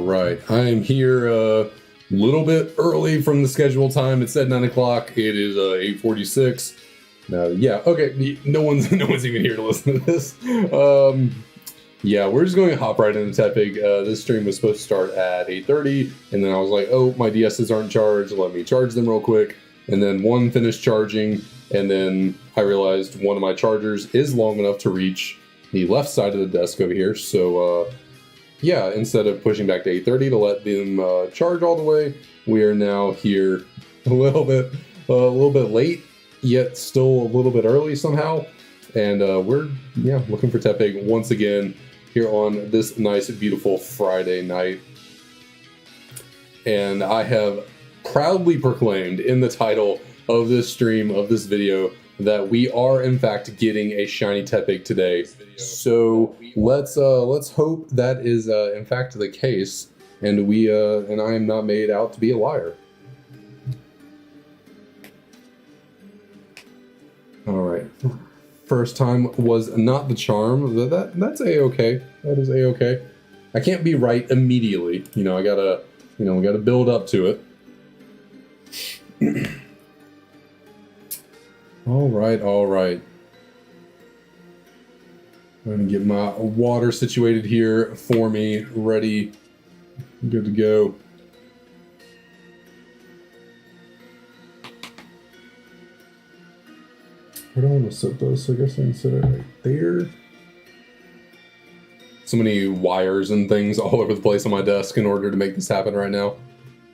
right, I am here a little bit early from the scheduled time. It said 9 o'clock. It is 8:46. Yeah, okay. No one's even here to listen to this. Yeah, we're just going to hop right into Tepig. This stream was supposed to start at 8:30, and then I was like, oh, my DSs aren't charged. Let me charge them real quick. And then one finished charging, and then I realized one of my chargers is long enough to reach the left side of the desk over here. So, yeah, instead of pushing back to 8:30 to let them charge all the way, we are now here a little bit late, yet still a little bit early somehow. And we're looking for Tepig once again here on this nice, beautiful Friday night. And I have proudly proclaimed in the title of this stream, of this video, that we are in fact getting a shiny Tepig today. So let's hope that is in fact the case, and I am not made out to be a liar. All right. First time was not the charm. That's a-okay. That is a-okay. I can't be right immediately. You know, I gotta build up to it. All right. I'm gonna get my water situated here for me, ready, good to go. Where do I want to set those? So I guess I can set it right there. So many wires and things all over the place on my desk in order to make this happen right now.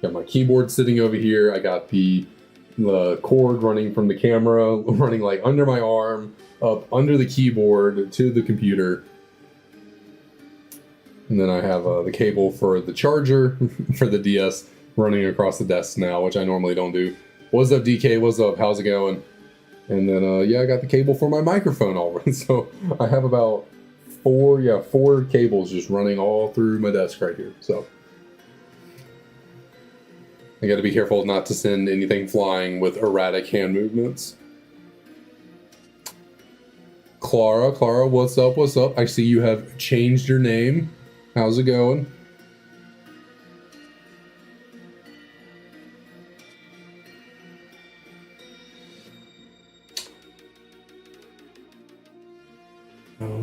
Got my keyboard sitting over here. I got the cord running from the camera, running like under my arm, up under the keyboard to the computer. And then I have the cable for the charger for the DS running across the desk now, which I normally don't do. What's up, DK? What's up? How's it going? And then, I got the cable for my microphone already. So I have about four cables just running all through my desk right here. So I got to be careful not to send anything flying with erratic hand movements. Clara, what's up? I see you have changed your name. How's it going?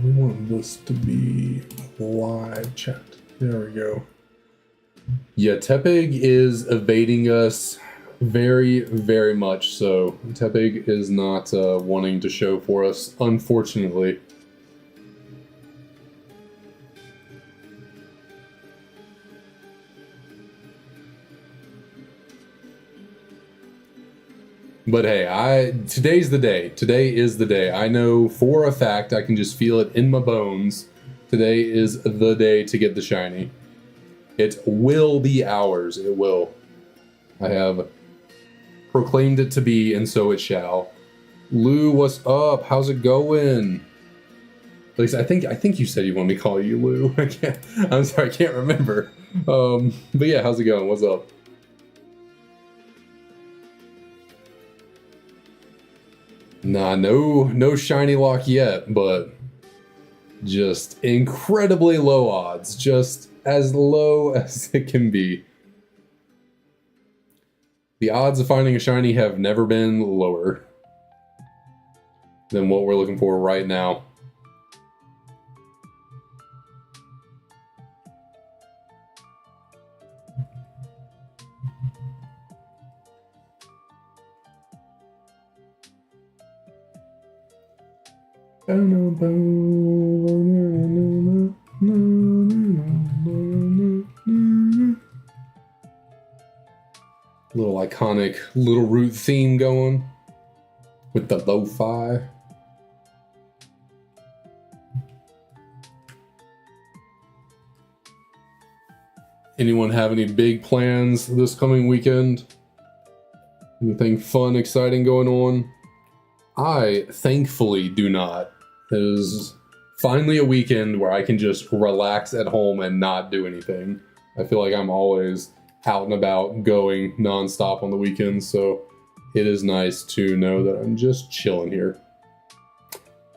We want this to be live chat. There we go. Yeah, Tepig is evading us very, very much so. Tepig is not wanting to show for us, unfortunately. But hey, today's the day. Today is the day. I know for a fact, I can just feel it in my bones. Today is the day to get the shiny. It will be ours. It will. I have proclaimed it to be, and so it shall. Lou, what's up? How's it going? At least I think you said you want me to call you Lou. I'm sorry, I can't remember. But yeah, how's it going? What's up? Nah, no shiny lock yet, but just incredibly low odds. Just as low as it can be. The odds of finding a shiny have never been lower than what we're looking for right now. Little iconic Little Root theme going with the lo-fi. Anyone have any big plans this coming weekend? Anything fun, exciting going on? I thankfully do not. It is finally a weekend where I can just relax at home and not do anything. I feel like I'm always out and about, going nonstop on the weekends, so it is nice to know that I'm just chilling here.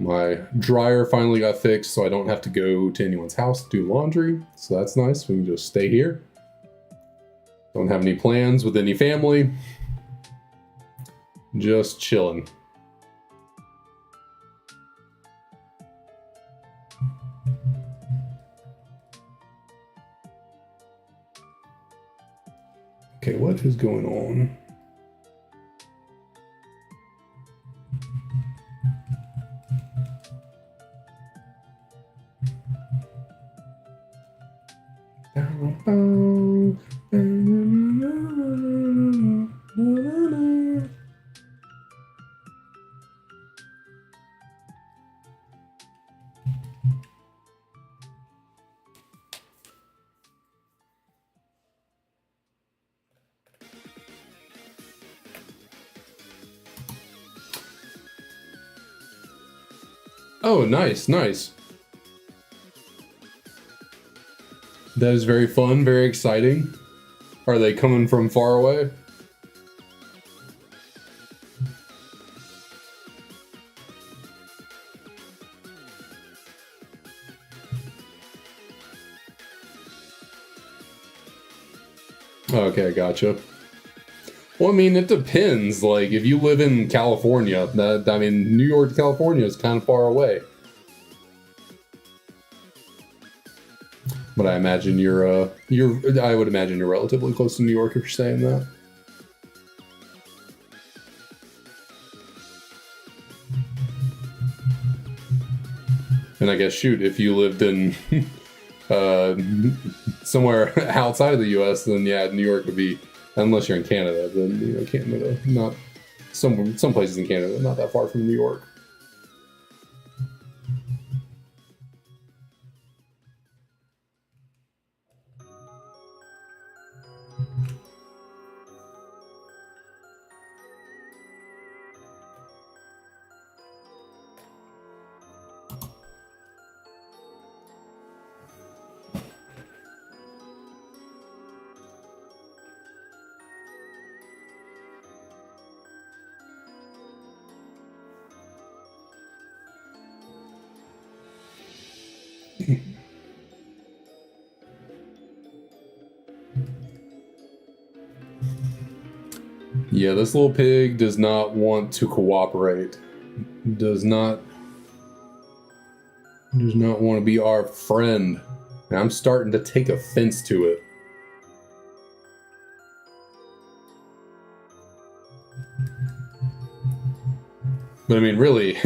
My dryer finally got fixed, so I don't have to go to anyone's house to do laundry. So that's nice. We can just stay here. Don't have any plans with any family. Just chilling. Okay, what is going on? Oh, nice, nice. That is very fun, very exciting. Are they coming from far away? Okay, gotcha. Well, I mean, it depends. Like, if you live in California, I mean, New York to California is kind of far away. But I imagine I would imagine you're relatively close to New York if you're saying that. And I guess, shoot, if you lived in somewhere outside of the U.S., then yeah, New York would be. Unless you're in Canada, then you know Canada, not some places in Canada, not that far from New York. Yeah, this little pig does not want to cooperate. Does not want to be our friend. And I'm starting to take offense to it. But I mean, really,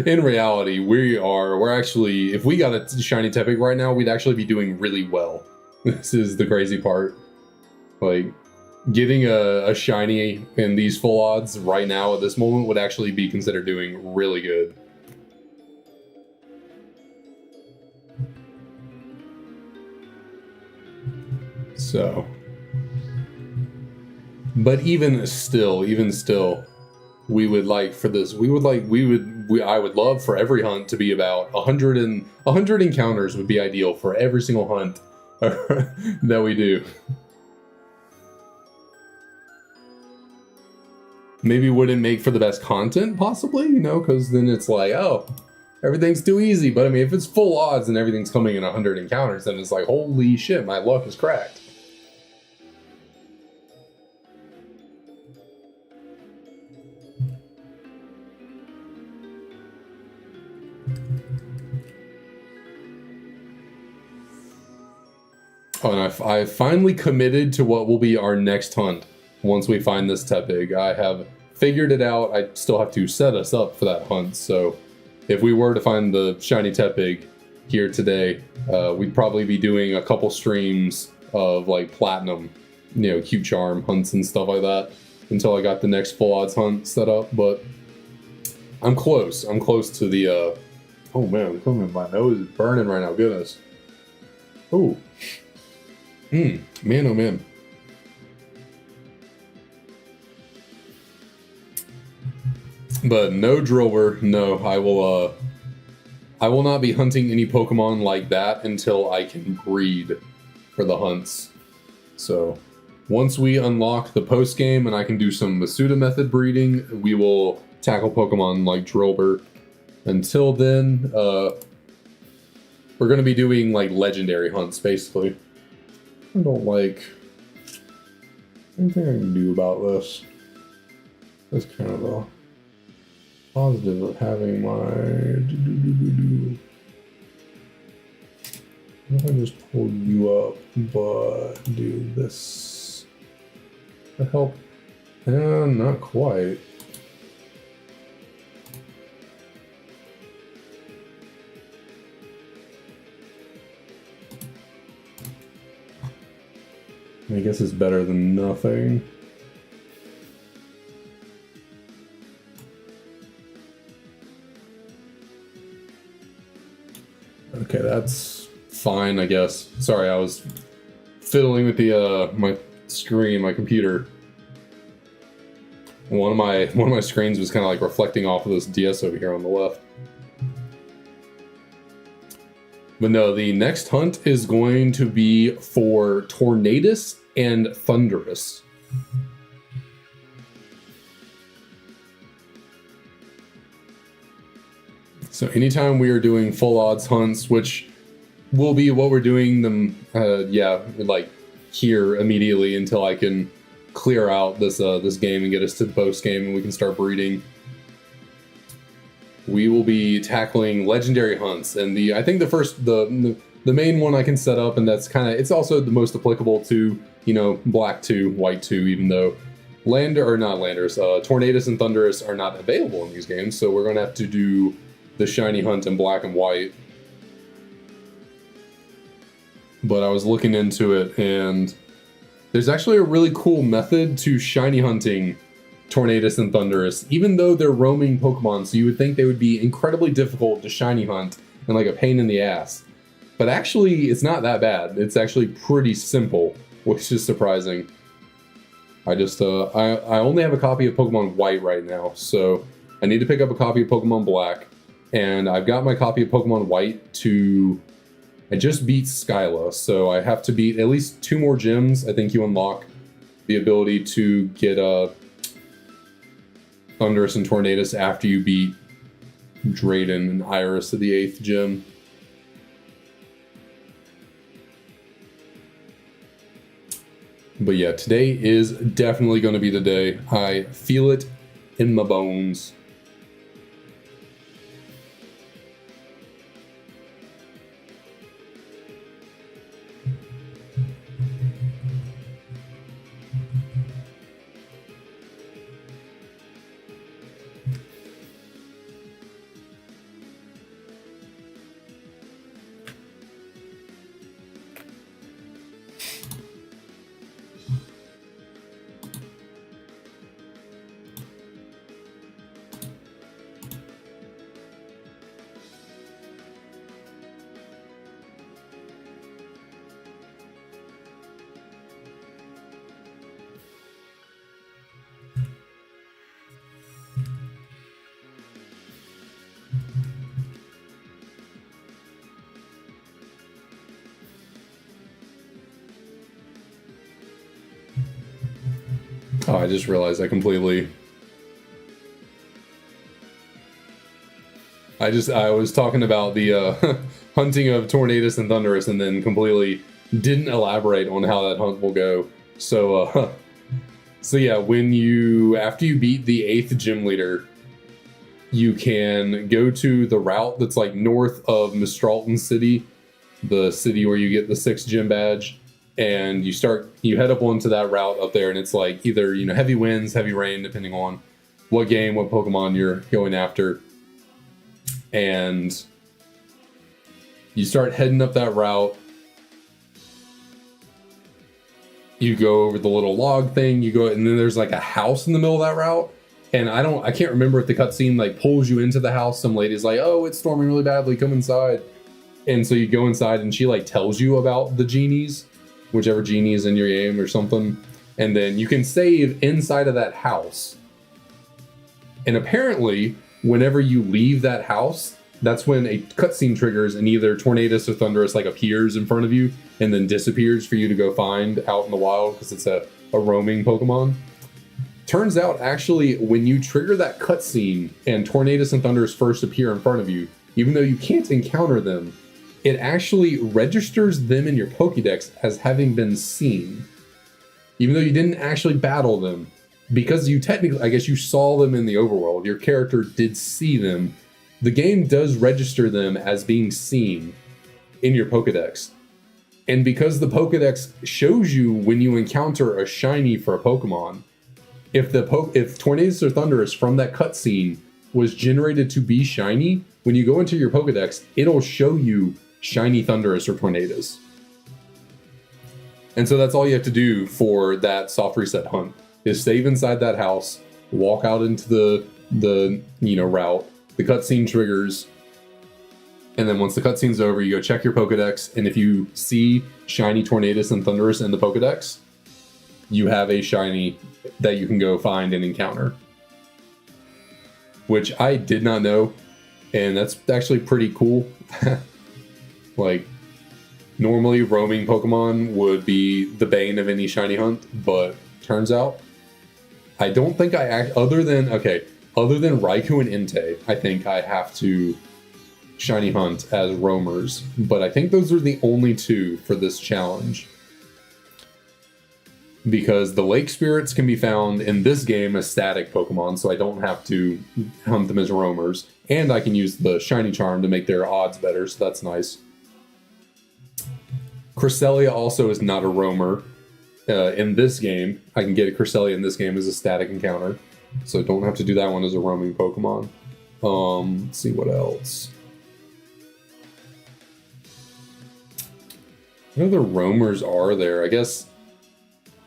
in reality, we're actually, if we got a shiny Tepig right now, we'd actually be doing really well. This is the crazy part. Like, getting a shiny in these full odds right now at this moment would actually be considered doing really good. So. But even still, we would like for this, I would love for every hunt to be about 100 encounters would be ideal for every single hunt that we do. Maybe wouldn't make for the best content, possibly, you know, because then it's like, oh, everything's too easy. But I mean, if it's full odds and everything's coming in 100 encounters, then it's like, holy shit, my luck is cracked. Oh, and I finally committed to what will be our next hunt once we find this Tepig. I have figured it out. I still have to set us up for that hunt. So if we were to find the shiny Tepig here today, we'd probably be doing a couple streams of like platinum, you know, cute charm hunts and stuff like that until I got the next full odds hunt set up. But I'm close. I'm close to the, oh man, my nose is burning right now. Goodness. Oh. Man, oh man. But no Driller, no, I will not be hunting any Pokemon like that until I can breed for the hunts. So once we unlock the post game and I can do some Masuda method breeding, we will tackle Pokemon like Driller Until then, we're going to be doing like legendary hunts, basically. I don't like anything I can do about this. That's kind of a positive of having my... If I just pull you up, but do this. That help? Not quite. I guess it's better than nothing. Okay, that's fine, I guess. Sorry, I was fiddling with the my screen, my computer. One of my screens was kind of like reflecting off of this DS over here on the left. But no, the next hunt is going to be for Tornadus and Thunderous. So anytime we are doing full odds hunts, which will be what we're doing them, like here immediately until I can clear out this this game and get us to the post game and we can start breeding. We will be tackling legendary hunts, and I think the main one I can set up, and that's kind of, it's also the most applicable to, you know, black 2, white 2, even though Tornadus and Thunderous are not available in these games, so we're going to have to do the shiny hunt in black and white. But I was looking into it, and there's actually a really cool method to shiny hunting Tornadus and Thunderous, even though they're roaming Pokemon, so you would think they would be incredibly difficult to shiny hunt and like a pain in the ass. But actually, it's not that bad. It's actually pretty simple, which is surprising. I just, I only have a copy of Pokemon White right now, so I need to pick up a copy of Pokemon Black, and I've got my copy of Pokemon White to... I just beat Skyla, so I have to beat at least 2 more gyms. I think you unlock the ability to get Thunderous and Tornadus after you beat Drayden and Iris at the 8th gym. But yeah, today is definitely going to be the day. I feel it in my bones. Oh, I just realized I was talking about the hunting of Tornadus and Thunderous and then completely didn't elaborate on how that hunt will go. So, so yeah, after you beat the 8th gym leader, you can go to the route that's like north of Mistralton City, the city where you get the 6th gym badge. And you head up onto that route up there, and it's like either, you know, heavy winds, heavy rain, depending on what Pokemon you're going after. And you start heading up that route. You go over the little log thing, and then there's like a house in the middle of that route. And I can't remember if the cutscene like pulls you into the house. Some lady's like, "Oh, it's storming really badly, come inside." And so you go inside, and she like tells you about the genies, whichever genie is in your game or something, and then you can save inside of that house. And apparently, whenever you leave that house, that's when a cutscene triggers and either Tornadus or Thunderous like appears in front of you and then disappears for you to go find out in the wild because it's a roaming Pokemon. Turns out, actually, when you trigger that cutscene and Tornadus and Thundurus first appear in front of you, even though you can't encounter them, it actually registers them in your Pokédex as having been seen. Even though you didn't actually battle them, because you technically, I guess you saw them in the overworld, your character did see them, the game does register them as being seen in your Pokédex. And because the Pokédex shows you when you encounter a shiny for a Pokemon, if Tornadus or Thundurus from that cutscene was generated to be shiny, when you go into your Pokédex, it'll show you shiny Thundurus or Tornadus. And so that's all you have to do for that soft reset hunt, is save inside that house, walk out into the route, the cutscene triggers, and then once the cutscene's over, you go check your Pokédex, and if you see shiny Tornadus and Thundurus in the Pokédex, you have a shiny that you can go find and encounter. Which I did not know, and that's actually pretty cool. Like, normally roaming Pokemon would be the bane of any shiny hunt, but turns out I don't think other than Raikou and Entei, I think I have to shiny hunt as roamers, but I think those are the only two for this challenge. Because the Lake Spirits can be found in this game as static Pokemon, so I don't have to hunt them as roamers. And I can use the Shiny Charm to make their odds better, so that's nice. Cresselia also is not a roamer in this game. I can get a Cresselia in this game as a static encounter, so don't have to do that one as a roaming Pokemon. Let's see what else. What other roamers are there? I guess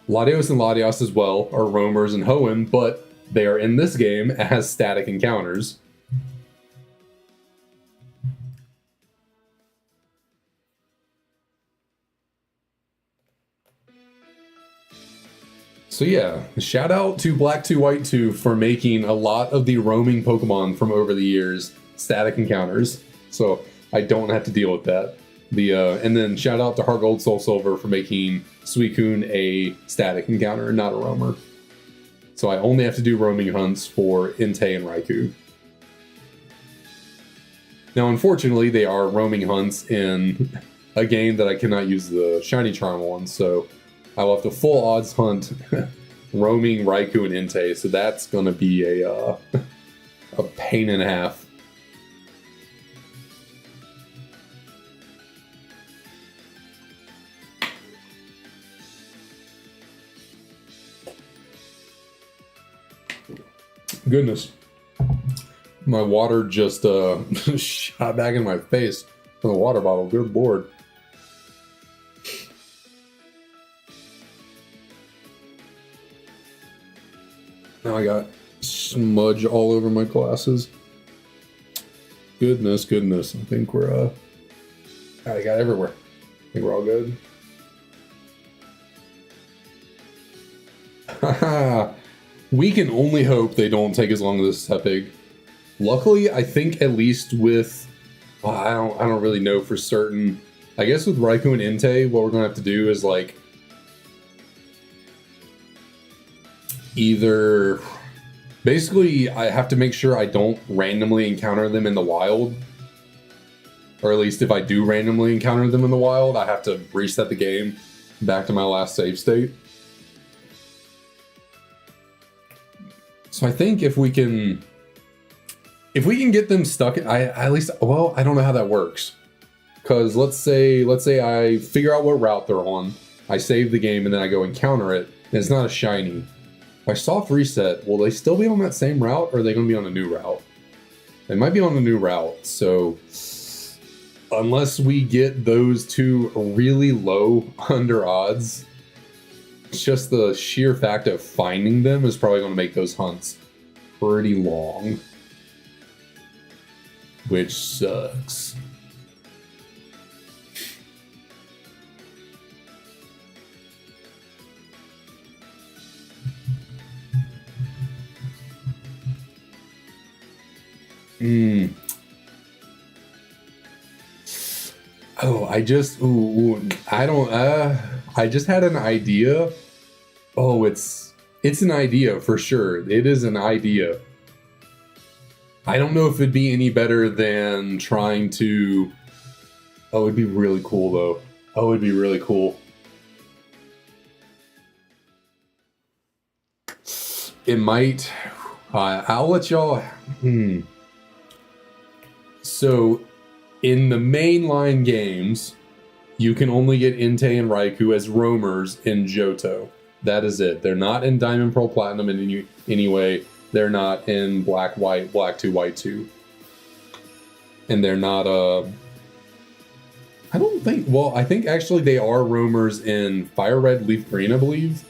Latios and Latios as well are roamers in Hoenn, but they are in this game as static encounters. So yeah, shout out to Black 2 White 2 for making a lot of the roaming Pokemon from over the years static encounters, so I don't have to deal with that. And then shout out to Heart Gold Soul Silver for making Suicune a static encounter, not a roamer. So I only have to do roaming hunts for Entei and Raikou. Now, unfortunately, they are roaming hunts in a game that I cannot use the Shiny Charm on, so I will have to full odds hunt roaming Raikou and Entei, so that's going to be a pain and a half. Goodness. My water just shot back in my face from the water bottle. Good lord. Now I got smudge all over my glasses. Goodness, goodness. I think we're I got everywhere. I think we're all good. Haha. We can only hope they don't take as long as this Tepig. Luckily, I think at least with... Well, I don't really know for certain. I guess with Raikou and Entei, what we're going to have to do is, like... Either... Basically, I have to make sure I don't randomly encounter them in the wild. Or at least if I do randomly encounter them in the wild, I have to reset the game back to my last save state. So I think if we can get them stuck, I don't know how that works. Because let's say I figure out what route they're on, I save the game, and then I go encounter it, and it's not a shiny. If I soft reset, will they still be on that same route, or are they going to be on a new route? They might be on a new route, so unless we get those two really low under odds, just the sheer fact of finding them is probably going to make those hunts pretty long. Which sucks. Oh, I just had an idea. Oh, it's It's an idea for sure. It is an idea. I don't know if it'd be any better than trying to... Oh, it'd be really cool, though. Oh, it'd be really cool. It might... I'll let y'all... So, in the mainline games, you can only get Entei and Raikou as roamers in Johto. That is it. They're not in Diamond, Pearl, Platinum in any way. They're not in Black, White, Black 2, White 2. And they're not, I don't think... Well, I think actually they are roamers in Fire Red, Leaf Green, I believe.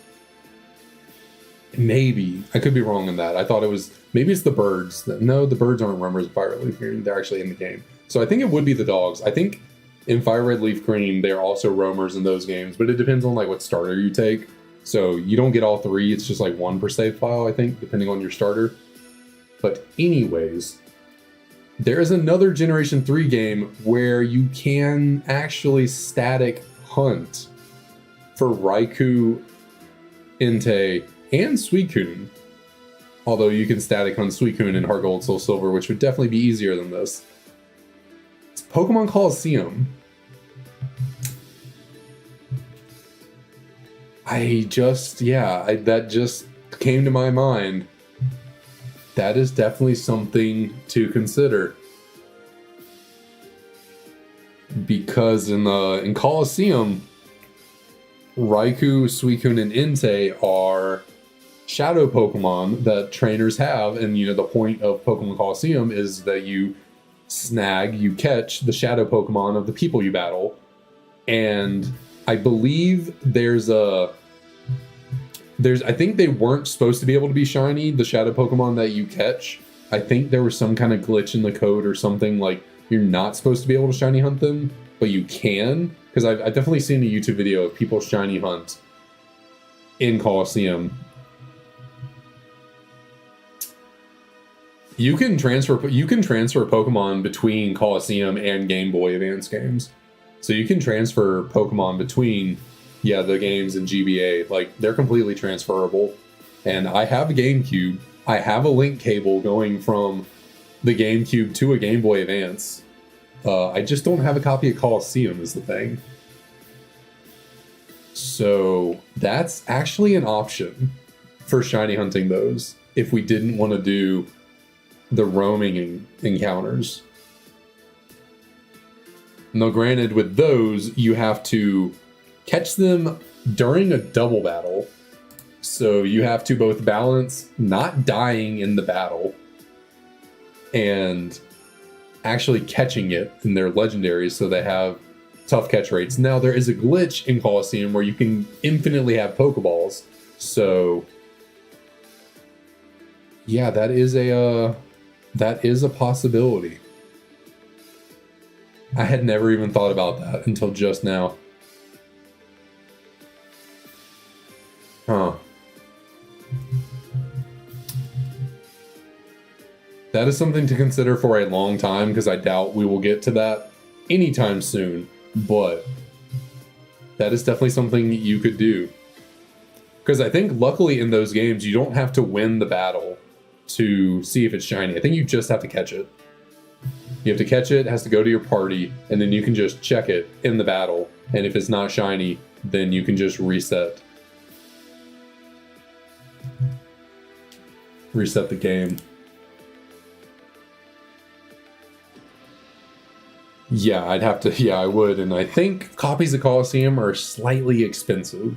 Maybe. I could be wrong on that. I thought it was... Maybe it's the birds. No, the birds aren't roamers in Fire Red, Leaf Green. They're actually in the game. So I think it would be the dogs. I think in Fire Red, Leaf Green, they're also roamers in those games. But it depends on like what starter you take. So you don't get all three. It's just like one per save file, I think, depending on your starter. But anyways, there's another Generation 3 game where you can actually static hunt for Raikou, Entei, and Suicune. Although you can static hunt Suicune in Heart Gold, Soul Silver, which would definitely be easier than this. It's Pokemon Coliseum. That just came to my mind. That is definitely something to consider. Because in Coliseum, Raikou, Suicune, and Entei are shadow Pokemon that trainers have, and the point of Pokemon Coliseum is that you catch the shadow Pokemon of the people you battle. And I believe I think they weren't supposed to be able to be shiny, the shadow Pokemon that you catch. I think there was some kind of glitch in the code or something, like you're not supposed to be able to shiny hunt them, but you can. Because I've definitely seen a YouTube video of people shiny hunt in Coliseum. You can transfer Pokemon between Coliseum and Game Boy Advance games. So you can transfer Pokemon between the games in GBA. Like, they're completely transferable. And I have a GameCube. I have a link cable going from the GameCube to a Game Boy Advance. I just don't have a copy of Coliseum is the thing. So that's actually an option for shiny hunting those if we didn't want to do the roaming encounters. Now, granted, with those, you have to catch them during a double battle. So you have to both balance not dying in the battle and actually catching it in their legendaries, so they have tough catch rates. Now, there is a glitch in Coliseum where you can infinitely have Pokeballs. So yeah, that is a possibility. I had never even thought about that until just now. Huh. That is something to consider for a long time, because I doubt we will get to that anytime soon. But that is definitely something you could do. Because I think luckily in those games, you don't have to win the battle to see if it's shiny. I think you just have to catch it. You have to catch it, has to go to your party, and then you can just check it in the battle. And if it's not shiny, then you can just reset the game. Yeah, I would. And I think copies of Coliseum are slightly expensive.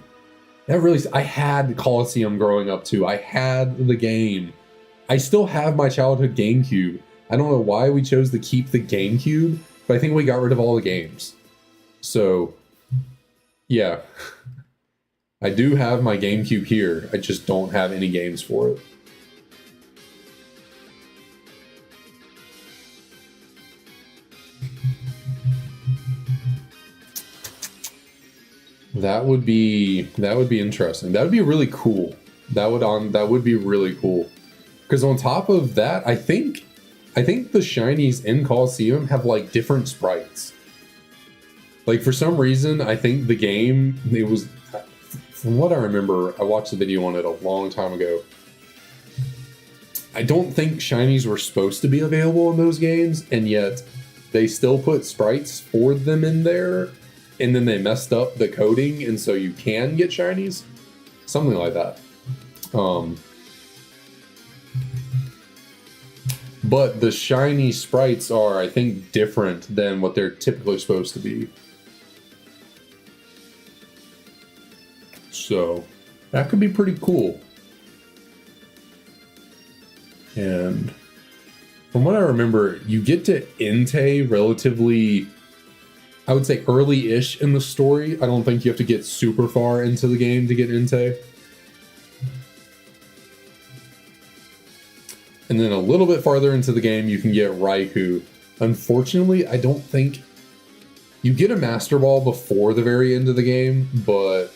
I had Coliseum growing up too. I had the game. I still have my childhood GameCube. I don't know why we chose to keep the GameCube, but I think we got rid of all the games. So, yeah. I do have my GameCube here. I just don't have any games for it. That would be interesting. That would be really cool. That would be really cool. Because on top of that, I think the shinies in Coliseum have like different sprites. Like, for some reason, I think the game, from what I remember, I watched a video on it a long time ago. I don't think shinies were supposed to be available in those games, and yet they still put sprites for them in there, and then they messed up the coding, and so you can get shinies. Something like that. But the shiny sprites are, I think, different than what they're typically supposed to be. So that could be pretty cool. And from what I remember, you get to Entei relatively, I would say, early-ish in the story. I don't think you have to get super far into the game to get Entei. And then a little bit farther into the game, you can get Raikou. Unfortunately, I don't think you get a Master Ball before the very end of the game, but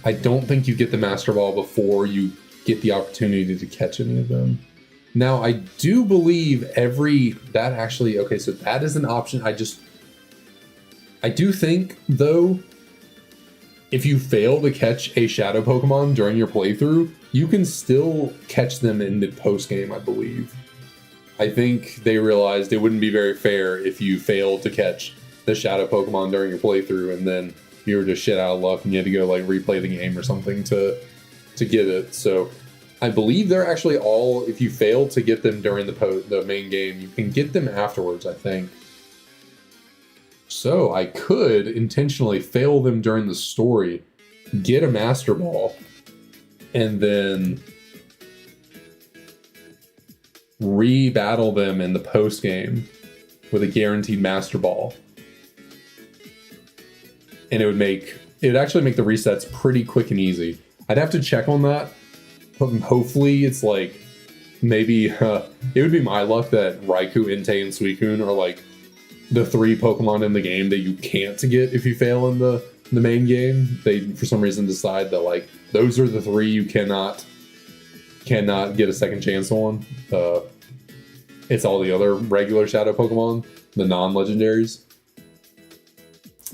I don't think you get the Master Ball before you get the opportunity to catch any of them. Now, I do believe okay, so that is an option. I do think, though, if you fail to catch a Shadow Pokemon during your playthrough, you can still catch them in the post-game, I believe. I think they realized it wouldn't be very fair if you failed to catch the Shadow Pokemon during your playthrough and then you were just shit out of luck and you had to go like replay the game or something to get it. So I believe they're actually all, if you fail to get them during the main game, you can get them afterwards, I think. So I could intentionally fail them during the story, get a Master Ball, and then re-battle them in the post-game with a guaranteed Master Ball. And it would actually make the resets pretty quick and easy. I'd have to check on that. Hopefully it's like, maybe, it would be my luck that Raikou, Entei, and Suicune are like the 3 Pokemon in the game that you can't get if you fail in the main game. They, for some reason, decide that like those are the 3 you cannot get a second chance on. It's all the other regular Shadow Pokemon, the non-legendaries.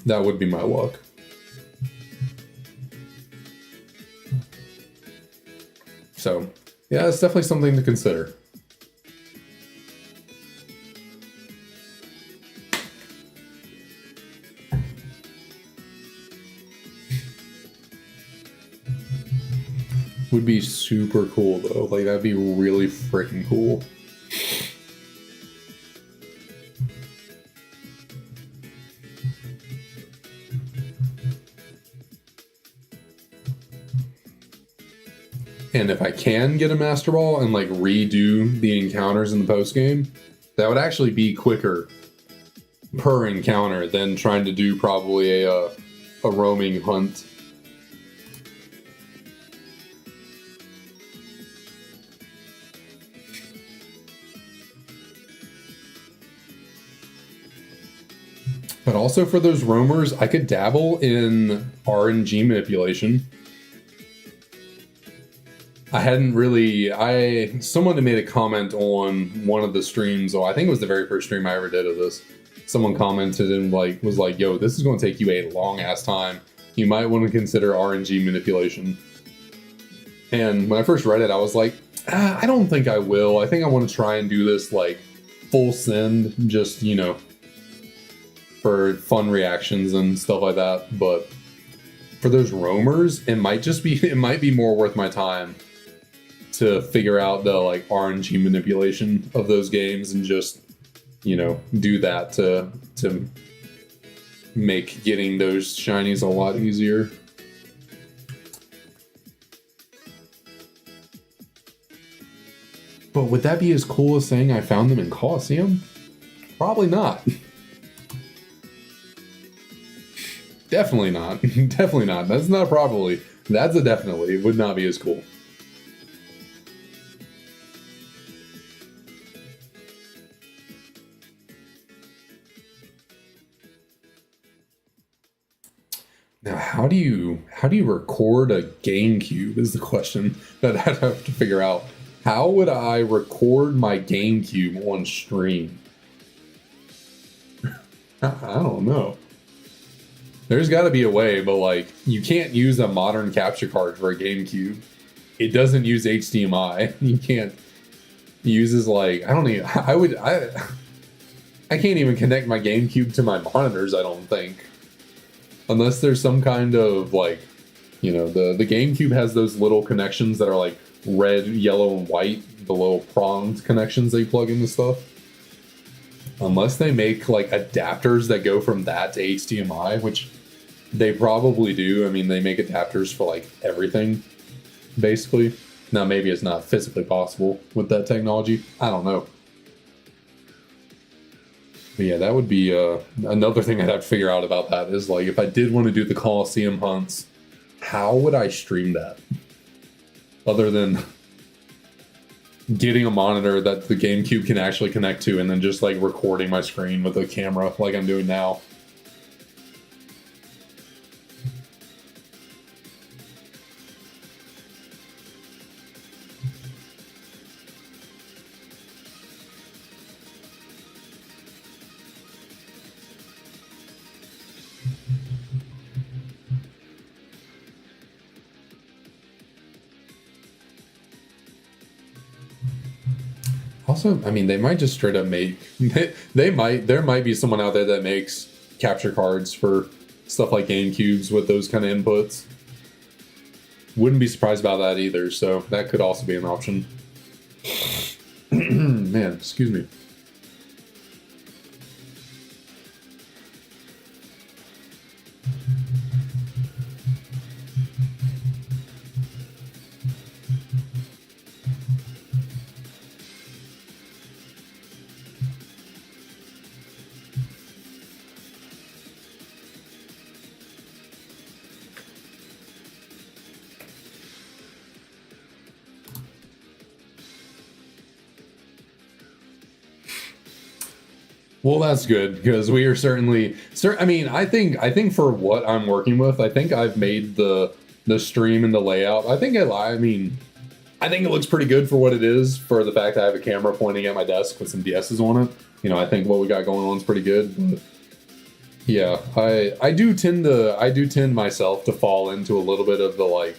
That would be my luck. So, yeah, it's definitely something to consider. Would be super cool, though. Like, that'd be really freaking cool. And if I can get a Master Ball and like redo the encounters in the post game, that would actually be quicker per encounter than trying to do probably a roaming hunt. But also for those roamers, I could dabble in RNG manipulation. Someone had made a comment on one of the streams, or I think it was the very first stream I ever did of this. Someone commented and was like, yo, this is going to take you a long ass time. You might want to consider RNG manipulation. And when I first read it, I was like, I don't think I will. I think I want to try and do this like full send, just, you know, for fun reactions and stuff like that. But for those roamers, it might be more worth my time to figure out the like RNG manipulation of those games and just, you know, do that to make getting those shinies a lot easier. But would that be as cool as saying I found them in Colosseum? Probably not. Definitely not. Definitely not. That's not probably. That's a definitely. It would not be as cool. Now, how do you record a GameCube is the question that I'd have to figure out. How would I record my GameCube on stream? I don't know. There's got to be a way, but like you can't use a modern capture card for a GameCube. It doesn't use HDMI. You can't. It uses like I don't even. I can't even connect my GameCube to my monitors. I don't think, unless there's some kind of like, you know, the GameCube has those little connections that are like red, yellow, and white, the little pronged connections they plug into stuff. Unless they make like adapters that go from that to HDMI, which they probably do. I mean, they make adapters for like everything, basically. Now, maybe it's not physically possible with that technology. I don't know. But yeah, that would be another thing I'd have to figure out about that is like if I did want to do the Coliseum hunts, how would I stream that? Other than getting a monitor that the GameCube can actually connect to and then just like recording my screen with a camera like I'm doing now. Also, I mean, they might just straight up make. There might be someone out there that makes capture cards for stuff like GameCubes with those kind of inputs. Wouldn't be surprised about that either. So that could also be an option. Man, excuse me. Well, that's good because we are certainly. I mean, I think for what I'm working with, I think I've made the stream and the layout. I think I mean, I think it looks pretty good for what it is. For the fact that I have a camera pointing at my desk with some DSs on it, you know, I think what we got going on is pretty good. But yeah, I do tend myself to fall into a little bit of the like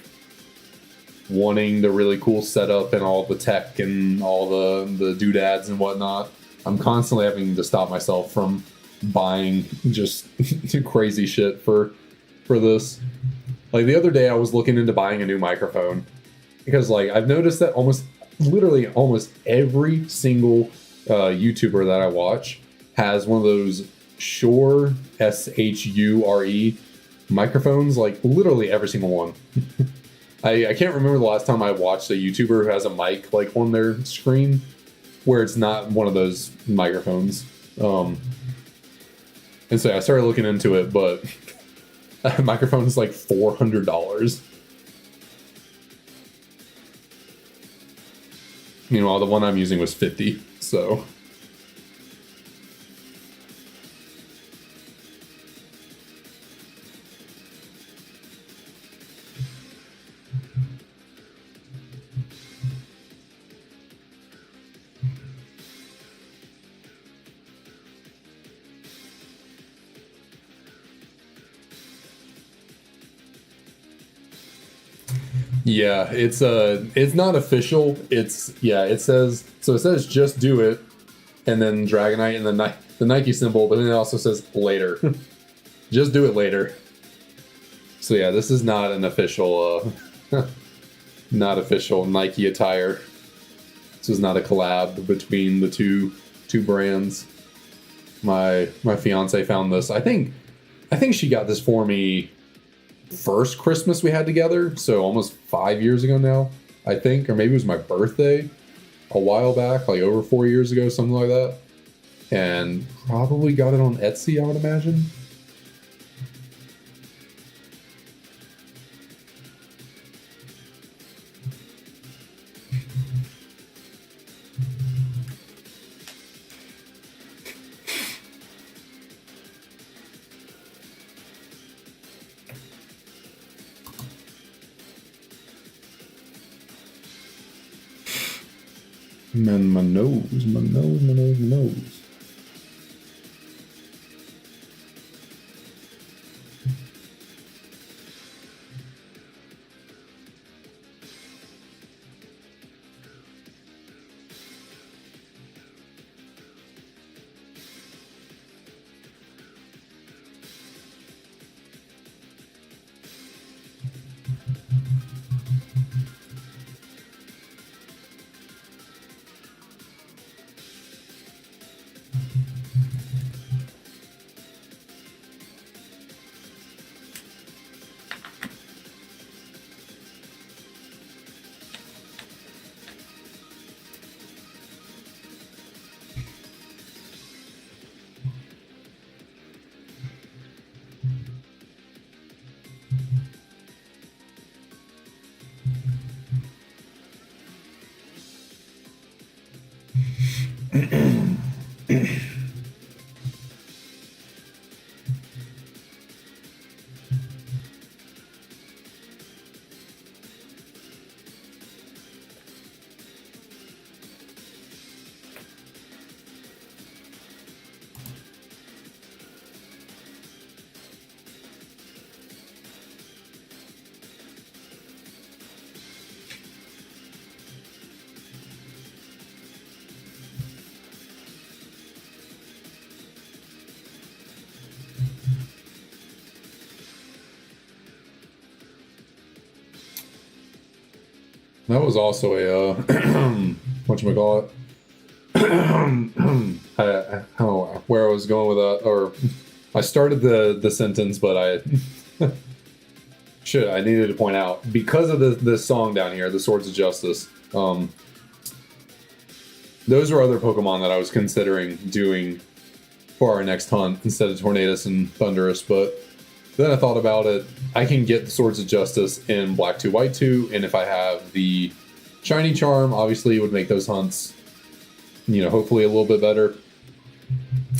wanting the really cool setup and all the tech and all the doodads and whatnot. I'm constantly having to stop myself from buying just crazy shit for this. Like the other day I was looking into buying a new microphone because like I've noticed that almost every single YouTuber that I watch has one of those Shure SHURE microphones, like literally every single one. I can't remember the last time I watched a YouTuber who has a mic like on their screen where it's not one of those microphones. And so I started looking into it, but a microphone is like $400. Meanwhile, the one I'm using was $50, so. Yeah, it's not official. It says just do it, and then Dragonite and the Nike symbol, but then it also says later. Just do it later. So yeah, this is not an official not official Nike attire. This is not a collab between the two brands. My fiance found this. I think she got this for me first Christmas we had together, so almost 5 years ago now, I think, or maybe it was my birthday a while back, like over 4 years ago, something like that. And probably got it on Etsy, I would imagine. Man, my nose. That was also a whatchamacallit. I don't know where I was going with that, or I started the sentence, but I I needed to point out, because of this song down here, the Swords of Justice. Those were other Pokemon that I was considering doing for our next hunt instead of Tornadus and Thundurus, but then I thought about it. I can get the Swords of Justice in Black 2, White 2, and if I have the Shiny Charm, obviously it would make those hunts, hopefully a little bit better.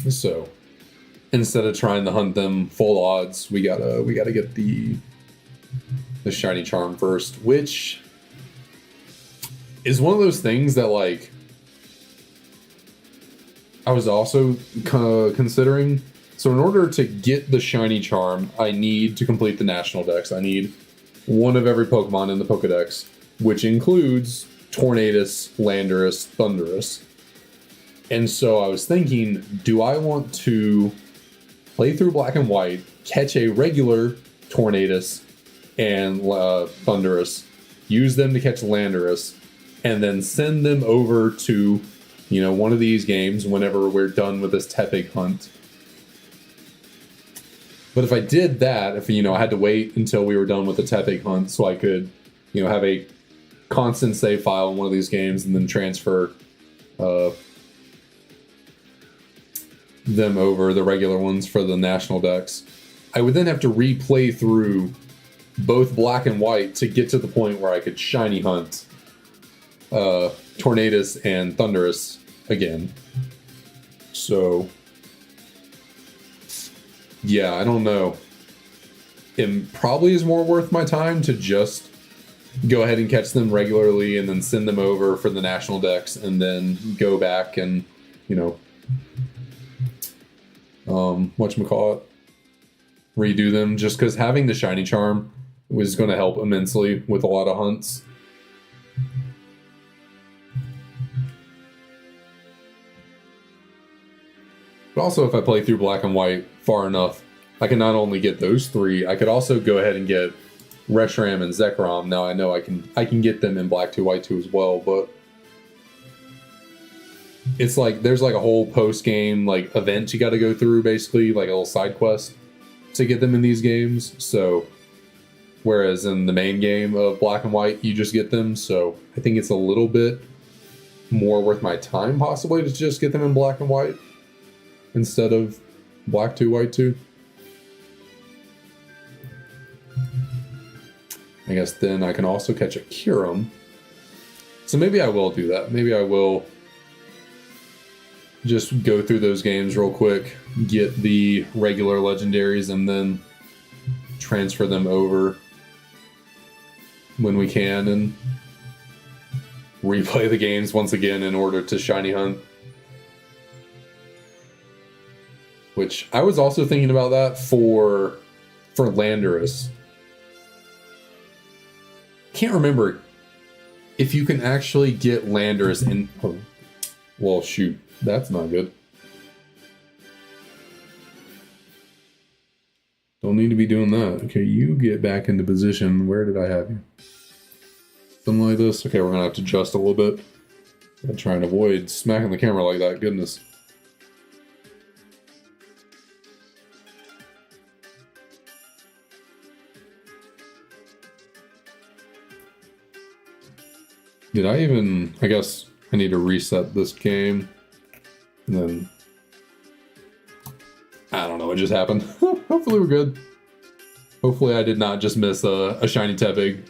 So instead of trying to hunt them full odds, we gotta get the Shiny Charm first, which is one of those things that, like, I was also kind of considering. So in order to get the Shiny Charm, I need to complete the National Dex. I need one of every Pokemon in the Pokedex, which includes Tornadus, Landorus, Thundurus. And so I was thinking, do I want to play through Black and White, catch a regular Tornadus and Thundurus, use them to catch Landorus, and then send them over to, one of these games whenever we're done with this Tepig hunt? But if I did that, if I had to wait until we were done with the Tepig hunt so I could, have a constant save file in one of these games and then transfer them over, the regular ones, for the National Dex, I would then have to replay through both Black and White to get to the point where I could shiny hunt Tornadus and Thundurus again. So yeah, I don't know. It probably is more worth my time to just go ahead and catch them regularly and then send them over for the National Dex and then go back and, whatchamacallit, redo them, just because having the Shiny Charm was going to help immensely with a lot of hunts. But also, if I play through Black and White far enough, I can not only get those three, I could also go ahead and get Reshiram and Zekrom. Now I know I can get them in Black 2, White 2 as well, but it's like there's like a whole post-game like event you got to go through, basically like a little side quest to get them in these games. So whereas in the main game of Black and White, you just get them. So I think it's a little bit more worth my time possibly to just get them in Black and White instead of Black 2, White 2. I guess then I can also catch a Kyurem. So maybe I will do that. Maybe I will just go through those games real quick, get the regular legendaries, and then transfer them over when we can, and replay the games once again in order to shiny hunt. Which I was also thinking about that for Landorus. Can't remember if you can actually get Landorus in. Oh, well, shoot, that's not good. Don't need to be doing that. Okay, you get back into position. Where did I have you? Something like this. Okay, we're gonna have to adjust a little bit. I'm trying to avoid smacking the camera like that. Goodness. Did I even... I guess I need to reset this game. And then... I don't know what just happened. Hopefully we're good. Hopefully I did not just miss a shiny Tepig.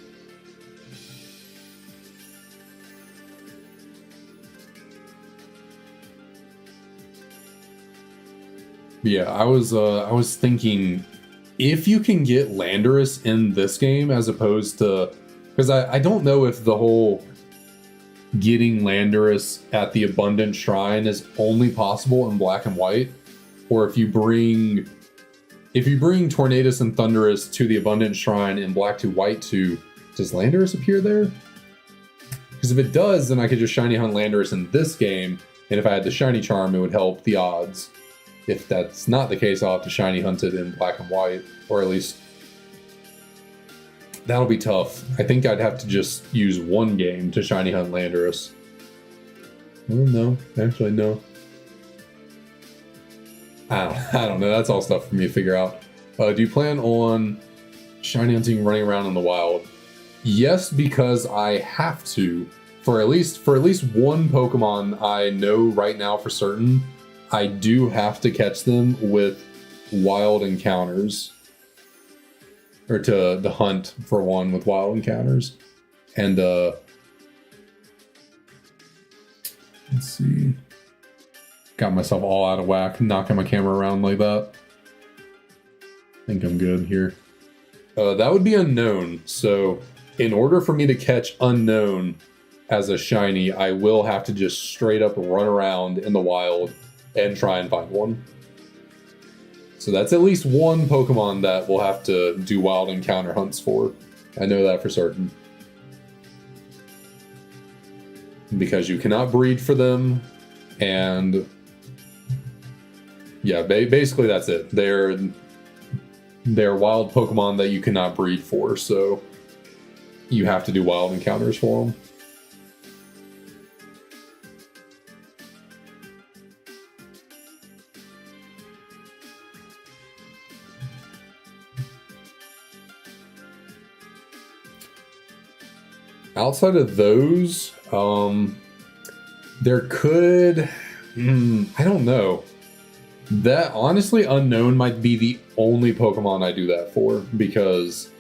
Yeah, I was thinking if you can get Landorus in this game as opposed to, because I don't know if the whole getting Landorus at the Abundant Shrine is only possible in black and white, or if you bring Tornadus and Thunderous to the Abundant Shrine in black to white 2, does Landorus appear there? Because if it does, then I could just shiny hunt Landorus in this game, and if I had the shiny charm, it would help the odds. If that's not the case, I'll have to shiny hunt it in black and white, or at least that'll be tough. I think I'd have to just use one game to shiny hunt Landorus. Oh, no. Actually, no. I don't know. That's all stuff for me to figure out. Do you plan on shiny hunting, running around in the wild? Yes, because I have to. For at least one Pokemon I know right now for certain, I do have to catch them with wild encounters. Or to the hunt for one with wild encounters. And let's see. Got myself all out of whack, knocking my camera around like that. I think I'm good here. That would be Unknown. So in order for me to catch Unknown as a shiny, I will have to just straight up run around in the wild and try and find one. So that's at least one Pokemon that we'll have to do wild encounter hunts for. I know that for certain. Because you cannot breed for them, and yeah, basically that's it. They're wild Pokemon that you cannot breed for, so you have to do wild encounters for them. Outside of those, there could, I don't know. That honestly, Unknown might be the only Pokemon I do that for, because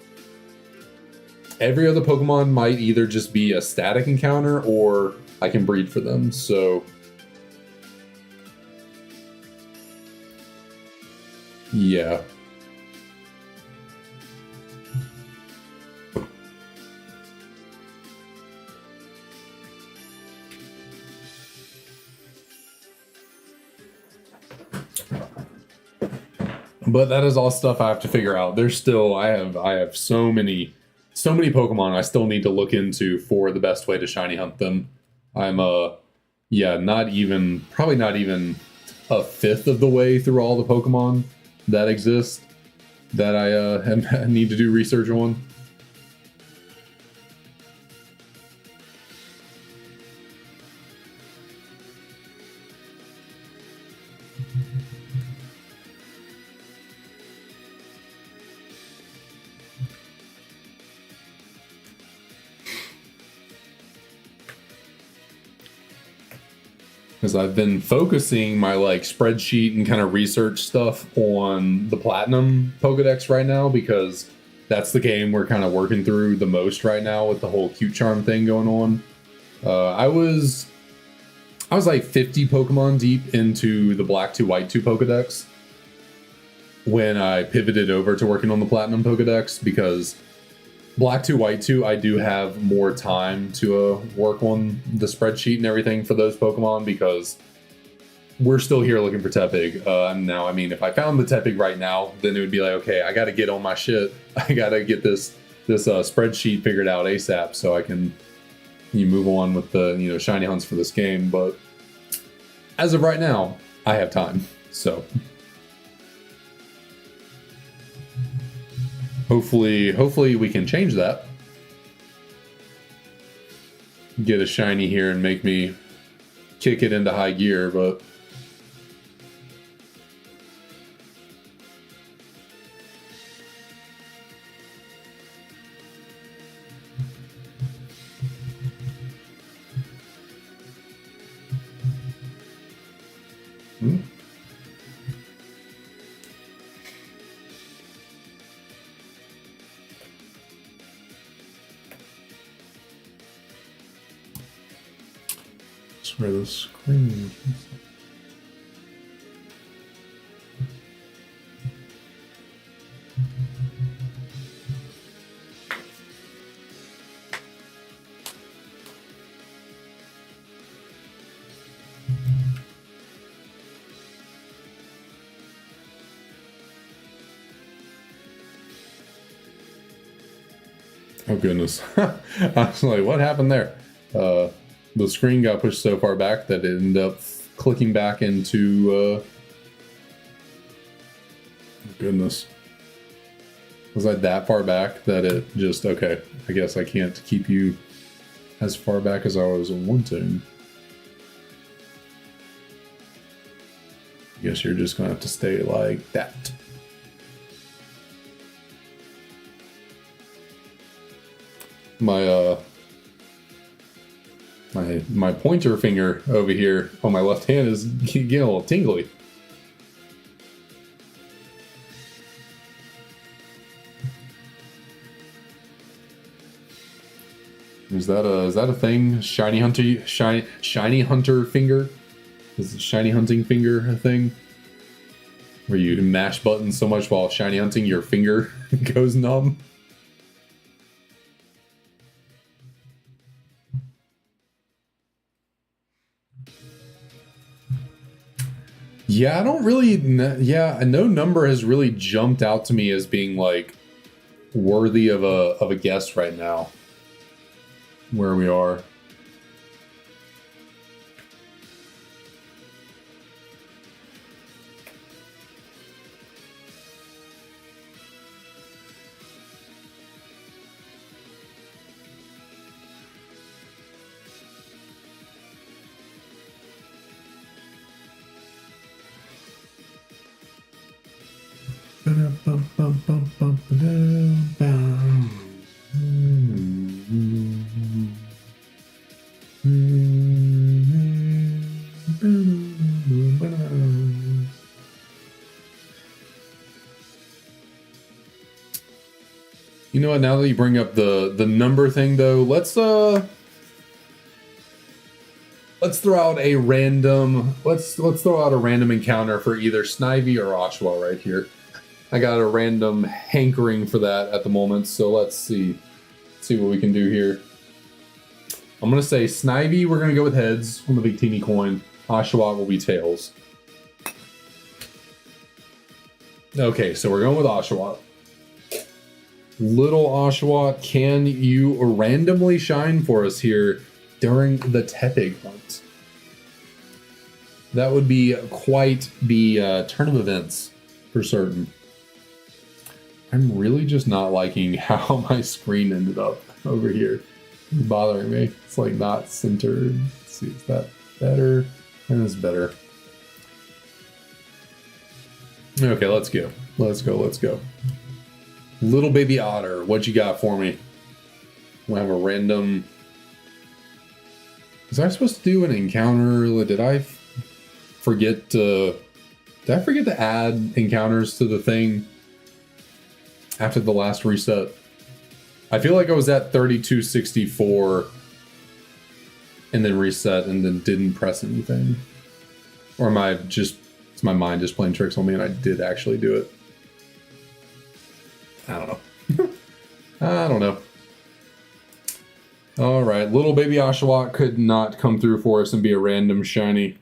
every other Pokemon might either just be a static encounter or I can breed for them. So yeah. But that is all stuff I have to figure out. There's still, I have so many Pokemon I still need to look into for the best way to shiny hunt them. I'm yeah, probably not even a fifth of the way through all the Pokemon that exist that I need to do research on. Because I've been focusing my spreadsheet and kind of research stuff on the Platinum Pokedex right now, because that's the game we're kind of working through the most right now with the whole Cute Charm thing going on. I was like 50 Pokemon deep into the Black 2 White 2 Pokedex when I pivoted over to working on the Platinum Pokedex, because Black 2 White 2, I do have more time to work on the spreadsheet and everything for those Pokemon, because we're still here looking for Tepig. Now, I mean, if I found the Tepig right now, then it would be like, okay, I got to get on my shit. I got to get this spreadsheet figured out ASAP so I can move on with the shiny hunts for this game. But as of right now, I have time. So hopefully we can change that. Get a shiny here and make me kick it into high gear, but where the screen is. Oh goodness. I was like, what happened there? The screen got pushed so far back that it ended up clicking back into... goodness. Was I that far back that it just... Okay, I guess I can't keep you as far back as I was wanting. I guess you're just gonna have to stay like that. My my pointer finger over here on my left hand is getting a little tingly. Is that a thing? Shiny hunter finger? Is shiny hunting finger a thing? Where you mash buttons so much while shiny hunting your finger goes numb? Yeah, I don't really... Yeah, no number has really jumped out to me as being, like, worthy of a guess right now. Where we are. You know what, now that you bring up the number thing though, let's throw out a random encounter for either Snivy or Oshawa right here. I got a random hankering for that at the moment, so let's see what we can do here. I'm gonna say Snivy, we're gonna go with heads on the big teeny coin. Oshawa will be tails. Okay, so we're going with Oshawa. Little Oshawa, can you randomly shine for us here during the Tepig hunt? That would be quite the turn of events, for certain. I'm really just not liking how my screen ended up over here. It's bothering me. It's like not centered. Let's see, is that better? And it's better. Okay, let's go. Let's go. Little baby otter, what you got for me? We'll have a random... Was I supposed to do an encounter? Did I forget to... Did I forget to add encounters to the thing after the last reset? I feel like I was at 3264 and then reset and then didn't press anything. Or am I just... Is my mind just playing tricks on me and I did actually do it? I don't know. I don't know. All right, little baby Oshawott could not come through for us and be a random shiny.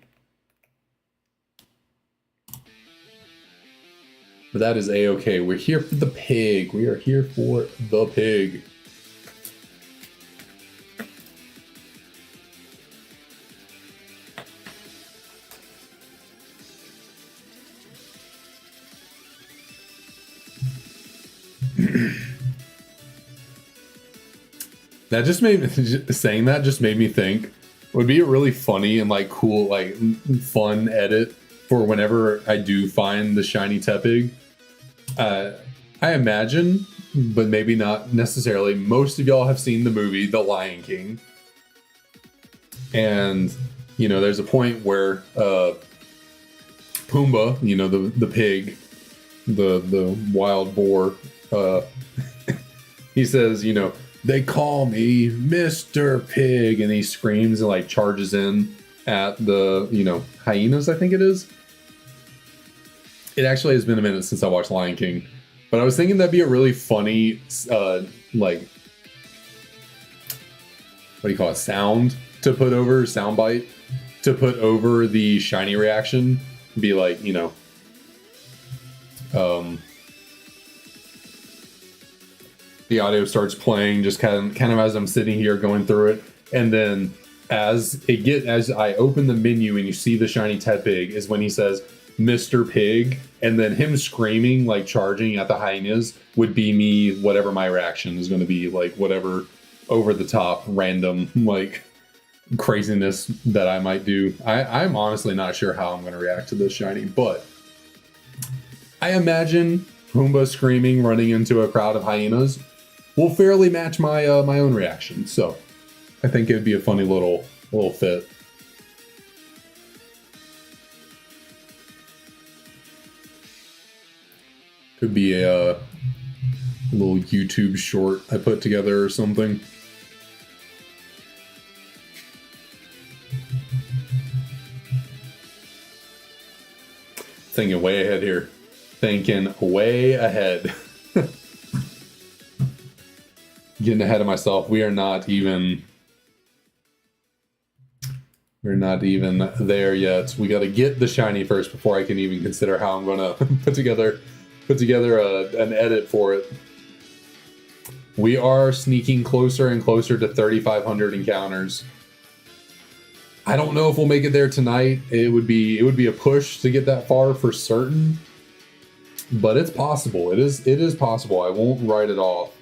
But that is a-okay. We're here for the pig. We are here for the pig. That just made saying that just made me think it would be a really funny and like cool, like fun edit for whenever I do find the shiny Tepig. I imagine, but maybe not necessarily, most of y'all have seen the movie The Lion King. And, you know, there's a point where Pumbaa, you know, the pig, the wild boar, he says, you know, they call me Mr. Pig, and he screams and like charges in at the, you know, hyenas, I think it is. It actually has been a minute since I watched Lion King, but I was thinking that'd be a really funny, like, what do you call it, sound to put over, soundbite to put over the shiny reaction. Be like, you know, the audio starts playing just kind of as I'm sitting here going through it, and then as I open the menu and you see the shiny Tepig is when he says Mr. Pig, and then him screaming like charging at the hyenas would be me, whatever my reaction is going to be, like whatever over the top random like craziness that I might do. I'm honestly not sure how I'm going to react to this shiny, but I imagine Pumbaa screaming running into a crowd of hyenas will fairly match my my own reaction. So I think it'd be a funny little fit. Could be a little YouTube short I put together or something. Thinking way ahead here. Thinking way ahead. Getting ahead of myself. We're not even there yet. We got to get the shiny first before I can even consider how I'm going to put together an edit for it. We are sneaking closer and closer to 3,500 encounters. I don't know if we'll make it there tonight. It would be a push to get that far for certain, but it's possible. It is possible. I won't write it off.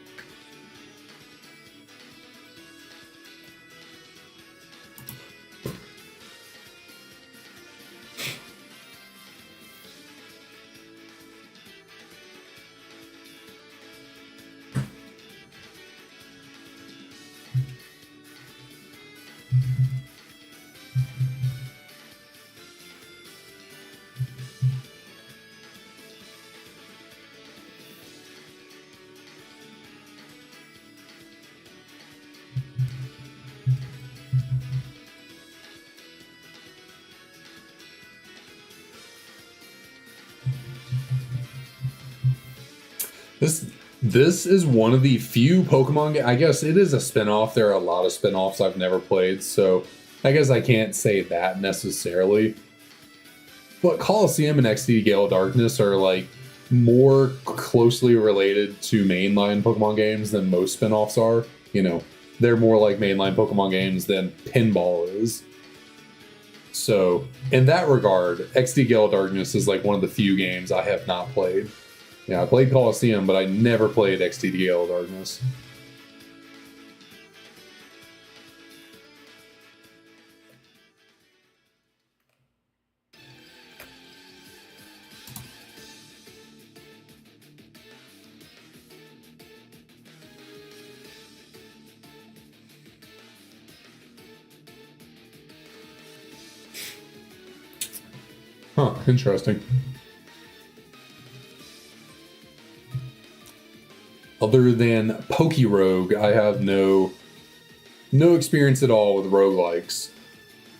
This is one of the few Pokemon. I guess it is a spinoff. There are a lot of spinoffs I've never played, so I guess I can't say that necessarily. But Colosseum and XD Gale Darkness are like more closely related to mainline Pokemon games than most spinoffs are. You know, they're more like mainline Pokemon games than Pinball is. So in that regard, XD Gale Darkness is like one of the few games I have not played. Yeah, I played Colosseum, but I never played XD Gale Darkness. Huh, interesting. Other than Pokerogue, I have no experience at all with roguelikes.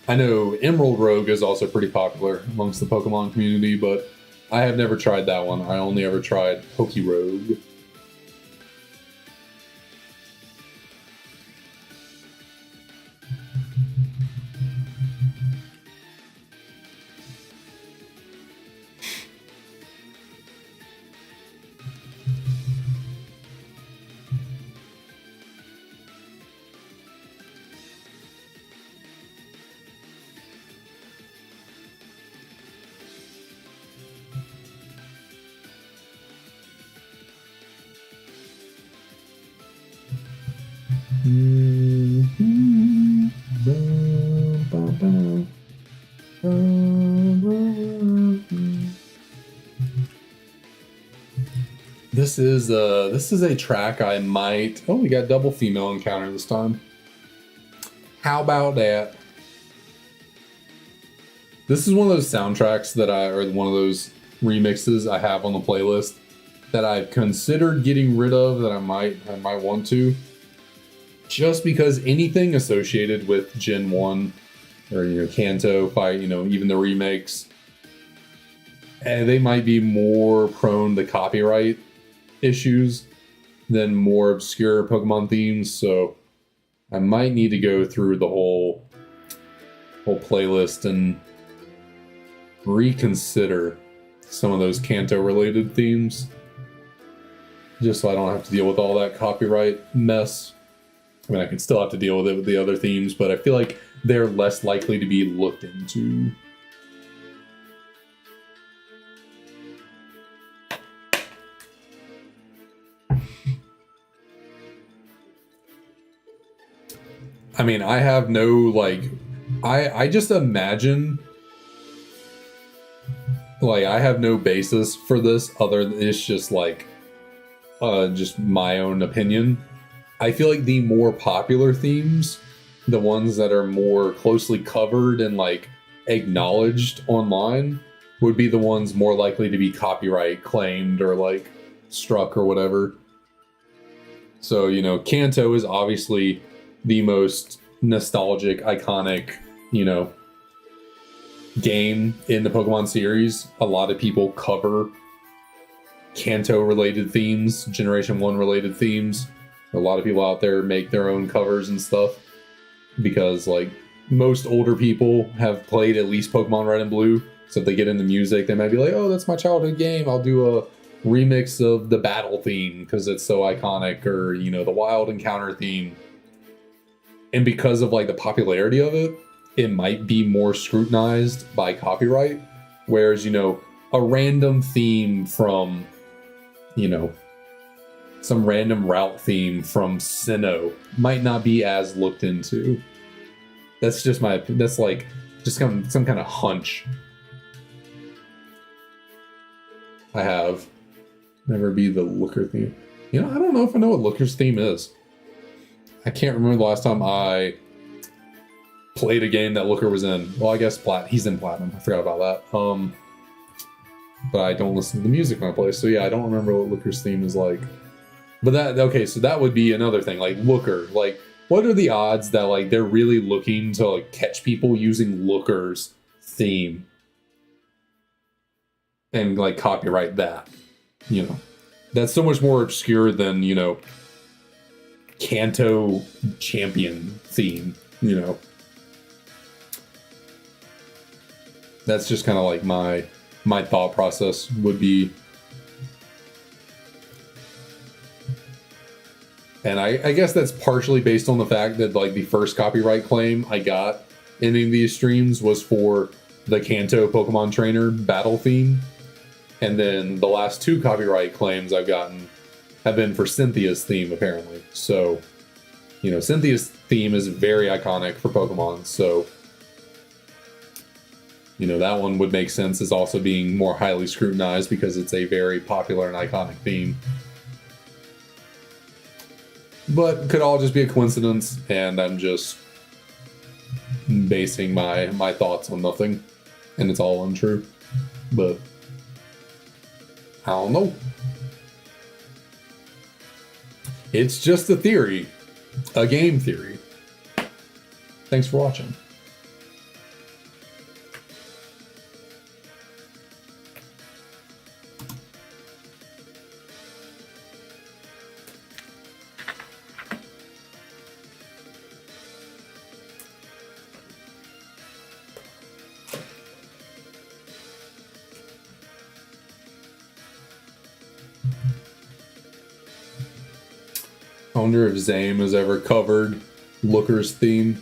I know Emerald Rogue is also pretty popular amongst the Pokemon community, but I have never tried that one. I only ever tried Pokerogue. This is a track I might. Oh, we got double female encounter this time. How about that? This is one of those soundtracks or one of those remixes I have on the playlist that I've considered getting rid of. That I might want to, just because anything associated with Gen 1 or Kanto fight, even the remakes, they might be more prone to copyright issues than more obscure Pokemon themes, so I might need to go through the whole playlist and reconsider some of those Kanto related themes. just so I don't have to deal with all that copyright mess. I mean, I can still have to deal with it with the other themes, but I feel like they're less likely to be looked into. I mean, I have no, like, I just imagine, like, I have no basis for this other than it's just like, just my own opinion. I feel like the more popular themes, the ones that are more closely covered and, like, acknowledged online, would be the ones more likely to be copyright claimed or, like, struck or whatever. So, you know, Kanto is obviously the most nostalgic, iconic, you know, game in the Pokemon series. A lot of people cover Kanto related themes, Generation 1 related themes. A lot of people out there make their own covers and stuff because, like, most older people have played at least Pokemon Red and Blue. So if they get into music, they might be like, oh, that's my childhood game. I'll do a remix of the battle theme because it's so iconic, or, you know, the wild encounter theme. And because of, like, the popularity of it, it might be more scrutinized by copyright. Whereas, you know, a random theme from, you know, some random route theme from Sinnoh might not be as looked into. That's just that's like just some kind of hunch I have. Never be the Looker theme. You know, I don't know if I know what Looker's theme is. I can't remember the last time I played a game that Looker was in. Well, I guess he's in Platinum. I forgot about that. But I don't listen to the music when I play, so yeah, I don't remember what Looker's theme is like. But okay, so that would be another thing, like Looker. Like, what are the odds that, like, they're really looking to, like, catch people using Looker's theme and, like, copyright that? You know, that's so much more obscure than, you know, Kanto champion theme. You know, that's just kind of like my thought process would be. And I guess that's partially based on the fact that, like, the first copyright claim I got in any of these streams was for the Kanto Pokemon Trainer battle theme. And then the last two copyright claims I've gotten have been for Cynthia's theme, apparently. So, you know, Cynthia's theme is very iconic for Pokemon. So, you know, that one would make sense as also being more highly scrutinized because it's a very popular and iconic theme. But could all just be a coincidence, and I'm just basing my thoughts on nothing, and it's all untrue. But I don't know. It's just a theory, a game theory. Thanks for watching. I wonder if Zame has ever covered Looker's theme.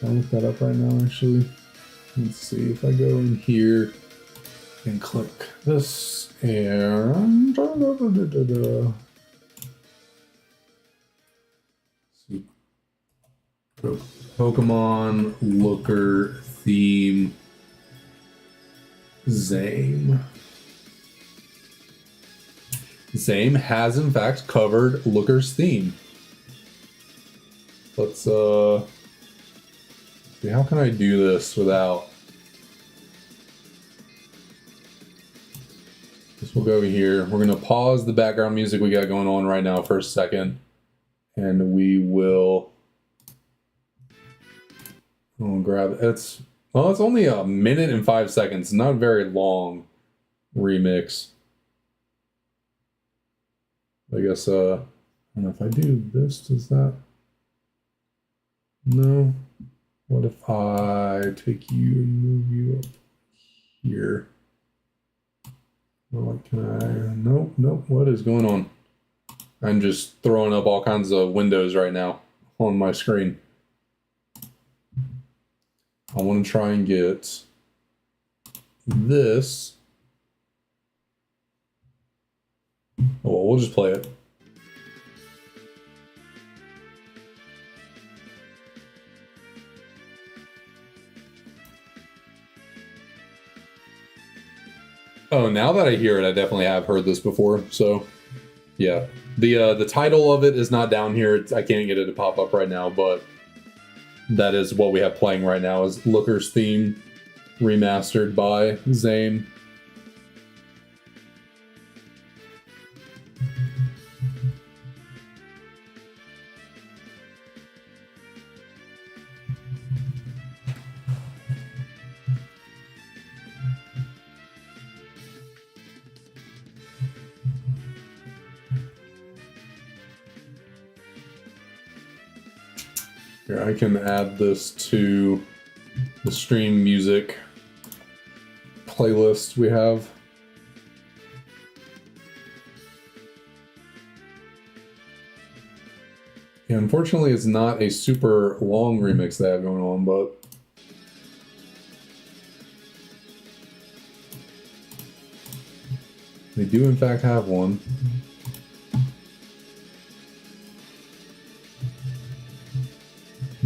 I'll look that up right now, actually. Let's see if I go in here and click this and see. Pokemon Looker theme Zame. Zame has in fact covered Looker's theme. Let's see, how can I do this without? Guess we'll go over here. We're gonna pause the background music we got going on right now for a second, and we will. I'll grab it. It's only a minute and 5 seconds. Not a very long remix. I guess, I don't know if I do this, does that? No. What if I take you and move you up here? What can I? Nope, nope. What is going on? I'm just throwing up all kinds of windows right now on my screen. I want to try and get this. Oh, well, we'll just play it. Oh, now that I hear it, I definitely have heard this before. So, yeah, the title of it is not down here. I can't get it to pop up right now, but that is what we have playing right now. Is Looker's Theme, remastered by Zane. Here, I can add this to the stream music playlist we have. Yeah, unfortunately, it's not a super long remix they have going on, but they do in fact have one.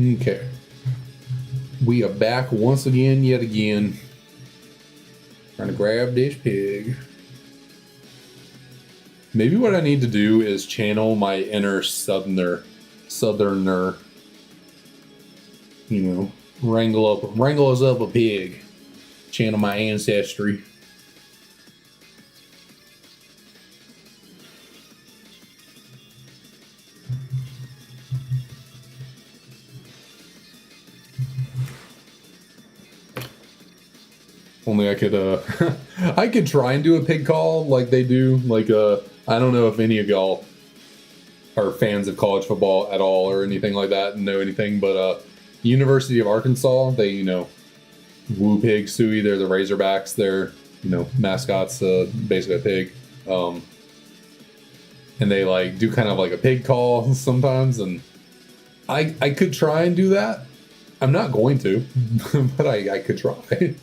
Okay. We are back once again, yet again. Trying to grab this pig. Maybe what I need to do is channel my inner southerner. You know, wrangle us up a pig. Channel my ancestry. Only I could, I could try and do a pig call like they do. Like, I don't know if any of y'all are fans of college football at all or anything like that and know anything, but University of Arkansas, they, you know, woo pig suey. They're the Razorbacks. They're, you know, mascots, basically a pig. And they like do kind of like a pig call sometimes, and I could try and do that. I'm not going to, but I could try.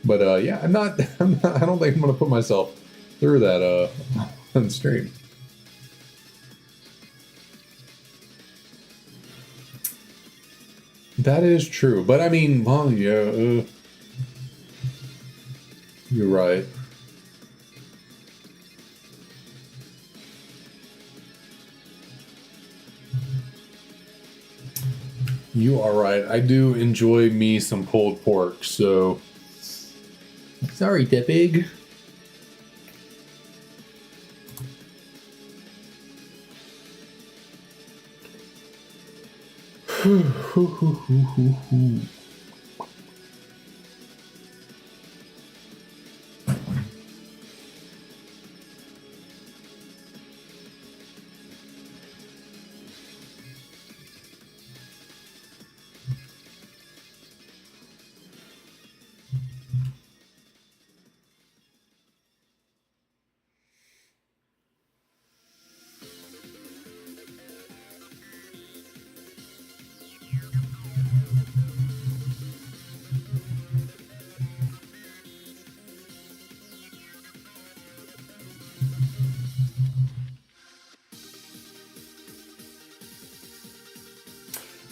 But yeah, I don't think I'm gonna put myself through that on stream. That is true, but I mean, well, yeah, you're right. You are right. I do enjoy me some pulled pork, so sorry, Tepig.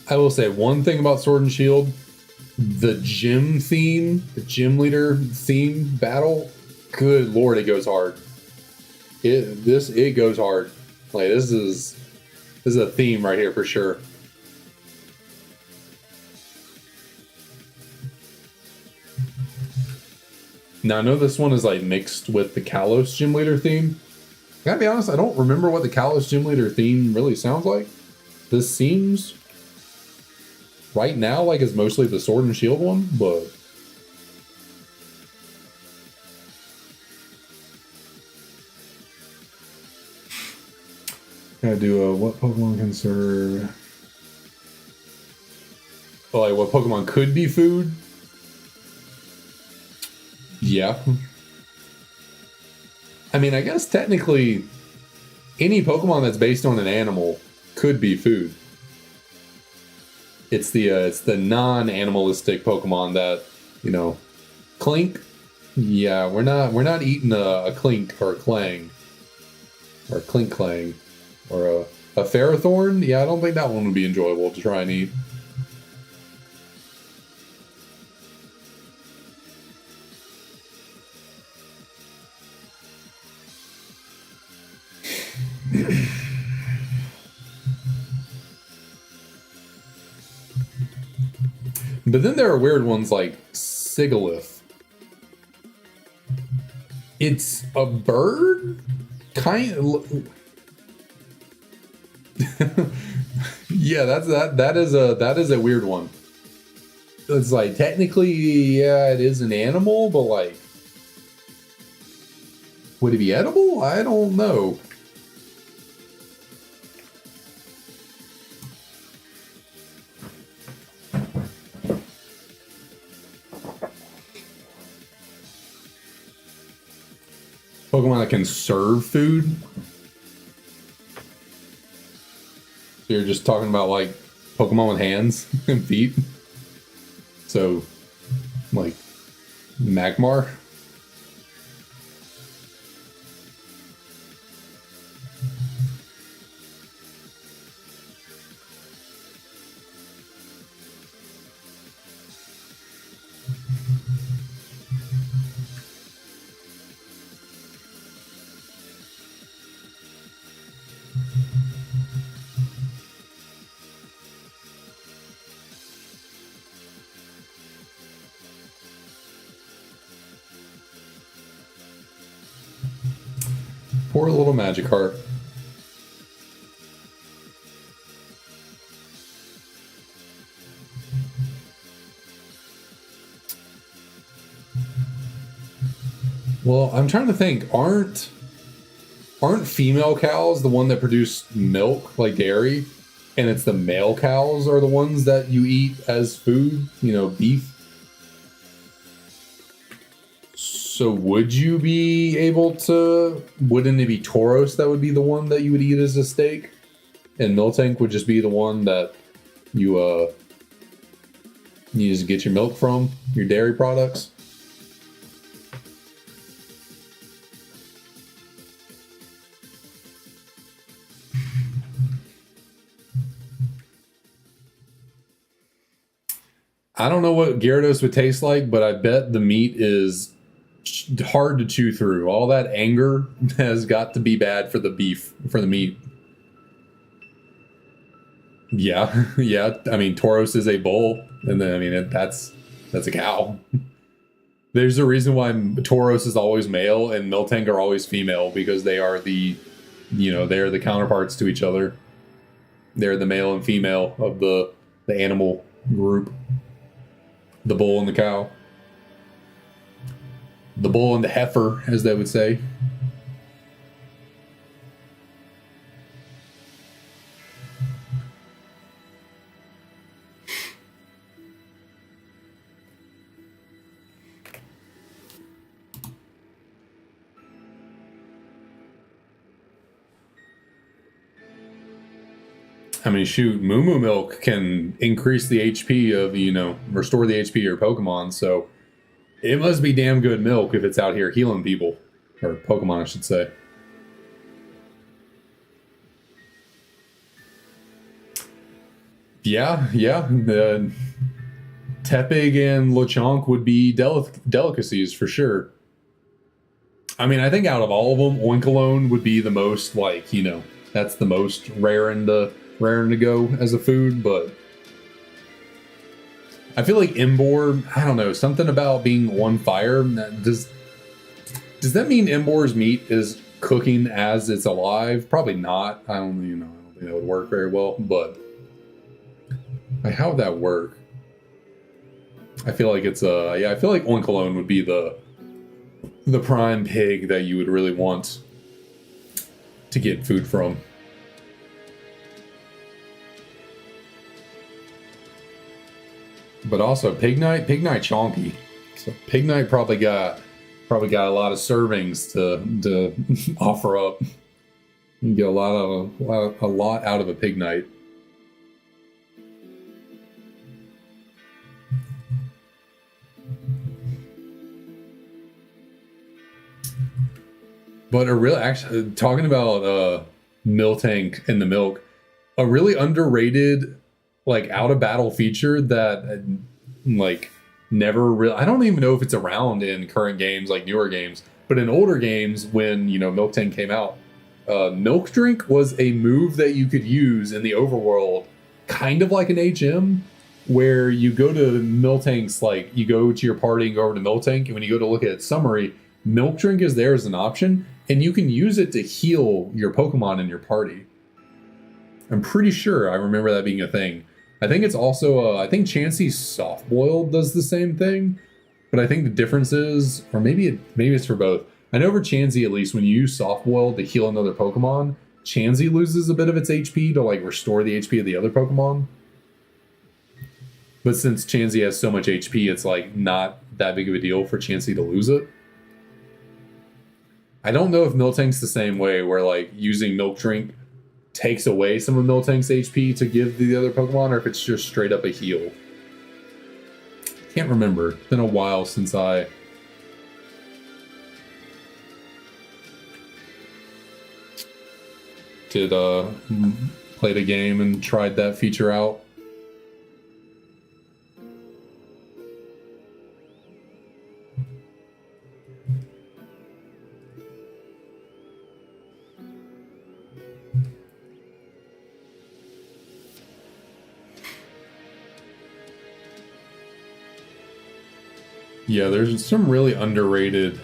I will say one thing about Sword and Shield: the gym theme, the gym leader theme battle. Good lord, it goes hard. It goes hard. Like this is a theme right here for sure. Now I know this one is like mixed with the Kalos gym leader theme. I gotta be honest, I don't remember what the Kalos gym leader theme really sounds like. This seems right now like it's mostly the Sword and Shield one, but gotta do a what Pokemon can serve. Oh, like what Pokemon could be food? Yeah. I mean, I guess technically any Pokemon that's based on an animal could be food. It's the non-animalistic Pokemon that, you know, Clink. Yeah, we're not eating a Clink or a Clang or a Clink Clang or a Ferrothorn. Yeah, I don't think that one would be enjoyable to try and eat. But then there are weird ones like Sigalith. It's a bird, kind of. Yeah, that is a weird one. It's like technically, yeah, it is an animal, but like, would it be edible? I don't know. Pokemon that can serve food. So you're just talking about like Pokemon with hands and feet. So, like Magmar. Poor little Magikarp. Well, I'm trying to think. Aren't female cows the one that produce milk, like dairy? And it's the male cows are the ones that you eat as food, you know, beef? So would you be able to... Wouldn't it be Tauros that would be the one that you would eat as a steak? And Miltank would just be the one that you just get your milk from, your dairy products? I don't know what Gyarados would taste like, but I bet the meat is hard to chew through. All that anger has got to be bad for the beef, for the meat. Yeah, yeah. I mean, Tauros is a bull, and then I mean that's a cow. There's a reason why Tauros is always male and Miltank are always female, because they are the, you know, they're the counterparts to each other. They're the male and female of the animal group. The bull and the cow. The bull and the heifer, as they would say. I mean, shoot, Moo Moo Milk can increase the HP of, you know, restore the HP of your Pokemon, so it must be damn good milk if it's out here healing people. Or Pokemon, I should say. Yeah, yeah. The Tepig and Lechonk would be delicacies for sure. I mean, I think out of all of them, Oinkalone would be the most, like, you know, that's the most raring to go as a food, but I feel like Emboar, I don't know, something about being on fire. Does that mean Emboar's meat is cooking as it's alive? Probably not. I don't think that would work very well, but like, how would that work? I feel like it's I feel like Oinkalone would be the prime pig that you would really want to get food from. But also Pignite chonky. So Pignite probably got Probably got a lot of servings to offer up. You get a lot out of a pig night. But actually, talking about Miltank and the milk, a really underrated, like, out of battle feature that, like, never really, I don't even know if it's around in current games, like newer games, but in older games when, Miltank came out, Milk Drink was a move that you could use in the overworld, kind of like an HM, where you go to Miltank's, like, you go to your party and go over to Miltank, and when you go to look at its summary, Milk Drink is there as an option, and you can use it to heal your Pokemon in your party. I'm pretty sure I remember that being a thing. I think it's also, I think Chansey's Soft Boiled does the same thing, but I think the difference is, or maybe it's for both. I know for Chansey, at least, when you use Soft Boiled to heal another Pokemon, Chansey loses a bit of its HP to, like, restore the HP of the other Pokemon. But since Chansey has so much HP, it's, like, not that big of a deal for Chansey to lose it. I don't know if Miltank's the same way, where, like, using Milk Drink takes away some of Miltank's HP to give the other Pokemon, or if it's just straight up a heal. Can't remember. It's been a while since I did played a game and tried that feature out. Yeah, there's some really underrated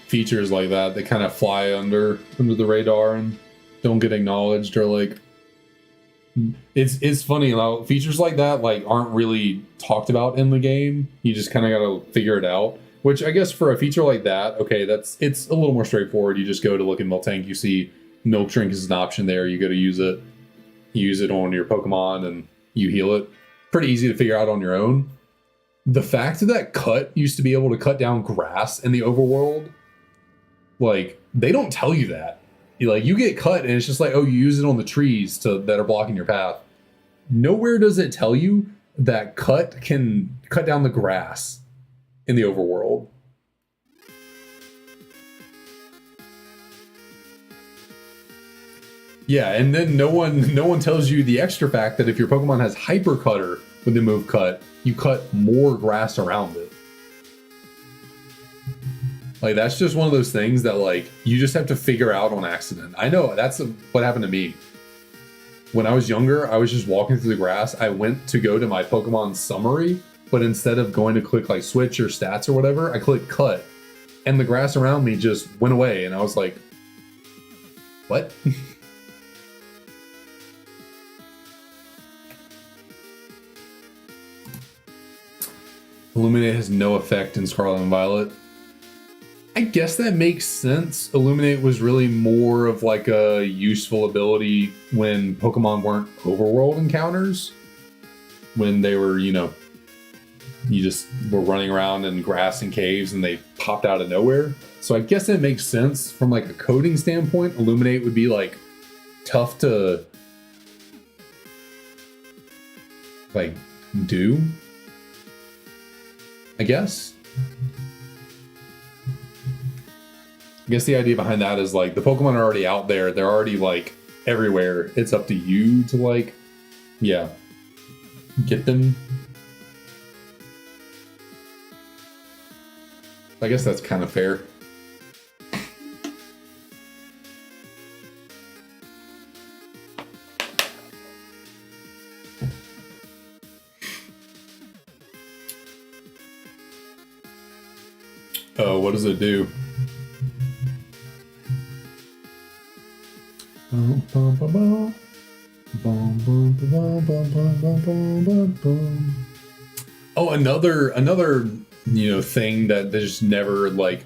features like that that kind of fly under the radar and don't get acknowledged, or, like, it's funny, like, features like that, like, aren't really talked about in the game. You just kind of gotta figure it out, which I guess for a feature like that, okay, it's a little more straightforward. You just go to look at Miltank, you see Milk Drink is an option there, you go to use it on your Pokemon and you heal it. Pretty easy to figure out on your own. The fact that Cut used to be able to cut down grass in the overworld, like, they don't tell you that. You get Cut and it's just like, oh, you use it on the trees that are blocking your path. Nowhere does it tell you that Cut can cut down the grass in the overworld. Yeah, and then no one tells you the extra fact that if your Pokemon has Hyper Cutter with the move Cut, you cut more grass around it. Like, that's just one of those things that, like, you just have to figure out on accident. I know, what happened to me. When I was younger, I was just walking through the grass. I went to go to my Pokemon summary, but instead of going to click, like, switch or stats or whatever, I clicked cut. And the grass around me just went away, and I was like, what? Illuminate has no effect in Scarlet and Violet. I guess that makes sense. Illuminate was really more of, like, a useful ability when Pokemon weren't overworld encounters. When they were, you just were running around in grass and caves and they popped out of nowhere. So I guess that makes sense from, like, a coding standpoint. Illuminate would be, like, tough to, like, do, I guess. I guess the idea behind that is, like, the Pokemon are already out there. They're already, like, everywhere. It's up to you to, like, yeah, get them. I guess that's kind of fair. What does it do? Oh, another thing that just never, like,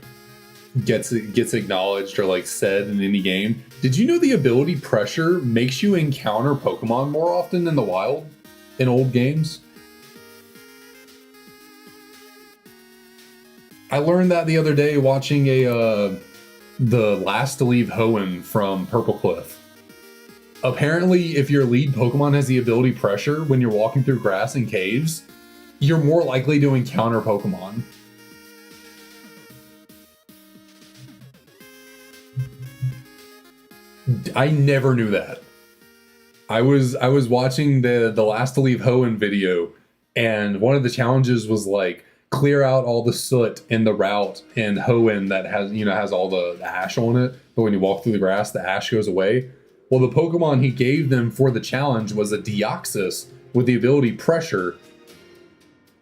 gets acknowledged or, like, said in any game. Did you know the ability Pressure makes you encounter Pokemon more often in the wild in old games? I learned that the other day watching the last to leave Hoenn from Purple Cliff. Apparently, if your lead Pokemon has the ability Pressure when you're walking through grass and caves, you're more likely to encounter Pokemon. I never knew that. I was watching the last to leave Hoenn video, and one of the challenges was like clear out all the soot in the route in Hoenn that has all the ash on it. But when you walk through the grass, the ash goes away. Well, the Pokemon he gave them for the challenge was a Deoxys with the ability Pressure,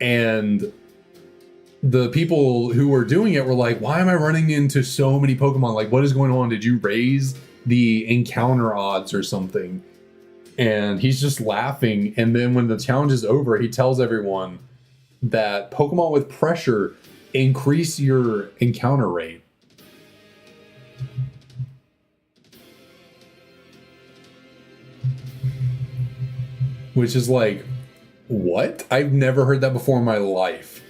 and the people who were doing it were like, "Why am I running into so many Pokemon? Like, what is going on? Did you raise the encounter odds or something?" And he's just laughing. And then when the challenge is over, he tells everyone that Pokemon with Pressure increase your encounter rate. Which is like, what? I've never heard that before in my life.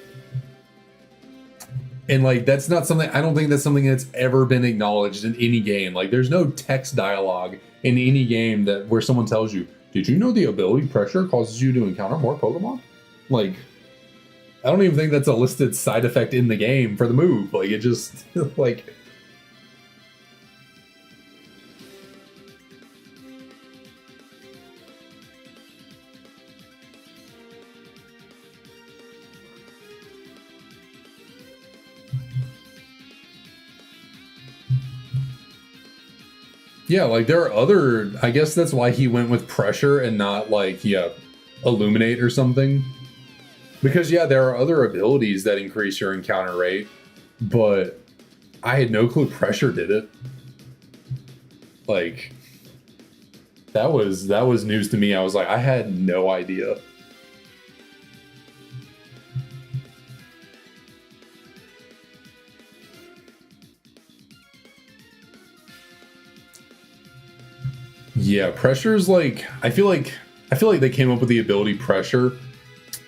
And like, that's not something, I don't think that's something that's ever been acknowledged in any game. Like, there's no text dialogue in any game that where someone tells you, did you know the ability Pressure causes you to encounter more Pokemon? Like, I don't even think that's a listed side effect in the game for the move. Like, it just, like... Yeah, like there are other, I guess that's why he went with Pressure and not like, Illuminate or something. Because yeah, there are other abilities that increase your encounter rate, but I had no clue Pressure did it. Like, that was news to me. I was like, I had no idea. Yeah, Pressure's like, I feel like they came up with the ability Pressure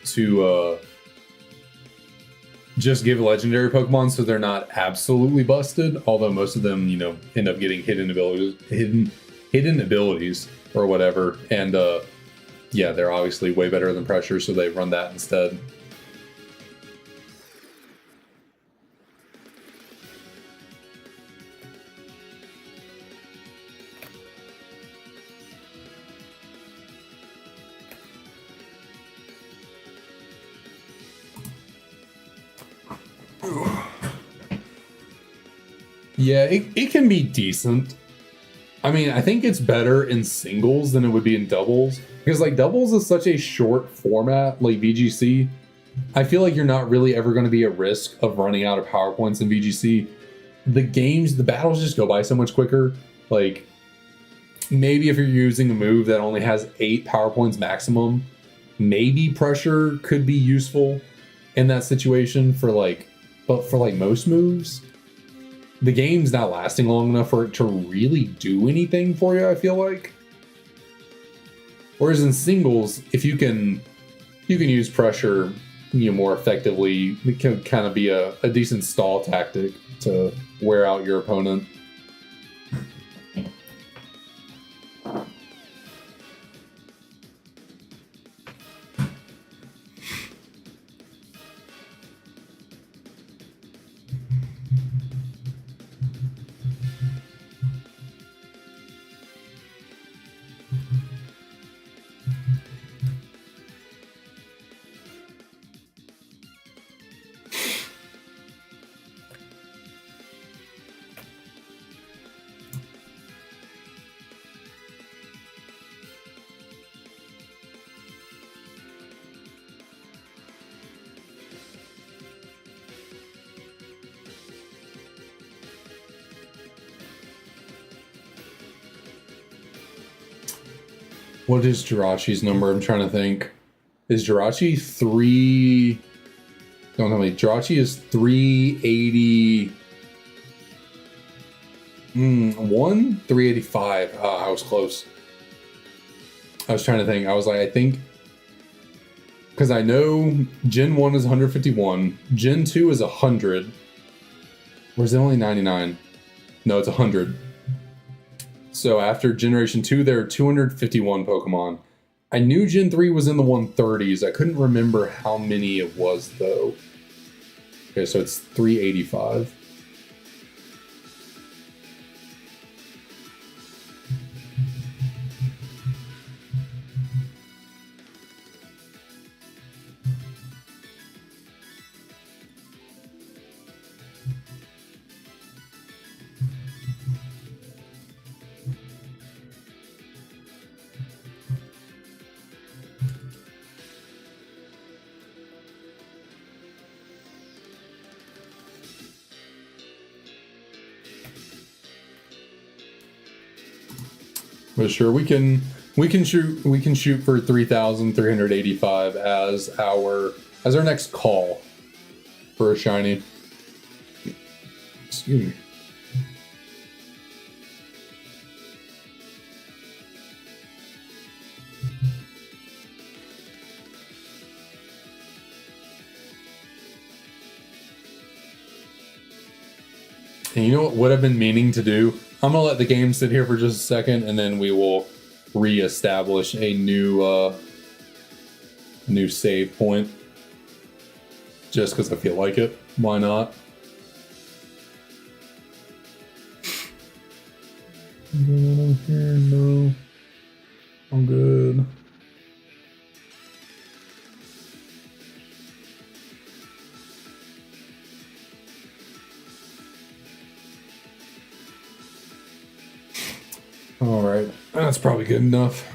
to just give legendary Pokemon so they're not absolutely busted, although most of them, end up getting hidden abilities or whatever. And yeah, they're obviously way better than Pressure, so they run that instead. Yeah, it can be decent. I mean, I think it's better in singles than it would be in doubles. Because, like, doubles is such a short format, like VGC. I feel like you're not really ever going to be at risk of running out of power points in VGC. The battles just go by so much quicker. Like, maybe if you're using a move that only has 8 power points maximum, maybe Pressure could be useful in that situation but for most moves, the game's not lasting long enough for it to really do anything for you, I feel like. Whereas in singles, if you can use Pressure more effectively, it can kind of be a decent stall tactic to wear out your opponent. What is Jirachi's number? I'm trying to think. Is Jirachi 3... Don't tell me. Jirachi is 380... 385. I was close. I was trying to think. I was like, I think Because I know Gen 1 is 151, Gen 2 is 100. Or is it only 99? No, it's 100. So after Generation 2, there are 251 Pokemon. I knew Gen 3 was in the 130s. I couldn't remember how many it was, though. Okay, so it's 385. But sure, we can shoot for 3,385 as our next call for a shiny. Excuse me. And you know what I've been meaning to do? I'm gonna let the game sit here for just a second, and then we will re-establish a new save point. Just because I feel like it. Why not? Going on here? No. I'm good. All right, that's probably good enough.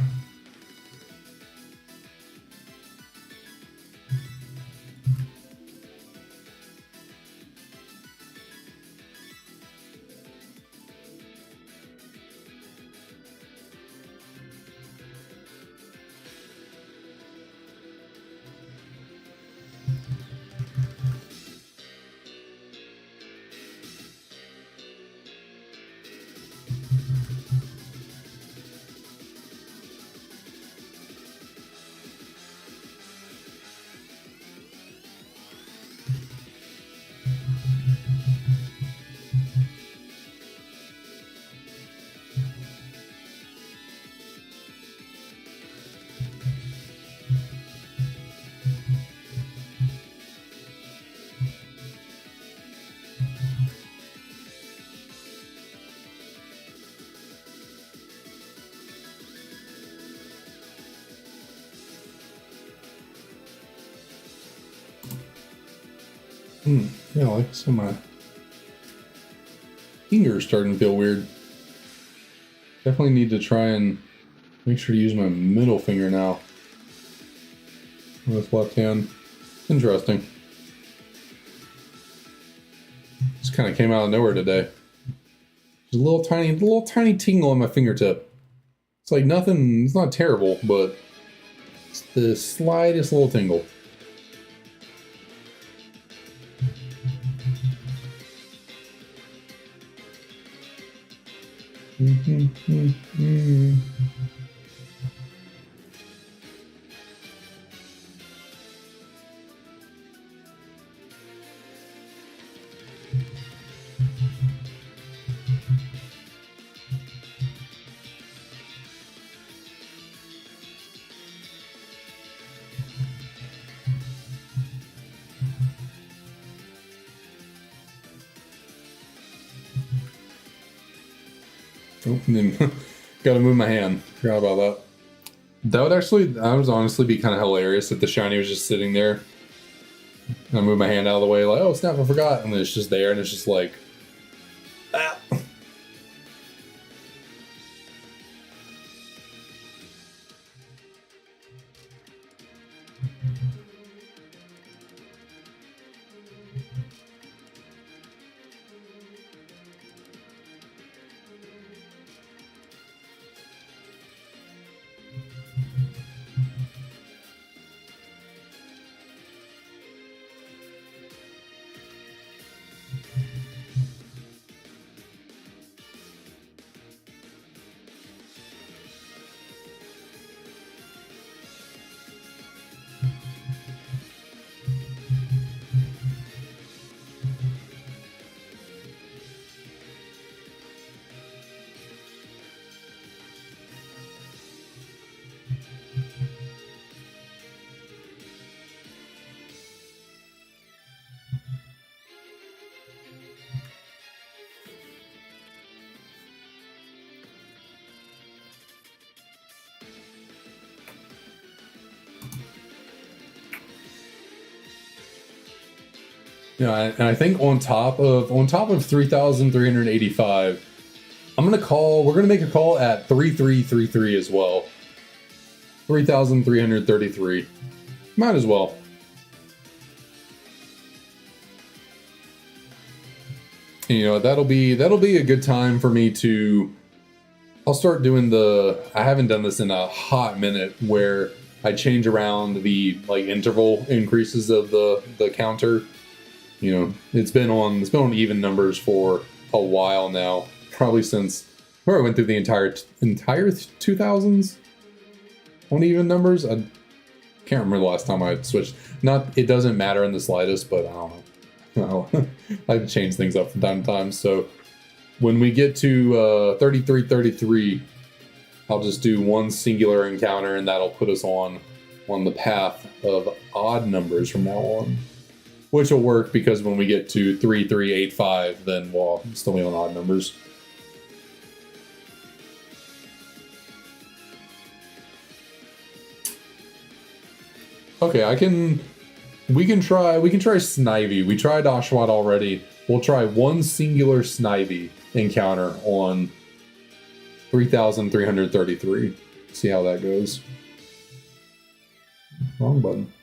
Yeah, like some my fingers starting to feel weird. Definitely need to try and make sure to use my middle finger now with left hand. Interesting. Just kind of came out of nowhere today. There's a little tiny tingle on my fingertip. It's like nothing. It's not terrible, but it's the slightest little tingle. Oh, and then gotta move my hand. Forgot about that. That would honestly be kind of hilarious if the shiny was just sitting there. And I move my hand out of the way, like, oh snap, I forgot. And then it's just there, and it's just like, ah. Yeah, and I think on top of 3,385, we're gonna make a call at 3333 as well. 3,333. Might as well. You know, that'll be a good time for me to. I'll start doing I haven't done this in a hot minute, where I change around the like interval increases of the counter. You know, it's been on even numbers for a while now, probably since where I went through the entire 2000s on even numbers. I can't remember the last time I switched. It doesn't matter in the slightest, but I don't know. I like to change things up from time to time. So when we get to 3333, I'll just do one singular encounter, and that'll put us on the path of odd numbers from now on. Which will work because when we get to 3385, then we'll still be on odd numbers. Okay, we can try Snivy. We tried Oshawott already. We'll try one singular Snivy encounter on 3,333. See how that goes. Wrong button.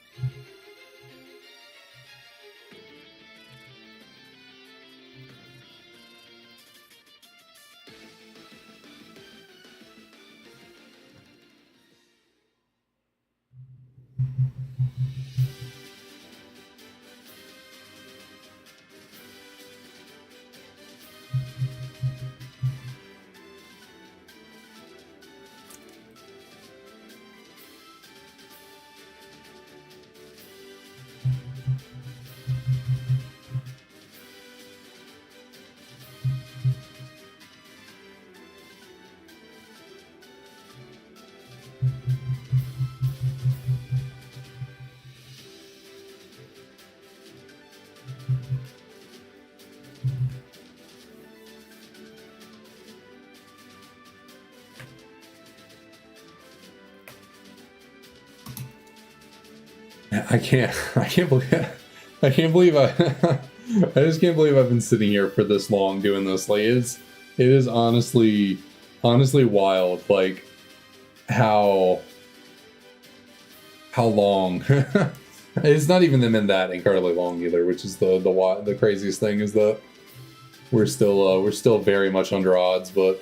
I can't believe I just can't believe I've been sitting here for this long doing this. Like it is honestly wild, like how long. It's not even been that incredibly long either, which is the craziest thing is that we're still very much under odds. But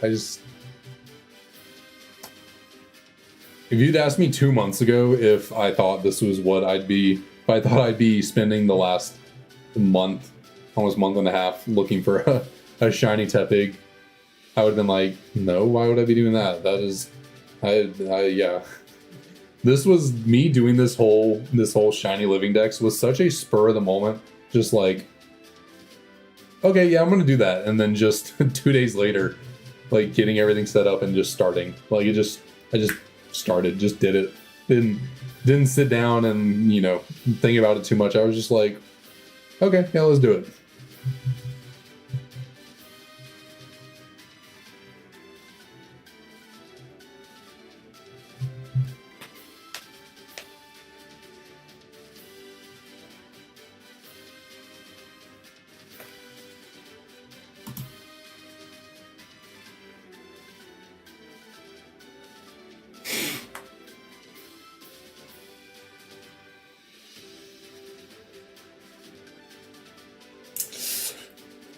if you'd asked me 2 months ago if I thought this was what I'd be spending the last month, almost month and a half, looking for a shiny Tepig, I would have been like, no, why would I be doing that? That is, yeah. This was me doing this whole shiny living dex was such a spur of the moment, just like, okay, yeah, I'm gonna do that, and then just 2 days later, like getting everything set up and just starting. Like I just started, just did it. Didn't sit down and, you know, think about it too much. I was just like, okay, yeah, let's do it.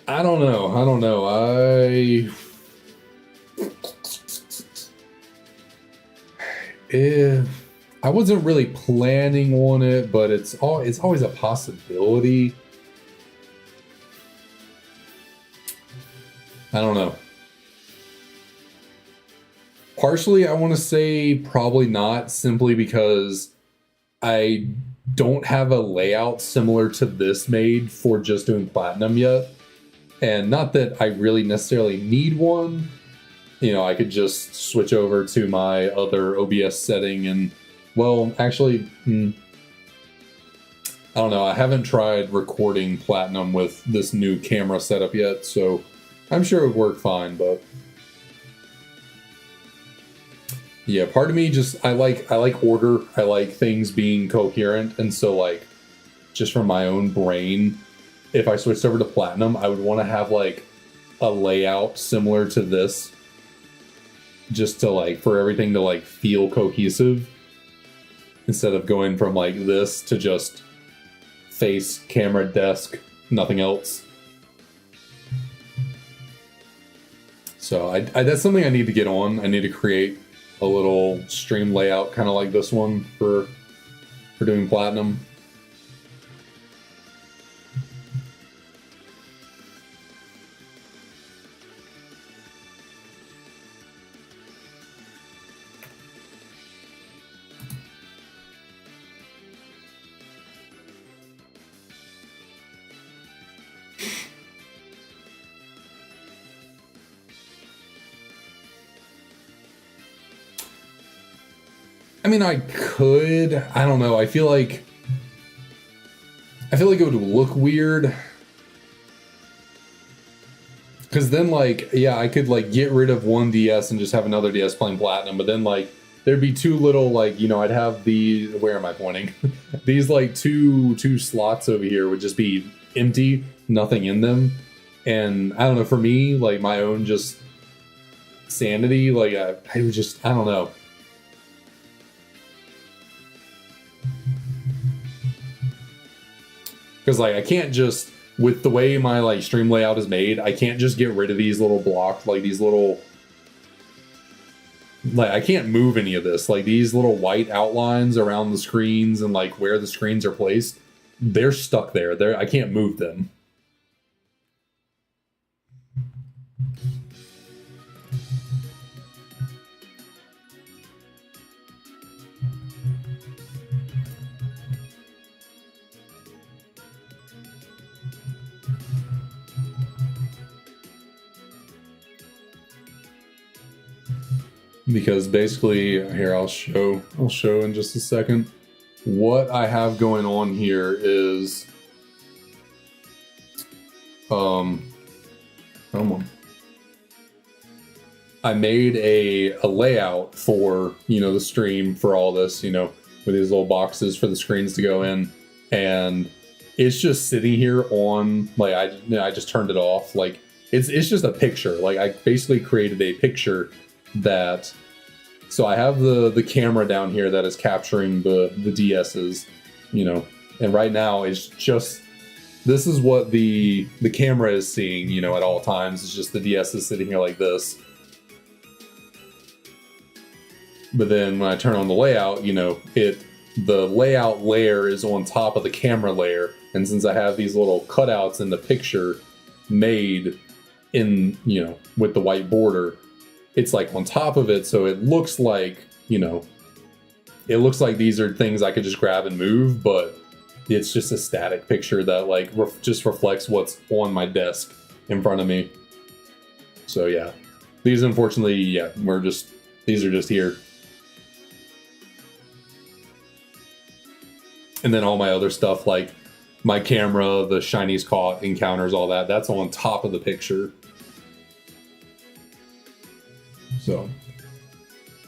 I don't know. I wasn't really planning on it, but it's always a possibility. I don't know. Partially, I want to say probably not, simply because I don't have a layout similar to this made for just doing platinum yet. And not that I really necessarily need one. You know, I could just switch over to my other OBS setting and, well, actually, I don't know. I haven't tried recording platinum with this new camera setup yet, so I'm sure it would work fine, but yeah, part of me just, I like order. I like things being coherent, and so, like, just from my own brain, if I switched over to Platinum, I would want to have like a layout similar to this, just to like, for everything to like feel cohesive, instead of going from like this to just face, camera, desk, nothing else. So that's something I need to get on. I need to create a little stream layout kind of like this one for doing Platinum. I mean, I could. I don't know. I feel like it would look weird. Because then, like, yeah, I could, like, get rid of one DS and just have another DS playing Platinum. But then, like, there'd be two little, like, you know, I'd have the... Where am I pointing? These, like, two slots over here would just be empty, nothing in them. And, I don't know, for me, like, my own just sanity, like, I would just... I don't know. Because, like, I can't just, with the way my, like, stream layout is made, I can't just get rid of these little blocks, like, these little... Like, I can't move any of this. Like, these little white outlines around the screens and, like, where the screens are placed, they're stuck there. I can't move them. Because basically, here I'll show in just a second. What I have going on here is, come on. I made a layout for, you know, the stream for all this, you know, with these little boxes for the screens to go in, and it's just sitting here on, like, I just turned it off. Like, it's just a picture. Like, I basically created a picture that, so I have the camera down here that is capturing the DS's, you know, and right now it's just, this is what the camera is seeing, you know, at all times. It's just the DS is sitting here like this. But then when I turn on the layout, you know, the layout layer is on top of the camera layer, and since I have these little cutouts in the picture made in, you know, with the white border, it's like on top of it, so it looks like, you know, it looks like these are things I could just grab and move, but it's just a static picture that, like, just reflects what's on my desk in front of me. So yeah, these, unfortunately, yeah, these are just here. And then all my other stuff, like my camera, the shinies caught, encounters, all that, that's on top of the picture. So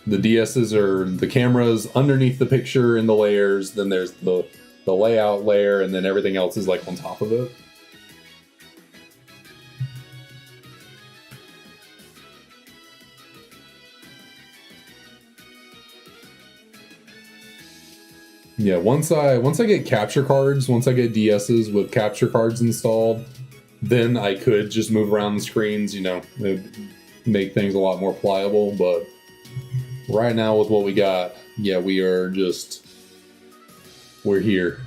the DS's are the cameras underneath the picture in the layers, then there's the layout layer, and then everything else is like on top of it. Yeah, once I get capture cards, once I get DS's with capture cards installed, then I could just move around the screens, you know, make things a lot more pliable. But right now with what we got, yeah, we're here.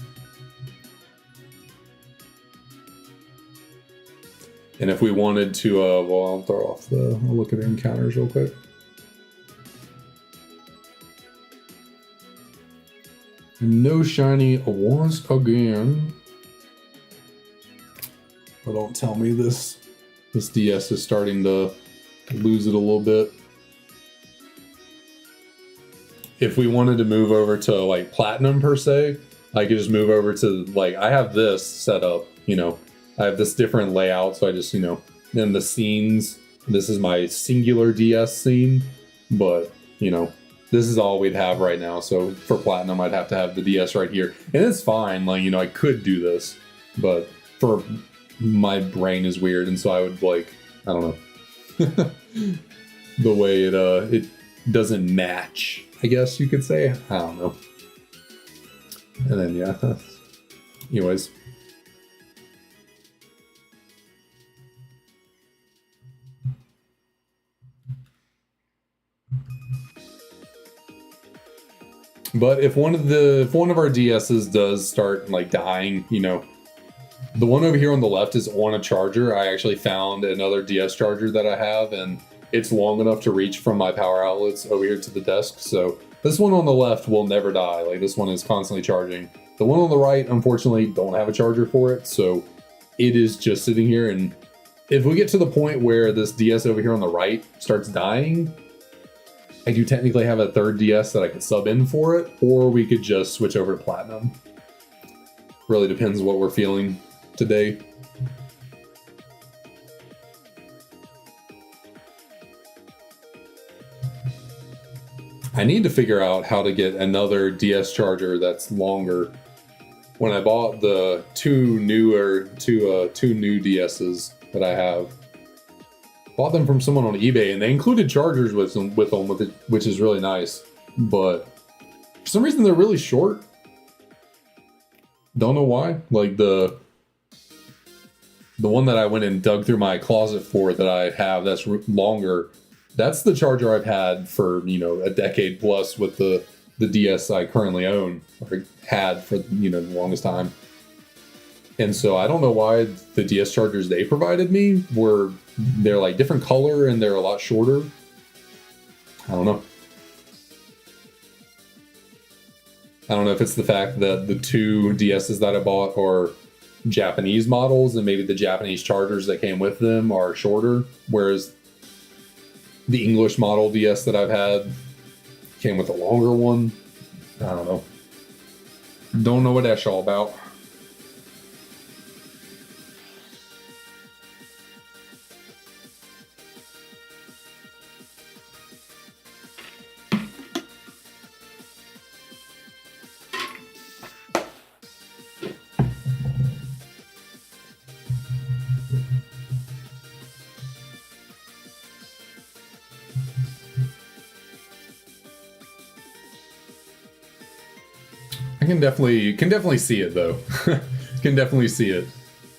And if we wanted to, well, I'll throw off I'll look at the encounters real quick. No shiny once again. But don't tell me this DS is starting to lose it a little bit. If we wanted to move over to, like, Platinum per se, I could just move over to, like, I have this set up, you know, I have this different layout, so I just, you know, then the scenes, this is my singular DS scene, but, you know, this is all we'd have right now. So for Platinum, I'd have to have the DS right here, and it's fine. Like, you know, I could do this, but for my brain is weird, and so I would like, I don't know, the way it doesn't match, I guess you could say. I don't know. And then yeah, anyways. But if one of our DSs does start like dying, you know, the one over here on the left is on a charger. I actually found another DS charger that I have, and it's long enough to reach from my power outlets over here to the desk. So this one on the left will never die. Like, this one is constantly charging. The one on the right, unfortunately, don't have a charger for it, so it is just sitting here. And if we get to the point where this DS over here on the right starts dying, I do technically have a third DS that I could sub in for it, or we could just switch over to Platinum. Really depends what we're feeling today. I need to figure out how to get another DS charger that's longer. When I bought the two new DSs that I have, bought them from someone on eBay, and they included chargers with them, which is really nice. But for some reason, they're really short. Don't know why. Like the one that I went and dug through my closet for that I have that's longer. That's the charger I've had for, you know, a decade plus with the DS I currently own, or had for, you know, the longest time. And so I don't know why the DS chargers they provided me they're like different color and they're a lot shorter. I don't know. I don't know if it's the fact that the two DSs that I bought are Japanese models, and maybe the Japanese chargers that came with them are shorter, whereas the English model DS that I've had came with a longer one. I don't know. Don't know what that's all about. I can definitely see it though. Can definitely see it.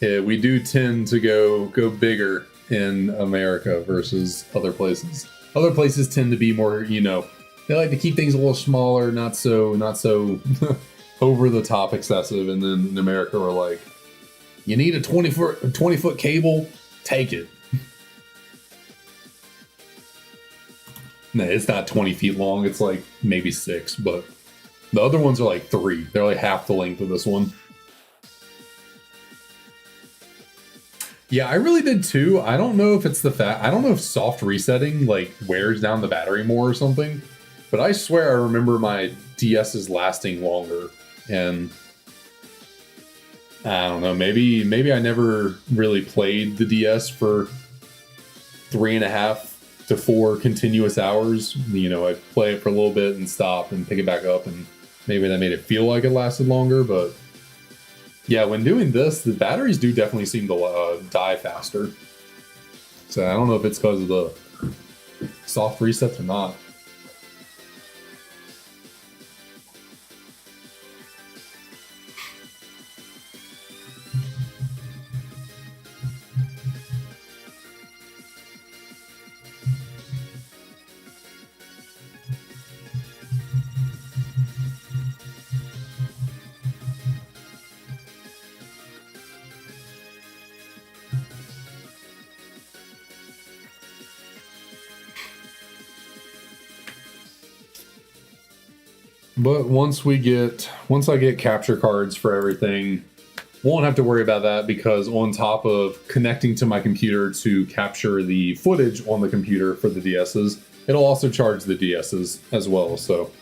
Yeah, we do tend to go bigger in America versus other places. Other places tend to be more, you know, they like to keep things a little smaller, not so over the top excessive. And then in America, we're like, you need a 20 foot cable, take it. No, it's not 20 feet long. It's like maybe 6, but the other ones are like 3. They're like half the length of this one. Yeah, I really did too. I don't know if it's the fact. I don't know if soft resetting like wears down the battery more or something. But I swear I remember my DS's lasting longer. And I don't know. Maybe I never really played the DS for 3.5 to 4 continuous hours. You know, I'd play it for a little bit and stop and pick it back up, and maybe that made it feel like it lasted longer. But yeah, when doing this, the batteries do definitely seem to die faster. So I don't know if it's because of the soft resets or not. But once I get capture cards for everything, won't have to worry about that, because on top of connecting to my computer to capture the footage on the computer for the DSs, it'll also charge the DSs as well. So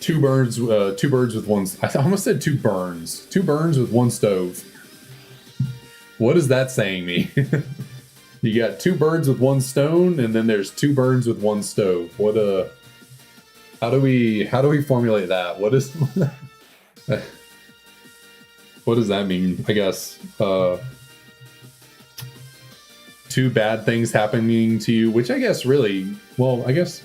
two birds with one. I almost said two burns. 2 burns with 1 stove. What is that saying me? You got 2 birds with 1 stone, and then there's 2 burns with 1 stove. How do we formulate that? What is What does that mean? I guess two bad things happening to you, which I guess really, well, I guess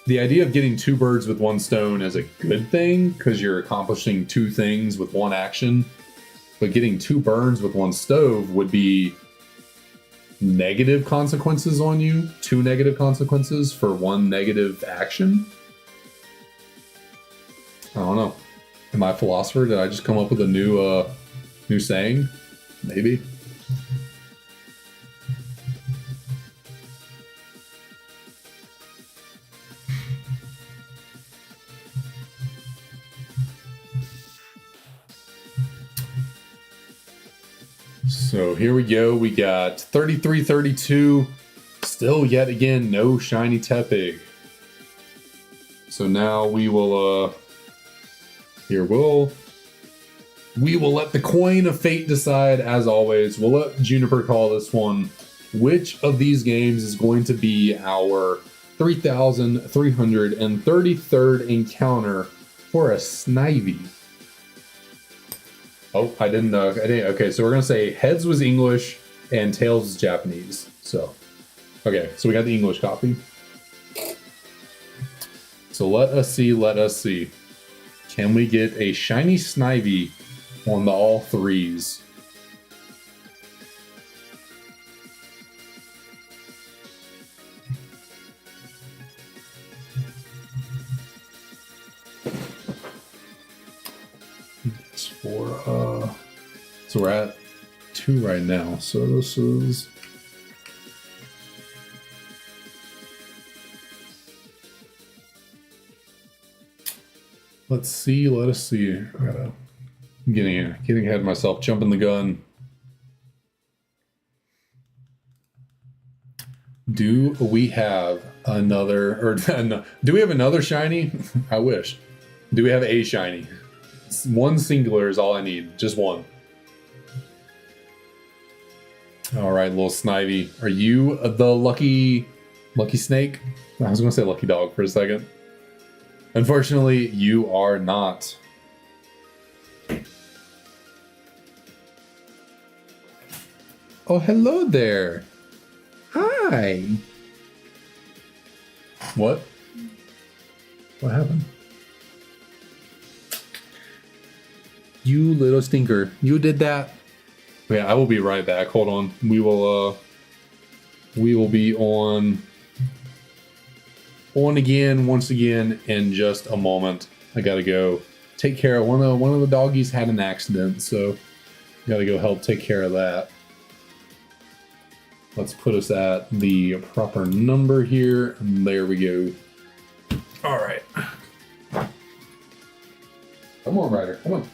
the idea of getting two birds with one stone is a good thing because you're accomplishing two things with one action. But getting two burns with one stove would be negative consequences on you. Two negative consequences for one negative action. I don't know. Am I a philosopher? Did I just come up with a new saying? Maybe. So here we go. We got 33-32. Still yet again, no shiny Tepig. So now we will we will let the coin of fate decide, as always. We'll let Juniper call this one. Which of these games is going to be our 3,333rd encounter for a Snivy? Oh, I didn't. Okay, so we're gonna say heads was English and tails was Japanese. So, okay, so we got the English copy. So let us see. Let us see. Can we get a shiny Snivy on the all threes? So we're at 2 right now. So this is let's see, let us see. I'm getting ahead of myself, jumping the gun. Do we have another do we have another shiny? I wish. Do we have a shiny? One singular is all I need. Just one. All right, little Snivy. Are you the lucky snake? I was going to say lucky dog for a second. Unfortunately, you are not. Oh, hello there. Hi. What? What happened? You little stinker. You did that. Yeah, I will be right back. Hold on. We will be on again once again in just a moment. I gotta go take care of one of the doggies had an accident, so gotta go help take care of that. Let's put us at the proper number here. And there we go. All right. Come on, Ryder. Come on.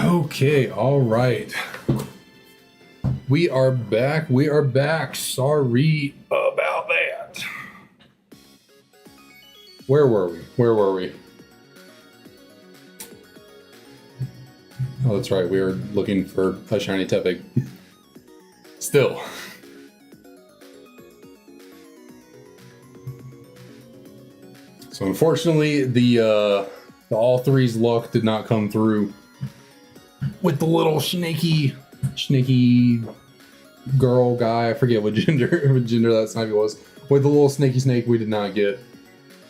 Okay, all right. We are back. We are back. Sorry about that. Where were we? Where were we? Oh, that's right. We were looking for a shiny Tepig. Still. So unfortunately, the all three's luck did not come through with the little snaky girl guy. I forget what gender that Snivy was. With the little snaky snake, we did not get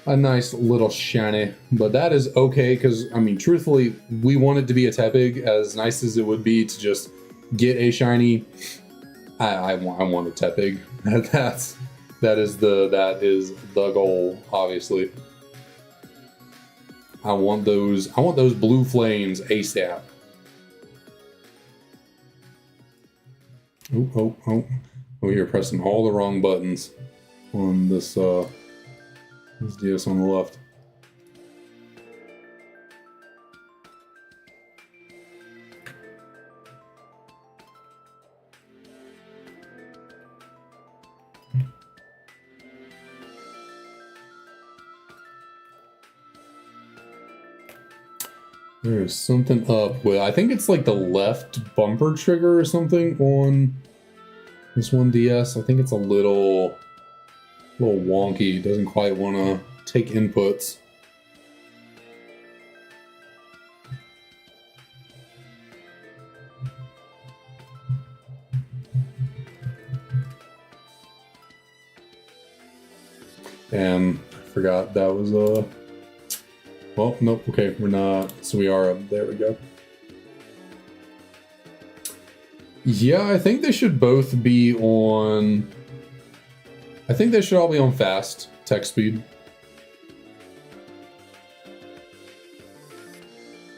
a nice little shiny, but that is okay because I mean, truthfully, we want it to be a Tepig. As nice as it would be to just get a shiny, I want a Tepig. That is the goal, obviously. I want those blue flames ASAP. Oh, you're pressing all the wrong buttons on this DS on the left. There's something up with, I think it's like the left bumper trigger or something on this one DS. I think it's a little wonky. It doesn't quite want to take inputs. And I forgot that was well, nope, okay, we're not, so we are up, there we go. Yeah, I think they should both be on, I think they should all be on fast text speed.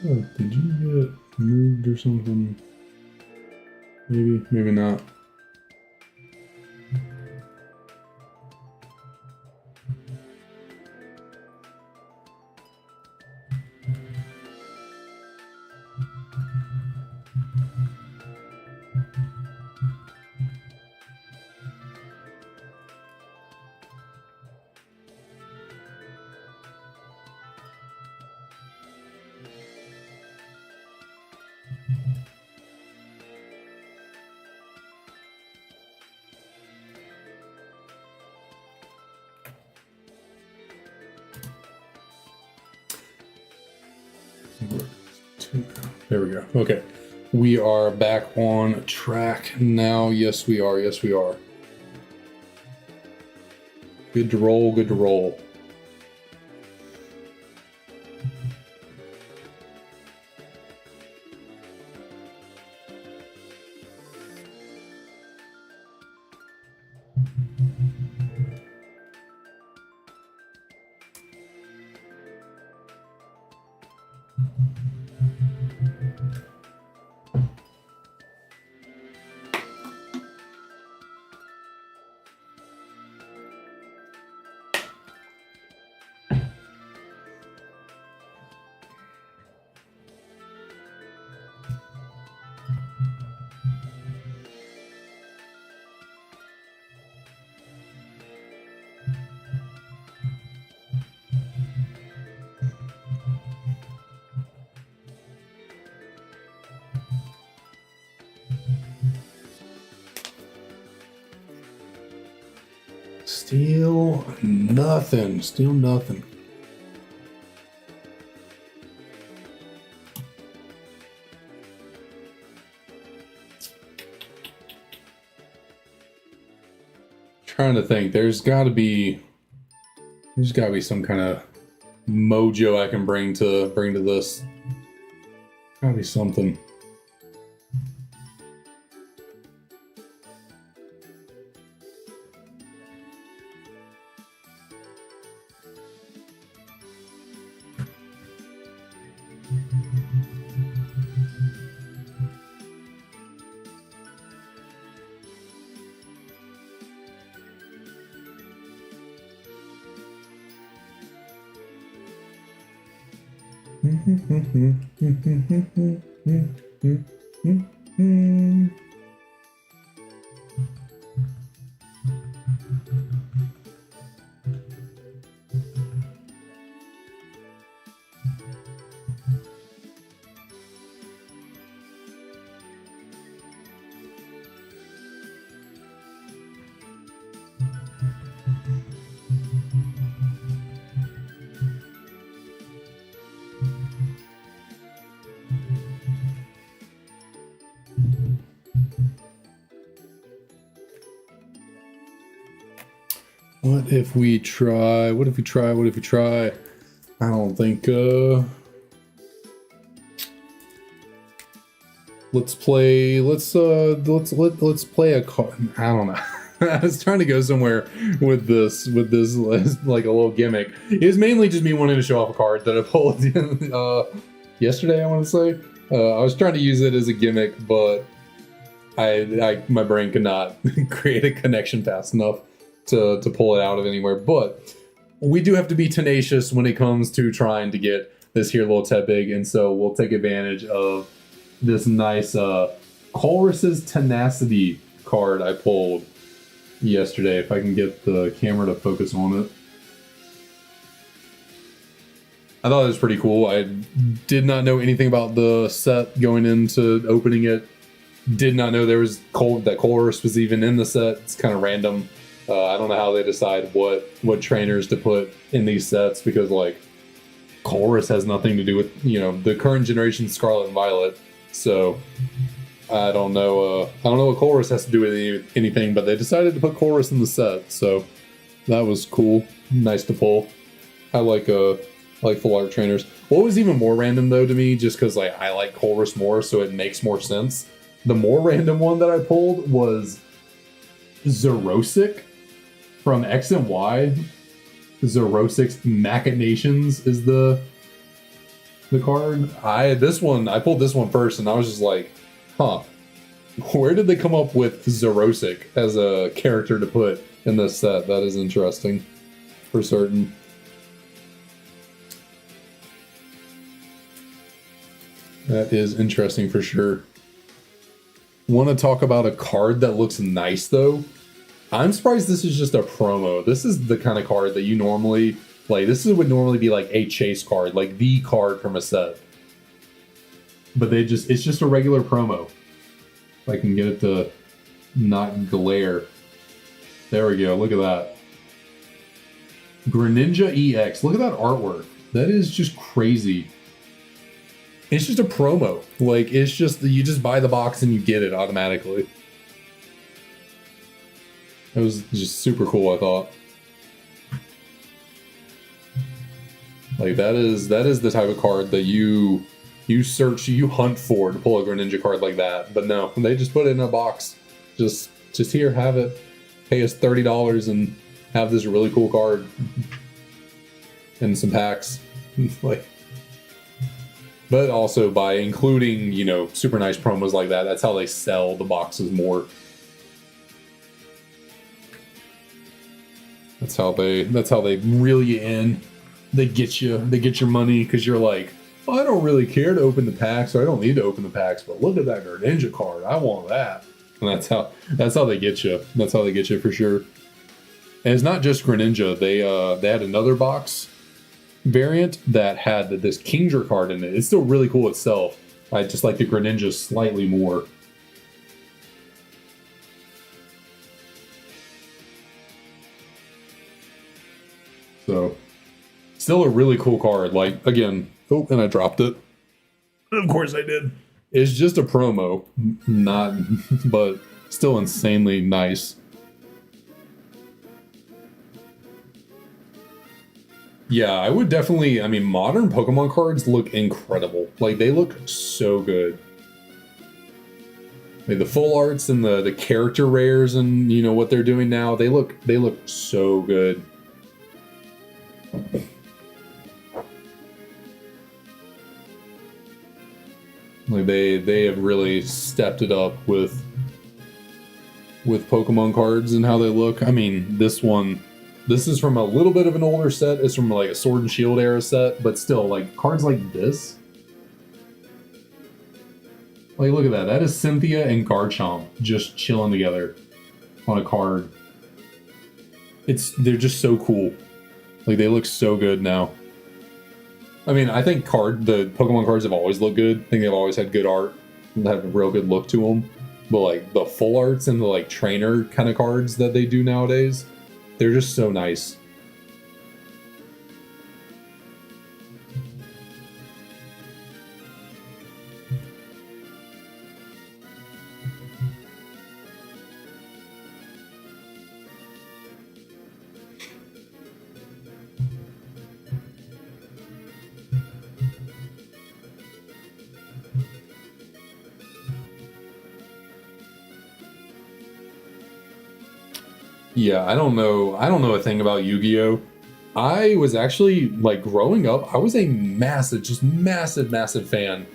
Oh, did you get moved or something? Maybe not. There we go. Okay. We are back on track now. Yes, we are. Yes, we are. Good to roll. Good to roll. Still nothing. Still nothing. Trying to think. There's got to be some kind of mojo I can bring to this. Gotta be something. What if we try? What if we try? What if we try? I don't think. Let's play. Let's play a card. I don't know. I was trying to go somewhere with this like a little gimmick. It was mainly just me wanting to show off a card that I pulled yesterday. I want to say I was trying to use it as a gimmick, but my brain could not create a connection fast enough to pull it out of anywhere. But we do have to be tenacious when it comes to trying to get this here little Tepig, and so we'll take advantage of this nice Colress's Tenacity card I pulled yesterday. If I can get the camera to focus on it. I thought it was pretty cool. I did not know anything about the set going into opening it. Did not know there was that Colress was even in the set. It's kind of random. I don't know how they decide what trainers to put in these sets, because like Colress has nothing to do with, you know, the current generation Scarlet and Violet. So I don't know. I don't know what Colress has to do with anything, but they decided to put Colress in the set. So that was cool. Nice to pull. I like full art trainers. What was even more random though to me, just because like I like Colress more, so it makes more sense. The more random one that I pulled was Zerosic from X and Y. Zerosic's Machinations is the card. I pulled this one first, and I was just like, huh, where did they come up with Zerosic as a character to put in this set? That is interesting, for certain. That is interesting for sure. Want to talk about a card that looks nice though? I'm surprised this is just a promo. This is the kind of card that you normally, like, would normally be like a chase card, like the card from a set. But it's just a regular promo. If I can get it to not glare. There we go, look at that. Greninja EX, look at that artwork. That is just crazy. It's just a promo. Like, it's just, you just buy the box and you get it automatically. It was just super cool, I thought. Like, that is the type of card that you hunt for to pull a Greninja card like that. But no, they just put it in a box. Just here, have it. Pay us $30 and have this really cool card. And some packs. Like, but also by including, you know, super nice promos like that, that's how they sell the boxes more. That's how they reel you in. They get you. They get your money because you're like, oh, I don't really care to open the packs, or I don't need to open the packs, but look at that Greninja card. I want that. And that's how they get you. That's how they get you for sure. And it's not just Greninja. They had another box variant that had this Kingdra card in it. It's still really cool itself. I just like the Greninja slightly more. So, still a really cool card. Like, again, oh, and I dropped it. Of course I did. It's just a promo, not, but still insanely nice. Yeah, I would definitely, I mean, modern Pokemon cards look incredible. Like, they look so good. Like, the full arts and the character rares and, you know, what they're doing now, they look so good. Like, they have really stepped it up with Pokemon cards and how they look. I mean, this one This is from a little bit of an older set. It's from like a Sword and Shield era set, but still, like cards like this. Like, look at that. That is Cynthia and Garchomp just chilling together on a card. They're just so cool. Like, they look so good now. I mean, I think the Pokemon cards have always looked good. I think they've always had good art and have a real good look to them. But like the full arts and the like trainer kind of cards that they do nowadays, they're just so nice. Yeah, I don't know a thing about Yu-Gi-Oh! I was actually, like, growing up, I was a massive fan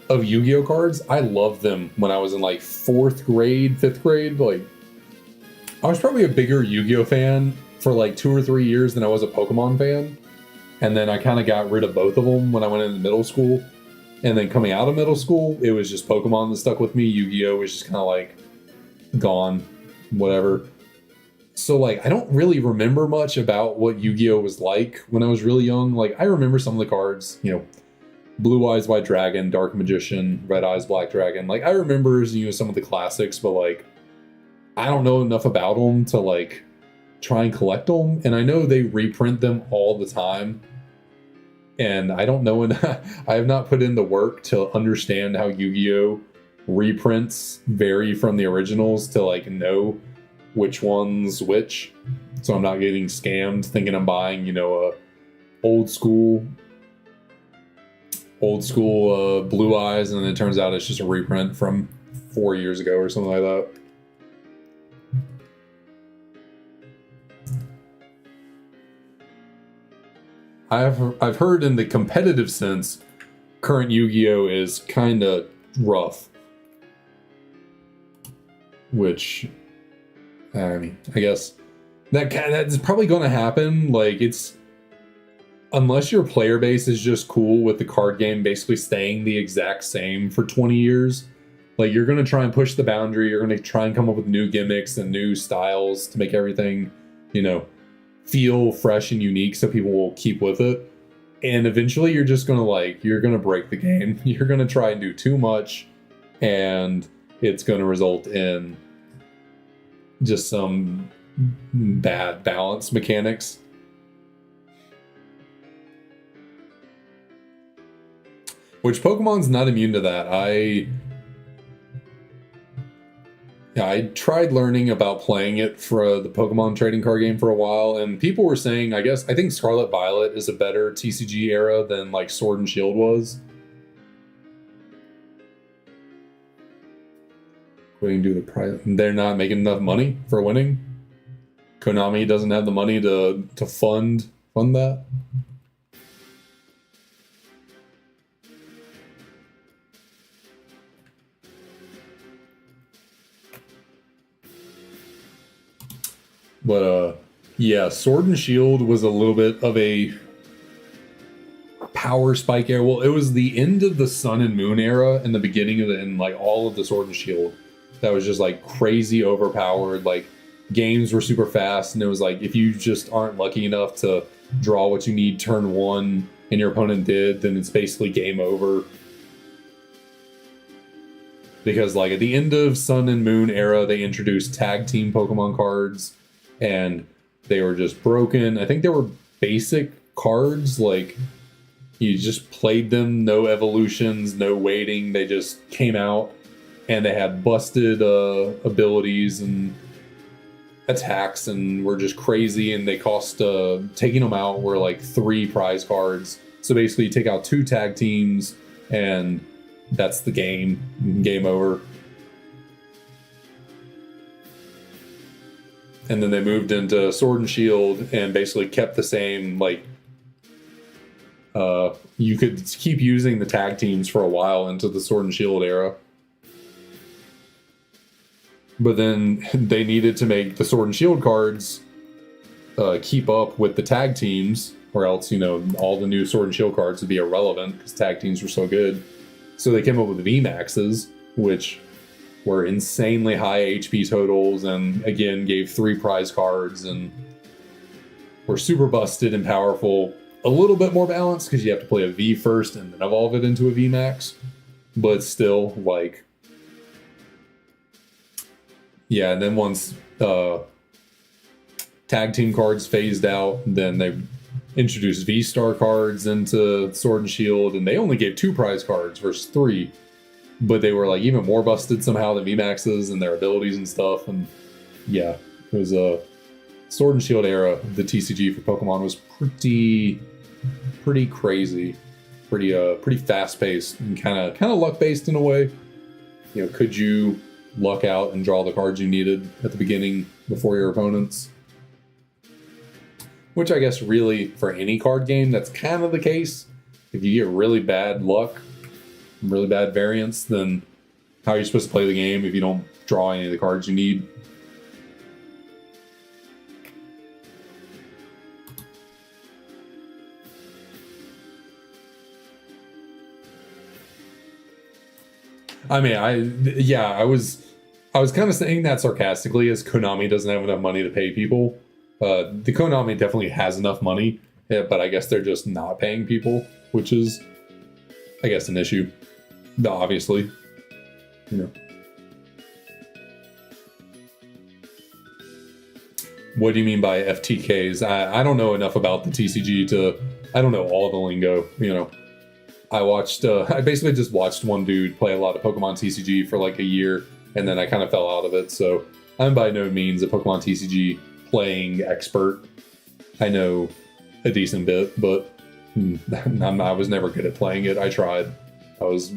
of Yu-Gi-Oh! Cards. I loved them when I was in, like, 4th grade, 5th grade. Like, I was probably a bigger Yu-Gi-Oh! Fan for, like, 2 or 3 years than I was a Pokemon fan. And then I kind of got rid of both of them when I went into middle school. And then coming out of middle school, it was just Pokemon that stuck with me. Yu-Gi-Oh! Was just kind of, like, gone. Whatever. So, like, I don't really remember much about what Yu-Gi-Oh! Was like when I was really young. Like, I remember some of the cards, you know, Blue Eyes White Dragon, Dark Magician, Red Eyes Black Dragon. Like, I remember, you know, some of the classics, but, like, I don't know enough about them to, like, try and collect them. And I know they reprint them all the time. And I don't know, I have not put in the work to understand how Yu-Gi-Oh! Reprints vary from the originals to, like, know which one's which, so I'm not getting scammed thinking I'm buying, you know, a old school Blue Eyes, and then it turns out it's just a reprint from 4 years ago or something like that. I've heard in the competitive sense, current Yu-Gi-Oh! Is kind of rough, which, I mean, I guess that's probably going to happen. Like, it's, unless your player base is just cool with the card game basically staying the exact same for 20 years, like, you're going to try and push the boundary. You're going to try and come up with new gimmicks and new styles to make everything, you know, feel fresh and unique so people will keep with it. And eventually you're just going to, like, you're going to break the game. You're going to try and do too much, and it's going to result in just some bad balance mechanics. Which Pokemon's not immune to that. I tried learning about playing it for the Pokemon trading card game for a while, and people were saying, I think Scarlet Violet is a better TCG era than, like, Sword and Shield was. Do the prize. They're not making enough money for winning. Konami doesn't have the money to fund that. But yeah, Sword and Shield was a little bit of a power spike era. Well, it was the end of the Sun and Moon era and the beginning of like all of the Sword and Shield. That was just like crazy overpowered. Like, games were super fast, and it was like, if you just aren't lucky enough to draw what you need turn one and your opponent did, then it's basically game over. Because, like, at the end of Sun and Moon era, they introduced tag team Pokemon cards, and they were just broken. I think they were basic cards, like, you just played them, no evolutions, no waiting. They just came out, and they had busted abilities and attacks, and were just crazy, and they cost, taking them out were like 3 prize cards. So basically you take out 2 tag teams, and that's the game. Game over. And then they moved into Sword and Shield and basically kept the same, like, you could keep using the tag teams for a while into the Sword and Shield era. But then they needed to make the Sword and Shield cards keep up with the tag teams, or else, all the new Sword and Shield cards would be irrelevant because tag teams were so good. So they came up with the VMAXs, which were insanely high HP totals, and again gave 3 prize cards, and were super busted and powerful. A little bit more balanced because you have to play a V first and then evolve it into a VMAX, but still, like, yeah. And then once tag team cards phased out, then they introduced V-Star cards into Sword and Shield, and they only gave 2 prize cards versus 3. But they were like even more busted somehow than VMAXs and their abilities and stuff. And yeah, it was a Sword and Shield era. The TCG for Pokemon was pretty crazy, pretty fast paced, and kind of luck based in a way. Could you luck out and draw the cards you needed at the beginning before your opponents? Which I guess really for any card game, that's kind of the case. If you get really bad luck, really bad variance, then how are you supposed to play the game if you don't draw any of the cards you need? I mean, I was kind of saying that sarcastically, as Konami doesn't have enough money to pay people. The Konami definitely has enough money, but I guess they're just not paying people, which is, I guess, an issue. Obviously, What do you mean by FTKs? I don't know enough about the TCG I don't know all the lingo, I basically just watched one dude play a lot of Pokemon TCG for like a year, and then I kind of fell out of it, so I'm by no means a Pokemon TCG playing expert. I know a decent bit, but I was never good at playing it. I tried. I was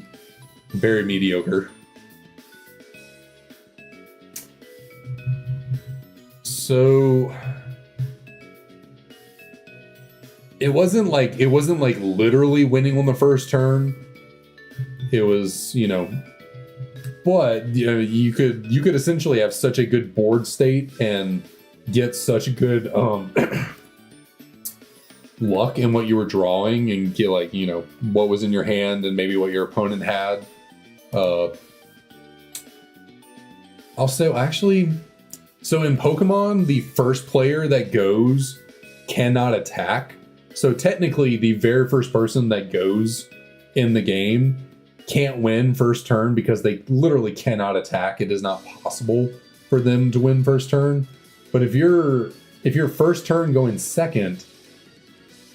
very mediocre. So it wasn't like literally winning on the first turn. It was, but you could essentially have such a good board state and get such good luck in what you were drawing, and get what was in your hand and maybe what your opponent had. Also, actually, so in Pokemon, the first player that goes cannot attack. So technically, the very first person that goes in the game can't win first turn because they literally cannot attack. It is not possible for them to win first turn. But if you're first turn going second,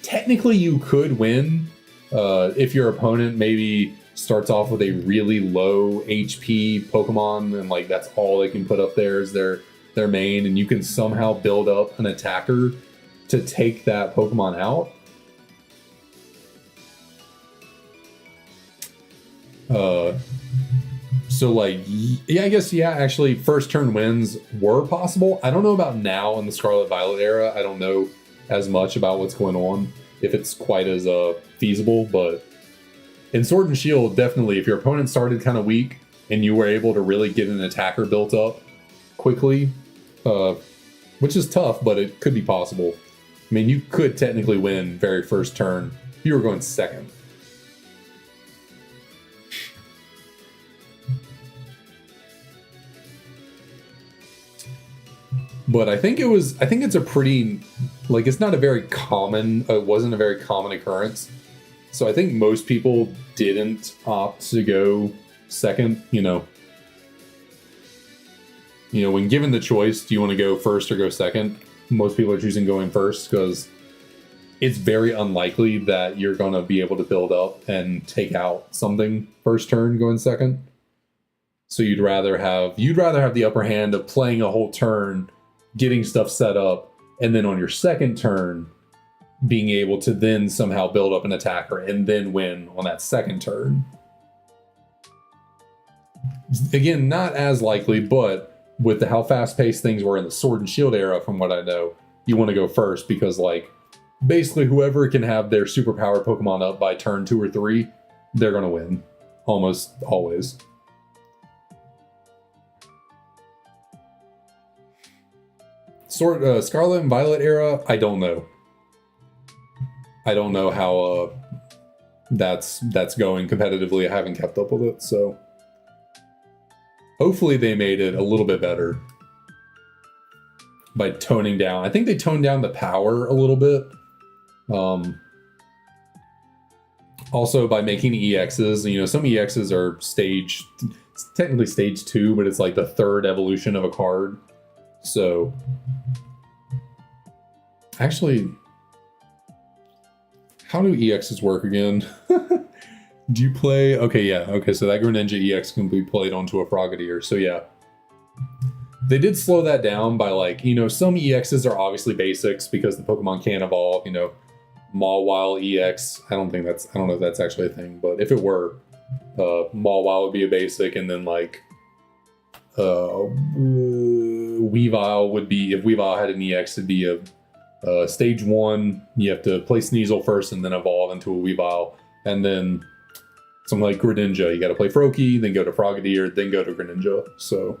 technically you could win if your opponent maybe starts off with a really low HP Pokemon, and that's all they can put up there is their main, and you can somehow build up an attacker to take that Pokemon out. So I guess, actually first turn wins were possible. I don't know about now in the Scarlet Violet era. I don't know as much about what's going on, if it's quite as feasible, but in Sword and Shield, definitely if your opponent started kind of weak and you were able to really get an attacker built up quickly, which is tough, but it could be possible. I mean, you could technically win very first turn if you were going second. But I think it's a pretty, it's not a very common, it wasn't a very common occurrence. So I think most people didn't opt to go second, when given the choice, do you want to go first or go second? Most people are choosing going first because it's very unlikely that you're going to be able to build up and take out something first turn going second. So you'd rather have the upper hand of playing a whole turn, getting stuff set up, and then on your second turn being able to then somehow build up an attacker and then win on that second turn. Again, not as likely, but with how fast-paced things were in the Sword and Shield era, from what I know, you want to go first because, basically whoever can have their superpowered Pokemon up by turn 2 or 3, they're going to win. Almost always. Scarlet and Violet era, I don't know. I don't know how that's going competitively. I haven't kept up with it, so hopefully they made it a little bit better by toning down. I think they toned down the power a little bit. Also by making EXs, you know, some EXs are it's technically stage 2, but it's like the 3rd evolution of a card. So actually, how do EXs work again? Do you play? Okay, yeah. Okay, so that Greninja EX can be played onto a Frogadier. So yeah. They did slow that down by, like, you know, some EXs are obviously basics because the Pokemon can't evolve, you know. Mawile EX, I don't know if that's actually a thing, but if it were, Mawile would be a basic, and then like Weavile would be, if Weavile had an EX, it'd be a stage 1, you have to play Sneasel first and then evolve into a Weavile, and then something like Greninja, you gotta play Froakie, then go to Frogadier, then go to Greninja, so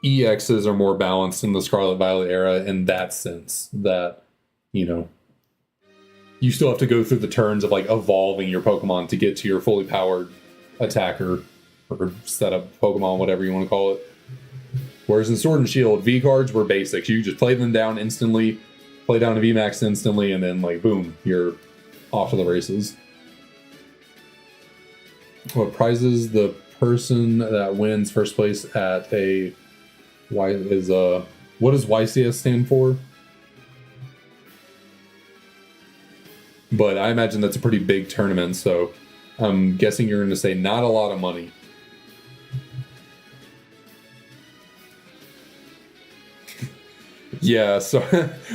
EXs are more balanced in the Scarlet Violet era in that sense, that, you know, you still have to go through the turns of like evolving your Pokemon to get to your fully powered attacker or setup Pokemon, whatever you want to call it. Whereas in Sword and Shield, V cards were basics. You just play them down instantly, play down to VMAX instantly, and then like boom, you're off to the races. What prizes the person that wins first place at a what does YCS stand for? But I imagine that's a pretty big tournament, so I'm guessing you're going to say not a lot of money. Yeah, so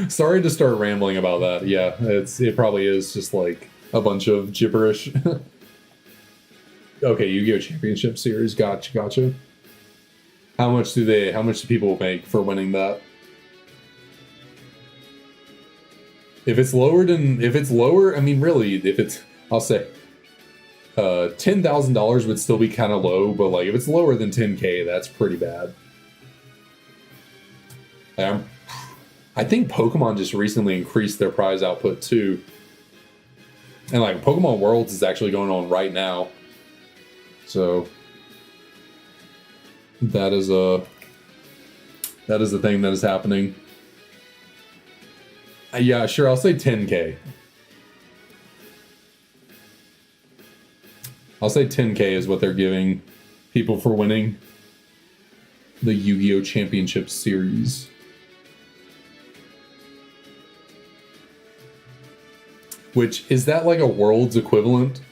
sorry to start rambling about that. Yeah, it probably is just like a bunch of gibberish. Okay, Yu-Gi-Oh! Championship Series, gotcha. How much do people make for winning that? If it's lower, I mean, really, I'll say, $10,000 would still be kind of low, but like if it's lower than 10K, that's pretty bad. I think Pokemon just recently increased their prize output too, and like Pokemon Worlds is actually going on right now, so that is a thing that is happening. Yeah, sure, I'll say 10K. I'll say 10K is what they're giving people for winning the Yu-Gi-Oh! Championship Series. Which, is that like a Worlds equivalent?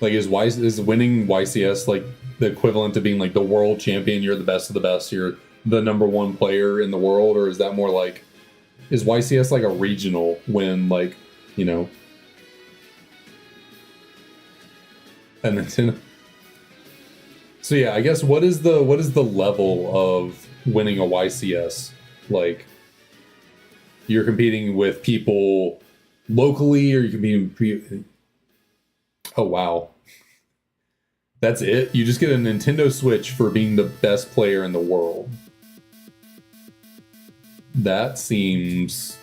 Like, is winning YCS like the equivalent to being like the world champion? You're the best of the best. You're the #1 player in the world, or is that more like, is YCS like a regional when, like, you know, and then so yeah, I guess what is the level of winning a YCS? Like, you're competing with people locally, or you competing? Oh wow. That's it? You just get a Nintendo Switch for being the best player in the world. That seems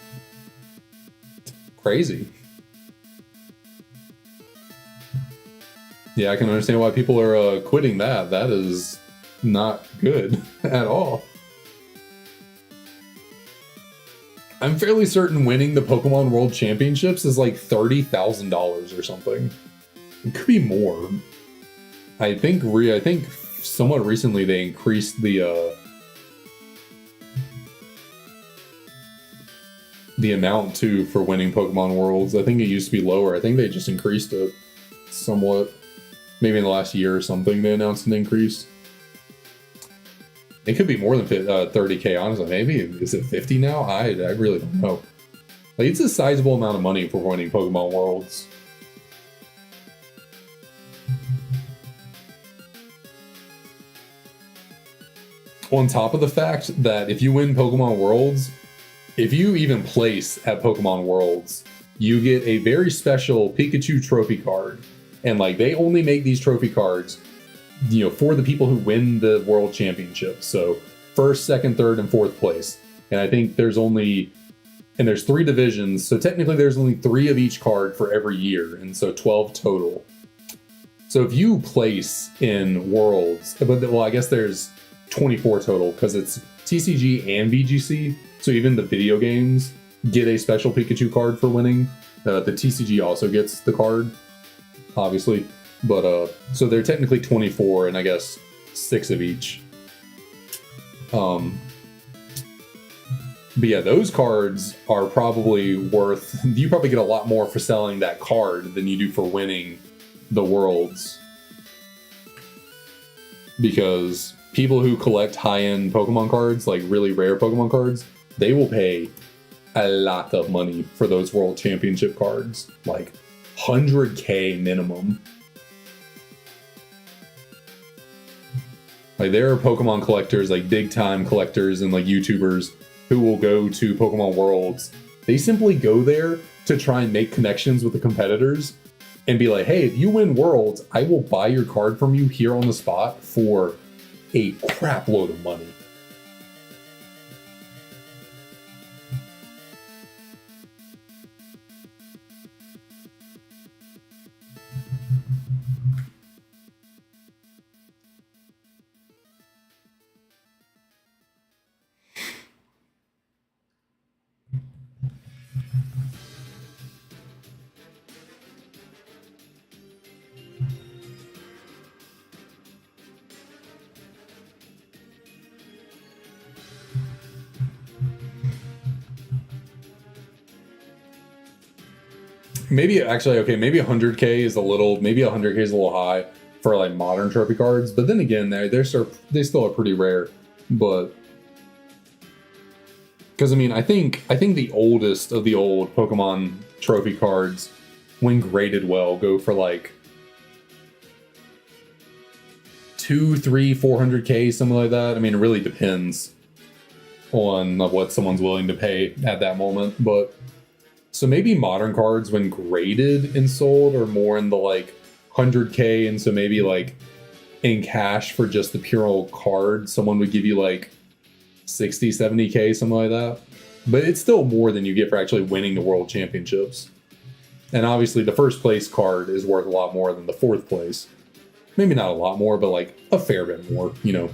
crazy. Yeah, I can understand why people are quitting that. That is not good at all. I'm fairly certain winning the Pokemon World Championships is like $30,000 or something. It could be more. I think somewhat recently they increased the amount too for winning Pokemon Worlds. I think it used to be lower. I think they just increased it somewhat. Maybe in the last year or something they announced an increase. It could be more than 30K, honestly. Maybe, is it 50 now? I really don't know. Like, it's a sizable amount of money for winning Pokemon Worlds. On top of the fact that if you win Pokemon Worlds, if you even place at Pokemon Worlds, you get a very special Pikachu trophy card And like they only make these trophy cards, you know, for the people who win the world championship. So first, second, third, and fourth place. And I think there's 3 divisions. So technically there's only 3 of each card for every year. And so 12 total. So if you place in Worlds, but well, I guess there's 24 total because it's TCG and VGC. So even the video games get a special Pikachu card for winning. The TCG also gets the card, obviously. But so they're technically 24, and I guess 6 of each. But yeah, those cards are probably worth. You probably get a lot more for selling that card than you do for winning the Worlds, because people who collect high-end Pokemon cards, like really rare Pokemon cards, they will pay a lot of money for those World Championship cards, like 100K minimum. Like there are Pokemon collectors, like big time collectors and like YouTubers who will go to Pokemon Worlds. They simply go there to try and make connections with the competitors and be like, hey, if you win Worlds, I will buy your card from you here on the spot for a crap load of money. Maybe actually, okay, maybe 100K is a little, high for like modern trophy cards. But then again, they still are pretty rare. But because I mean, I think the oldest of the old Pokemon trophy cards, when graded well, go for like 200, 300, 400K, something like that. I mean, it really depends on what someone's willing to pay at that moment. But so maybe modern cards, when graded and sold, are more in the like 100K, and so maybe like in cash for just the pure old card, someone would give you like 60, 70K, something like that. But it's still more than you get for actually winning the World Championships. And obviously the first place card is worth a lot more than the fourth place. Maybe not a lot more, but like a fair bit more, you know.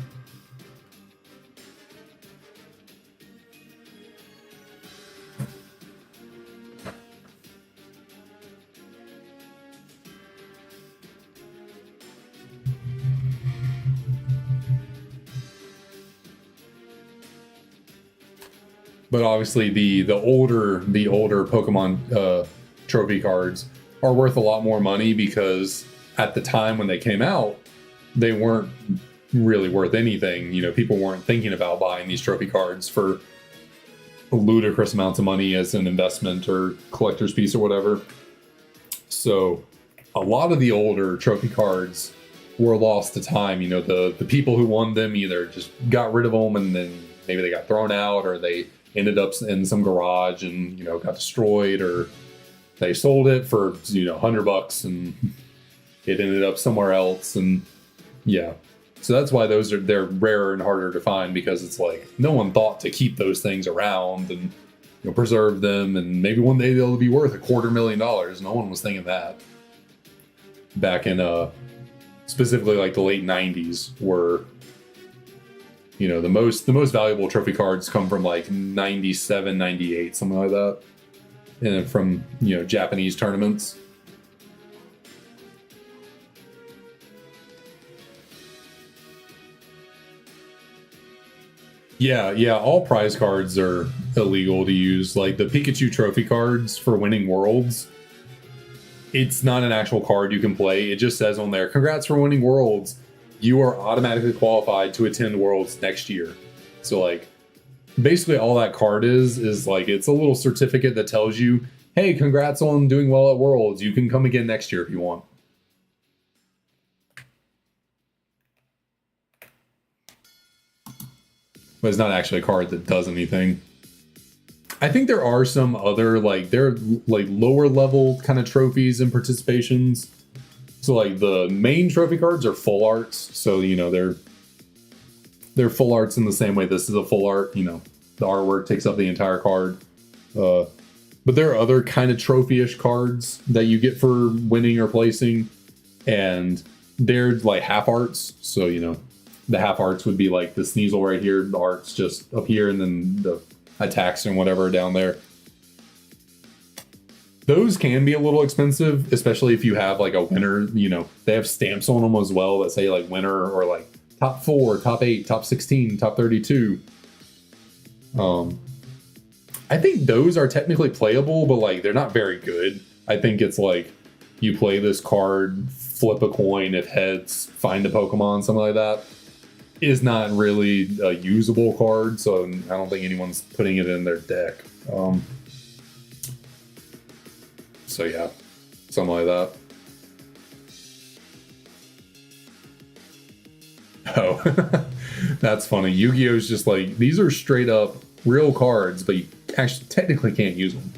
But obviously the older Pokemon trophy cards are worth a lot more money, because at the time when they came out, they weren't really worth anything. You know, people weren't thinking about buying these trophy cards for ludicrous amounts of money as an investment or collector's piece or whatever. So a lot of the older trophy cards were lost to time. You know, the people who won them either just got rid of them, and then maybe they got thrown out, or they ended up in some garage and, you know, got destroyed, or they sold it for, you know, $100 and it ended up somewhere else. And yeah, so that's why they're rarer and harder to find, because it's like no one thought to keep those things around and, you know, preserve them, and maybe one day they'll be worth $250,000. No one was thinking that back in specifically like the late 90s, where, you know, the most valuable trophy cards come from like 97, 98, something like that. And from, you know, Japanese tournaments. Yeah, all prize cards are illegal to use. Like the Pikachu trophy cards for winning Worlds, it's not an actual card you can play. It just says on there, congrats for winning Worlds. You are automatically qualified to attend Worlds next year. So like basically all that card is like, it's a little certificate that tells you, hey, congrats on doing well at Worlds. You can come again next year if you want. But it's not actually a card that does anything. I think there are some other, like, there are like lower level kind of trophies and participations. So like the main trophy cards are full arts, so you know they're full arts in the same way this is a full art. You know, the artwork takes up the entire card. But there are other kind of trophy-ish cards that you get for winning or placing, and they're like half arts. So you know, the half arts would be like the Sneasel right here, the arts just up here, and then the attacks and whatever down there. Those can be a little expensive, especially if you have like a winner. You know, they have stamps on them as well that say like winner or like top 4, top 8, top 16, top 32. I think those are technically playable, but like they're not very good. I think it's like you play this card, flip a coin, if heads, find a Pokemon, something like that. Is not really a usable card, so I don't think anyone's putting it in their deck. So yeah, something like that. Oh, that's funny. Yu-Gi-Oh's just like, these are straight up real cards, but you actually technically can't use them.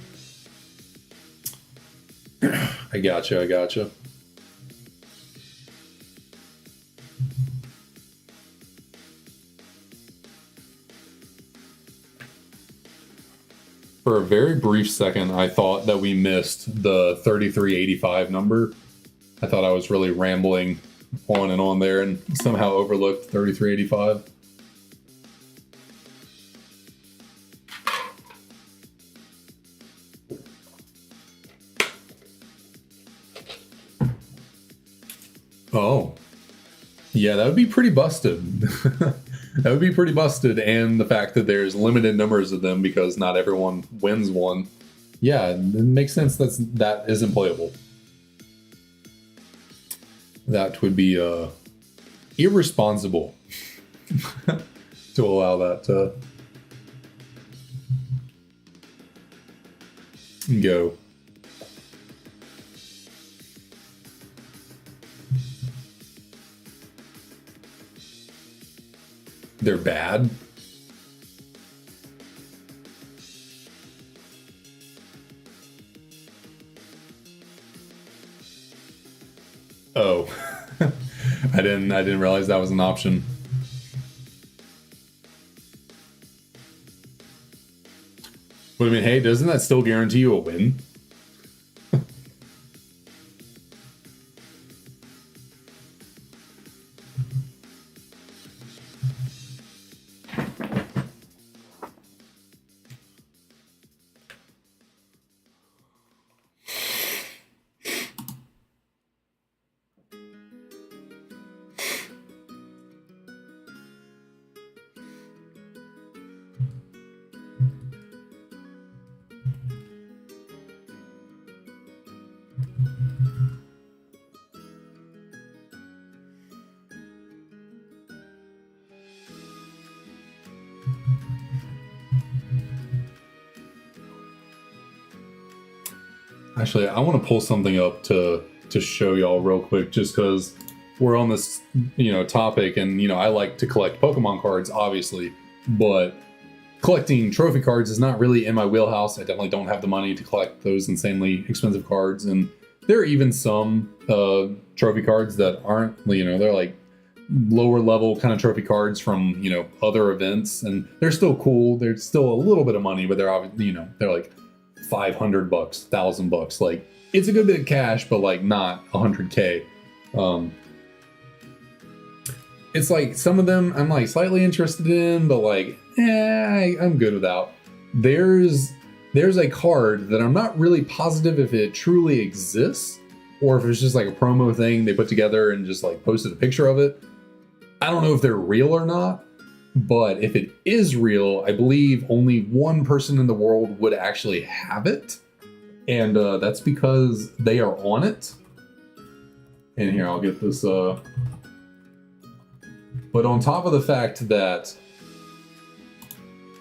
I gotcha. For a very brief second, I thought that we missed the 3385 number. I thought I was really rambling on and on there and somehow overlooked 3385. Oh, yeah, that would be pretty busted. That would be pretty busted, and the fact that there's limited numbers of them because not everyone wins one. Yeah, it makes sense that isn't playable. That would be irresponsible to allow that to go. They're bad. Oh, I didn't realize that was an option. But I mean, hey, doesn't that still guarantee you a win? Actually, I want to pull something up to show y'all real quick, just because we're on this, you know, topic, and you know, I like to collect Pokemon cards, obviously, but collecting trophy cards is not really in my wheelhouse. I definitely don't have the money to collect those insanely expensive cards, and there are even some trophy cards that aren't, you know, they're like lower level kind of trophy cards from, you know, other events, and they're still cool. They're still a little bit of money, but they're obviously, you know, they're like $500, $1,000. Like, it's a good bit of cash, but like not 100K. It's like some of them I'm like slightly interested in, but like, I'm good without. There's a card that I'm not really positive if it truly exists, or if it's just like a promo thing they put together and just like posted a picture of it. I don't know if they're real or not, but if it is real, I believe only one person in the world would actually have it. And that's because they are on it. And here, I'll get this. But on top of the fact that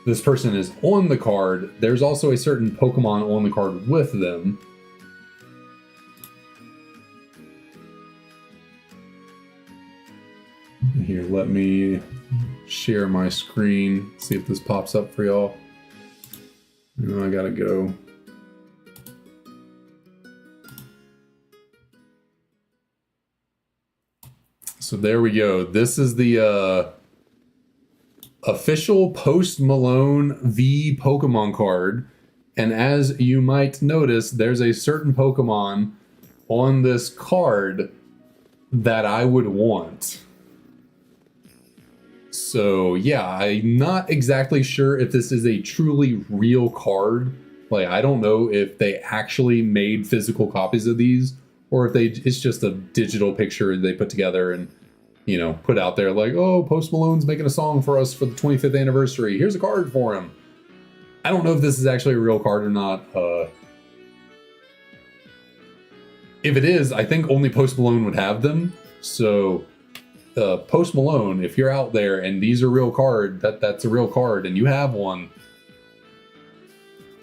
this person is on the card, there's also a certain Pokemon on the card with them. Here, let me share my screen, see if this pops up for y'all. No, I gotta go. So there we go. This is the official Post Malone V Pokemon card. And as you might notice, there's a certain Pokemon on this card that I would want. So yeah, I'm not exactly sure if this is a truly real card. Like, I don't know if they actually made physical copies of these, or if it's just a digital picture they put together and, you know, put out there like, oh, Post Malone's making a song for us for the 25th anniversary. Here's a card for him. I don't know if this is actually a real card or not. If it is, I think only Post Malone would have them. So Post Malone, if you're out there and these are real card, that's a real card and you have one,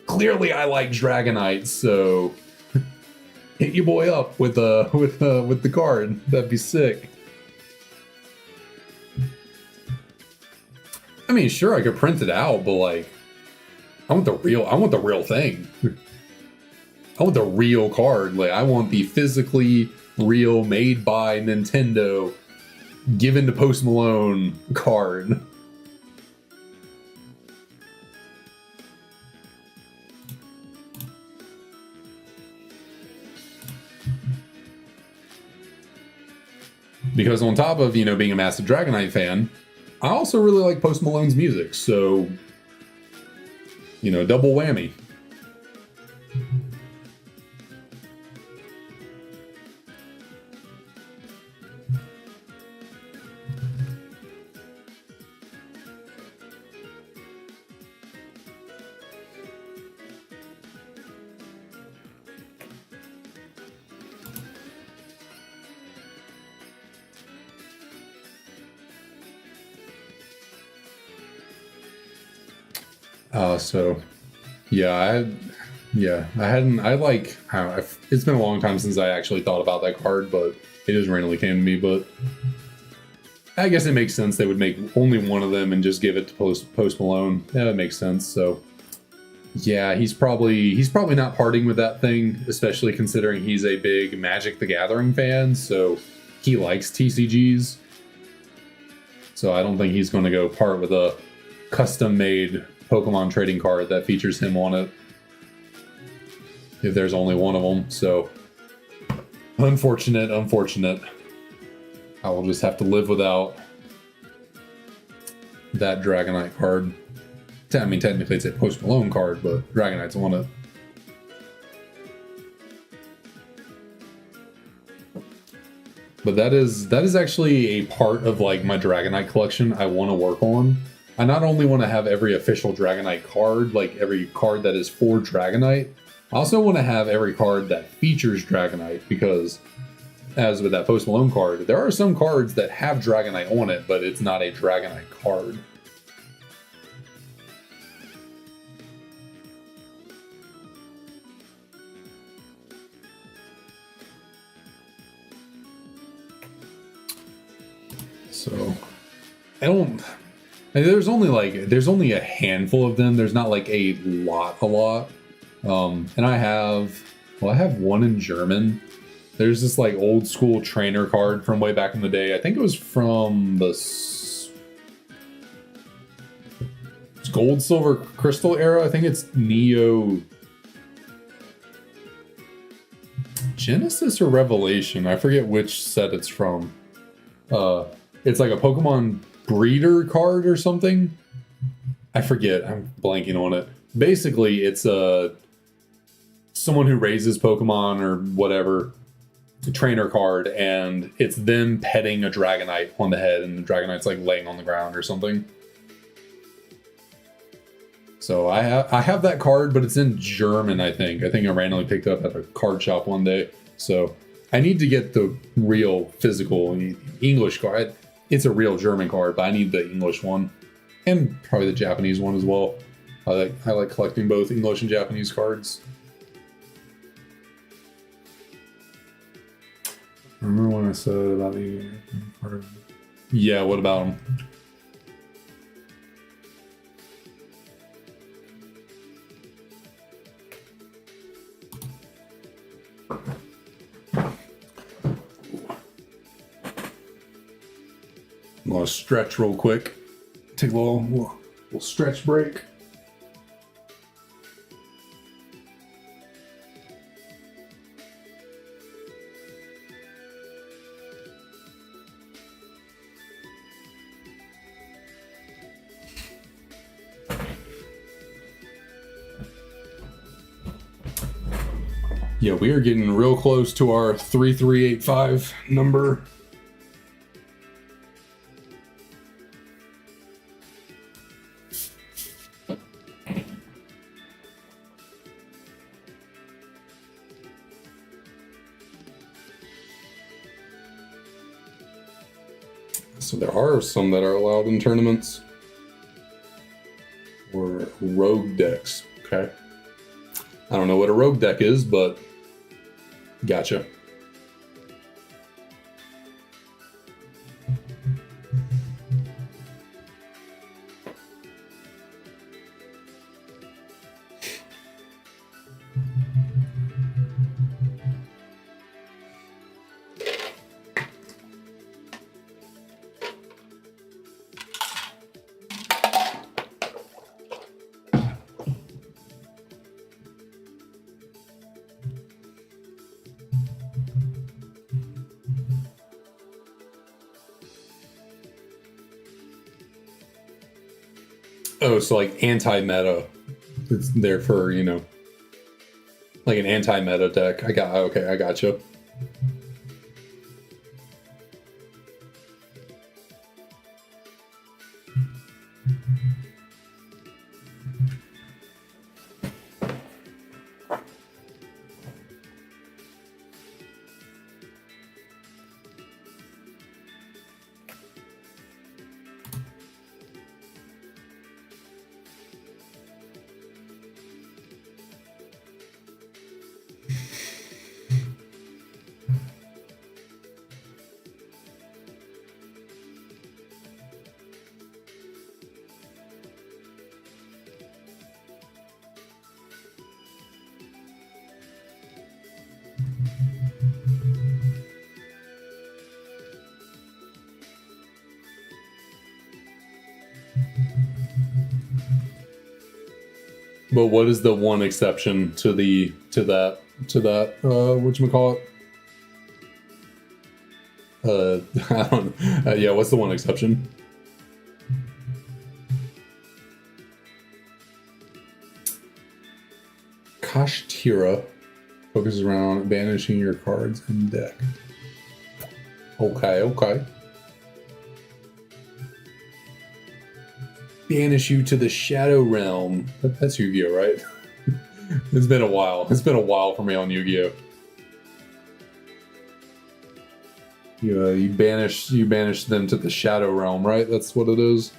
clearly I like Dragonite, so hit your boy up with the card. That'd be sick. I mean, sure, I could print it out, but like, I want the real thing. I want the real card. Like, I want the physically real, made by Nintendo, given to Post Malone card. Because on top of, you know, being a massive Dragonite fan, I also really like Post Malone's music, so, you know, double whammy. So, yeah, it's been a long time since I actually thought about that card, but it just randomly came to me, but I guess it makes sense they would make only one of them and just give it to Post Malone. Yeah, that makes sense, so. Yeah, he's probably not parting with that thing, especially considering he's a big Magic the Gathering fan, so he likes TCGs. So I don't think he's going to go part with a custom-made Pokemon trading card that features him on it, if there's only one of them. So unfortunate. I will just have to live without that Dragonite card. I mean, technically it's a Post Malone card, but Dragonite's on it. But that is actually a part of like my Dragonite collection I want to work on. I not only want to have every official Dragonite card, like every card that is for Dragonite, I also want to have every card that features Dragonite, because as with that Post Malone card, there are some cards that have Dragonite on it, but it's not a Dragonite card. So, there's only a handful of them. There's not like a lot. And I have one in German. There's this like old school trainer card from way back in the day. I think it was from the Gold, Silver, Crystal era. I think it's Neo Genesis or Revelation. I forget which set it's from. It's like a Pokemon breeder card or something. I forget. I'm blanking on it. Basically, it's someone who raises Pokemon or whatever, a trainer card, and it's them petting a Dragonite on the head, and the Dragonite's like laying on the ground or something. So I have that card, but it's in German, I think. I think I randomly picked it up at a card shop one day. So I need to get the real physical English card. It's a real German card, but I need the English one, and probably the Japanese one as well. I like collecting both English and Japanese cards. Remember when I said about the card? Yeah, what about them? I'm gonna stretch real quick. Take a little stretch break. Yeah, we are getting real close to our 3385 number. So there are some that are allowed in tournaments. Or rogue decks. Okay. I don't know what a rogue deck is, but gotcha. Oh, so like anti-meta. It's there for, you know, like an anti-meta deck. I gotcha. But what is the one exception to that whatchamacallit? I don't yeah, what's the one exception? Kashtira focuses around banishing your cards in deck. Okay. Banish you to the Shadow Realm. That's Yu-Gi-Oh, right? It's been a while. It's been a while for me on Yu-Gi-Oh. You banish them to the Shadow Realm, right? That's what it is.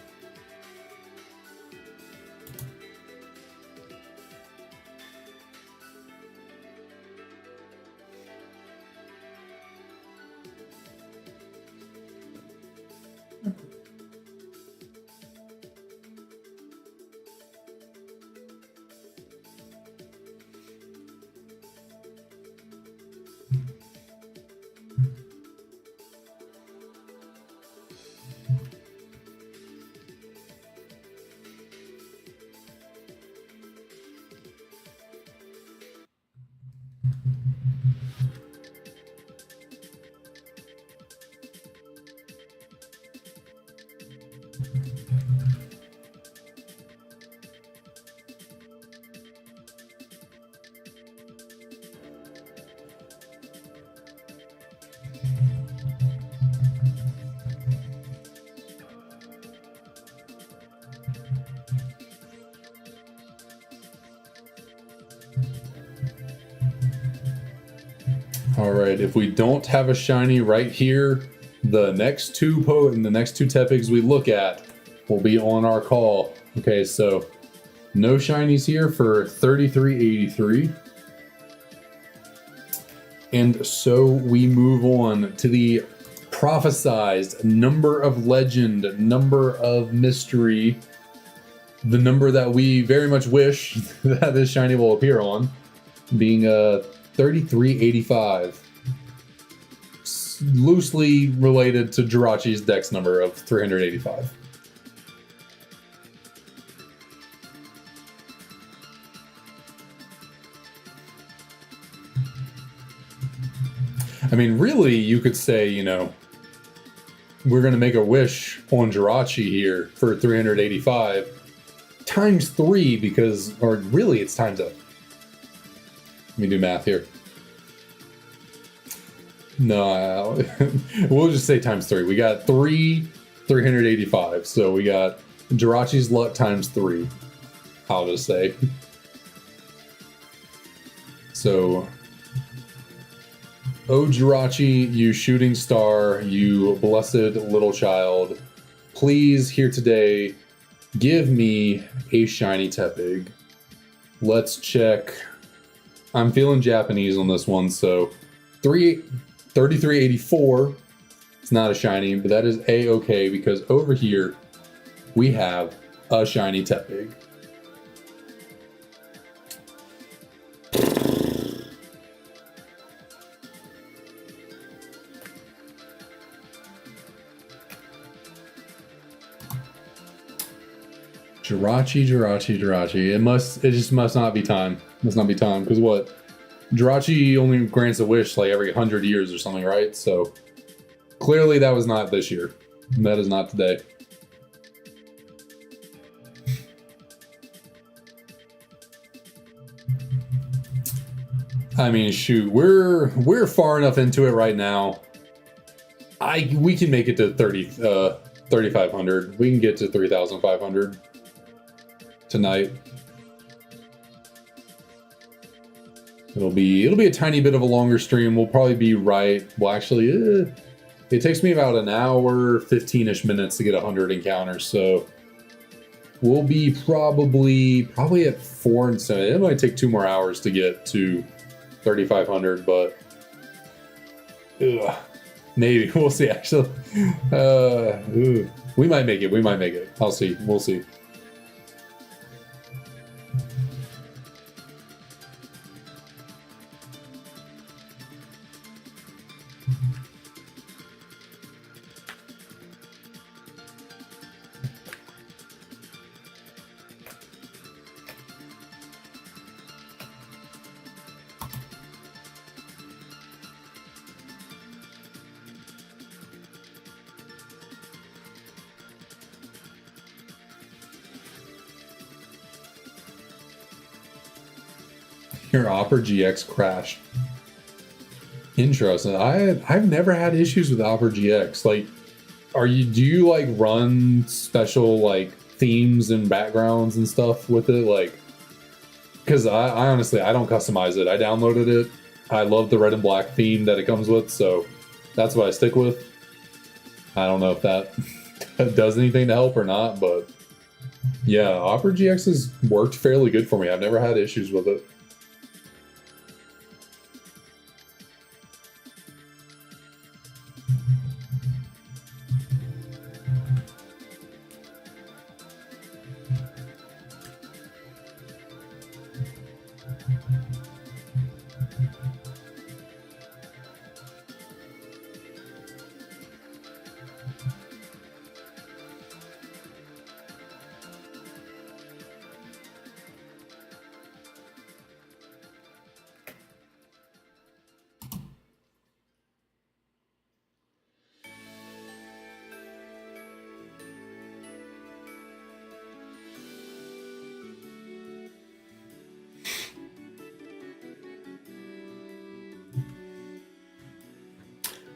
All right, if we don't have a shiny right here, the next two Tepigs we look at will be on our call. Okay, so no shinies here for 3383. And so we move on to the prophesized number of legend, number of mystery, the number that we very much wish that this shiny will appear on, being 3385. loosely related to Jirachi's dex number of 385. I mean, really, you could say, you know, we're going to make a wish on Jirachi here for 385 times 3 because, or really, it's times a. Let me do math here. No, we'll just say times 3. We got 385. So we got Jirachi's luck times 3. I'll just say. So, oh Jirachi, you shooting star, you blessed little child, please here today, give me a shiny Tepig. Let's check. I'm feeling Japanese on this one, so 3384. It's not a shiny, but that is a-okay because over here we have a shiny Tepig. Jirachi. It just must not be time. Must not be time because what? Jirachi only grants a wish like every 100 years or something, right? So clearly that was not this year. That is not today. I mean, shoot, we're far enough into it right now. We can make it to 3,500. We can get to 3,500 tonight. It'll be a tiny bit of a longer stream. We'll probably be right. Well, actually, it takes me about an hour, 15-ish minutes to get 100 encounters. So we'll be probably at 4 and 7. It might take 2 more hours to get to 3,500, but maybe we'll see. Actually, we might make it. I'll see. We'll see. Your Opera GX crashed. Interesting. I've never had issues with Opera GX. Like, do you like run special like themes and backgrounds and stuff with it? Like, because I honestly I don't customize it. I downloaded it. I love the red and black theme that it comes with, so that's what I stick with. I don't know if that does anything to help or not, but yeah, Opera GX has worked fairly good for me. I've never had issues with it.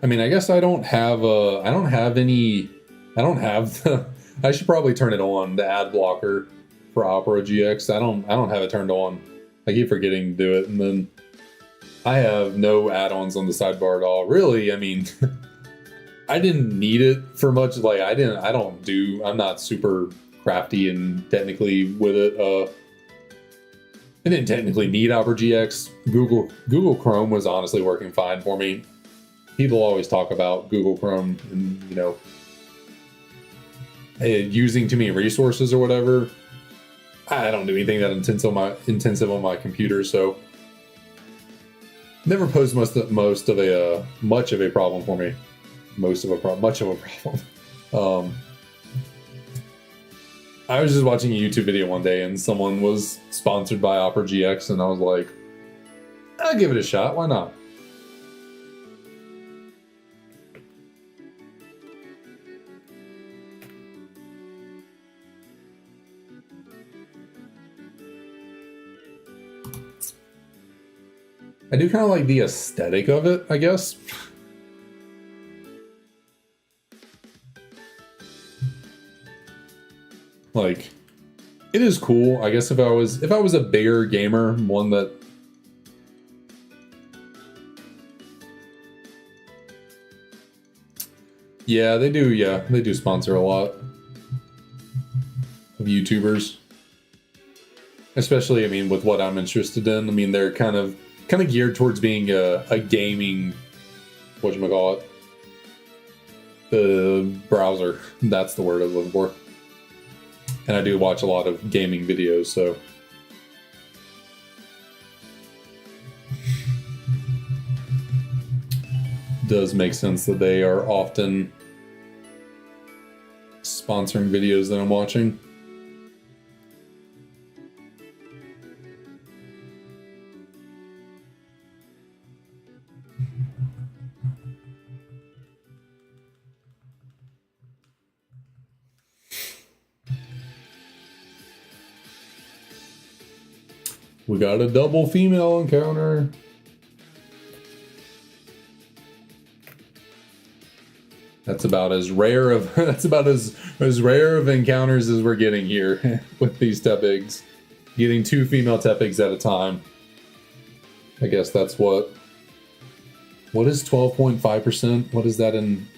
I mean, I guess I don't have the, I should probably turn it on, the ad blocker for Opera GX. I don't have it turned on. I keep forgetting to do it, and then I have no add-ons on the sidebar at all. Really, I mean, I didn't need it for much. Like, I'm not super crafty and technically with it. I didn't technically need Opera GX. Google Chrome was honestly working fine for me. People always talk about Google Chrome and, you know, using too many resources or whatever. I don't do anything that intensive on my computer, so never posed much of a problem for me. Much of a problem. I was just watching a YouTube video one day and someone was sponsored by Opera GX, and I was like, I'll give it a shot. Why not? I do kind of like the aesthetic of it, I guess. Like, it is cool. I guess if I was a bigger gamer, one that they do sponsor a lot of YouTubers. Especially, I mean, with what I'm interested in. I mean, they're kind of geared towards being a gaming, whatchamacallit, the browser. That's the word I was looking for. And I do watch a lot of gaming videos, so. Does make sense that they are often sponsoring videos that I'm watching. We got a double female encounter. That's about as rare of as rare of encounters as we're getting here with these Tepigs. Getting 2 female Tepigs at a time. I guess that's what is 12.5%? What is that in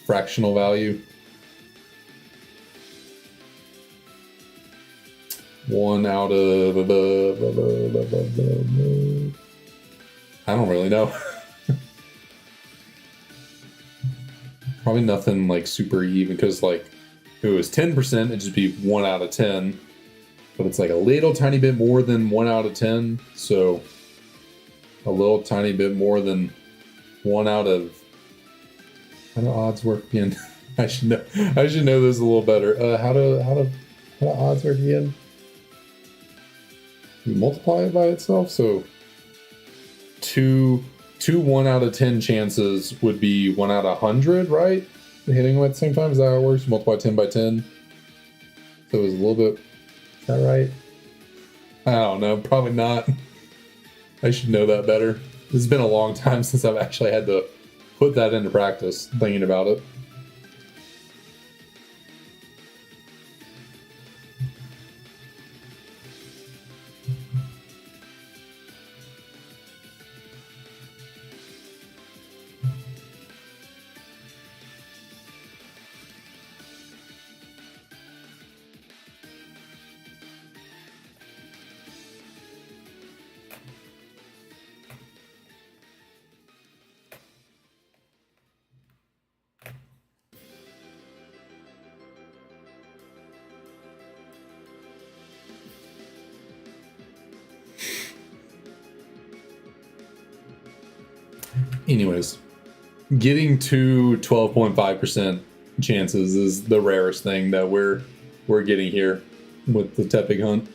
fractional value? 1 out of I don't really know. Probably nothing like super even, because like if it was 10%, it'd just be 1 out of 10. But it's like a little tiny bit more than 1 out of 10, so a little tiny bit more than 1 out of. How do odds work again? I should know this a little better. How do odds work again? You multiply it by itself, so two 1 out of 10 chances would be 1 out of 100, right? Hitting them at the same time, is that how it works? Multiply 10 by 10. So it was a little bit. Is that right? I don't know. Probably not. I should know that better. It's been a long time since I've actually had to put that into practice, thinking about it. Anyways, getting to 12.5% chances is the rarest thing that we're getting here with the Tepig hunt.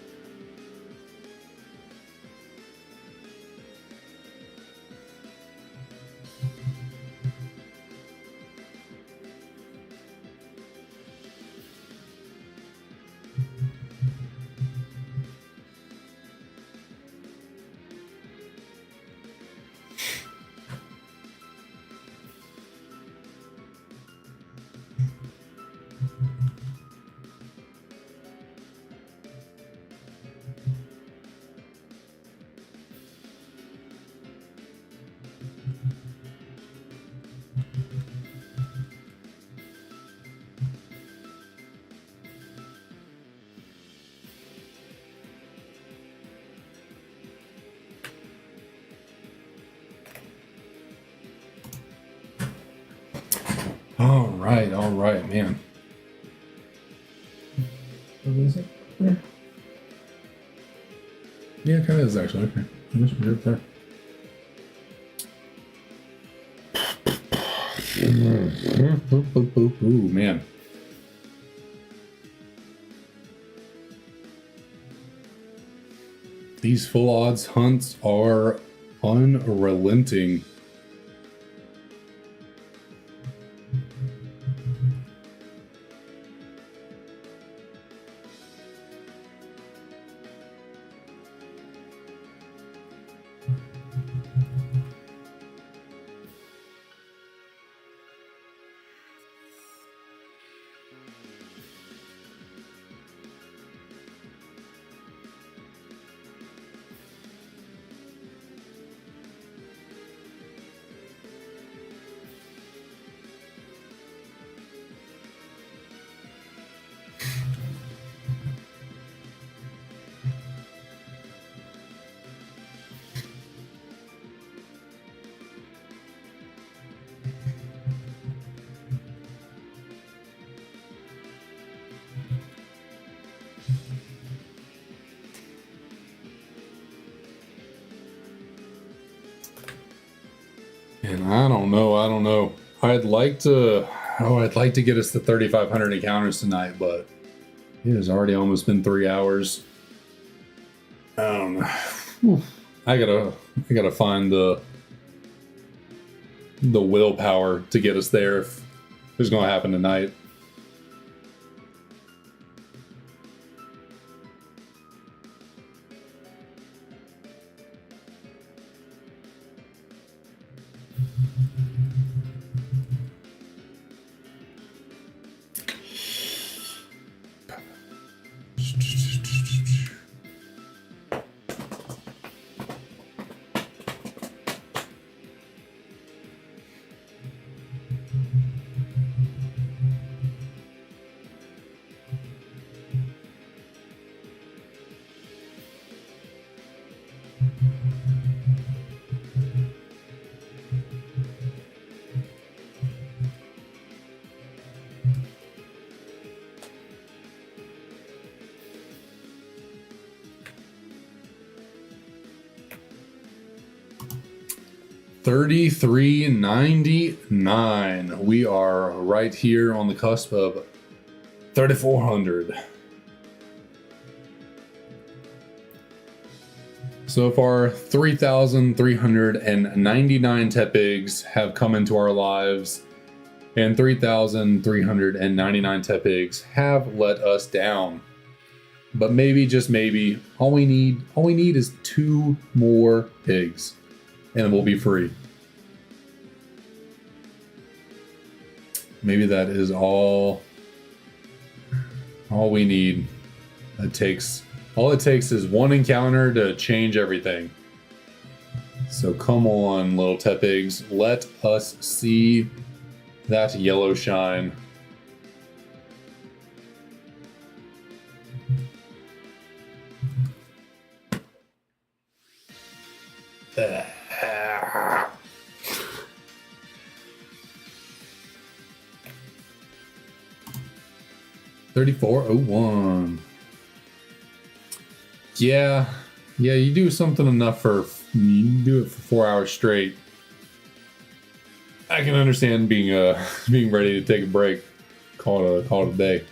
All right, man. What is it? Yeah, it kind of is actually. Okay. There. Ooh, man. These full odds hunts are unrelenting. And I don't know. I'd like to get us to 3,500 encounters tonight, but it has already almost been 3 hours. I don't know. I gotta find the willpower to get us there if it's gonna happen tonight. $33.99. We are right here on the cusp of 3,400. So far, 3,399 Tepigs have come into our lives, and 3,399 Tepigs have let us down. But maybe, just maybe, all we need is 2 more pigs, and we'll be free. Maybe that is all we need. All it takes is one encounter to change everything. So come on, little Tepigs, let us see that yellow shine. $34.01. Yeah, you do something enough you do it for 4 hours straight. I can understand being ready to take a break, call it a day.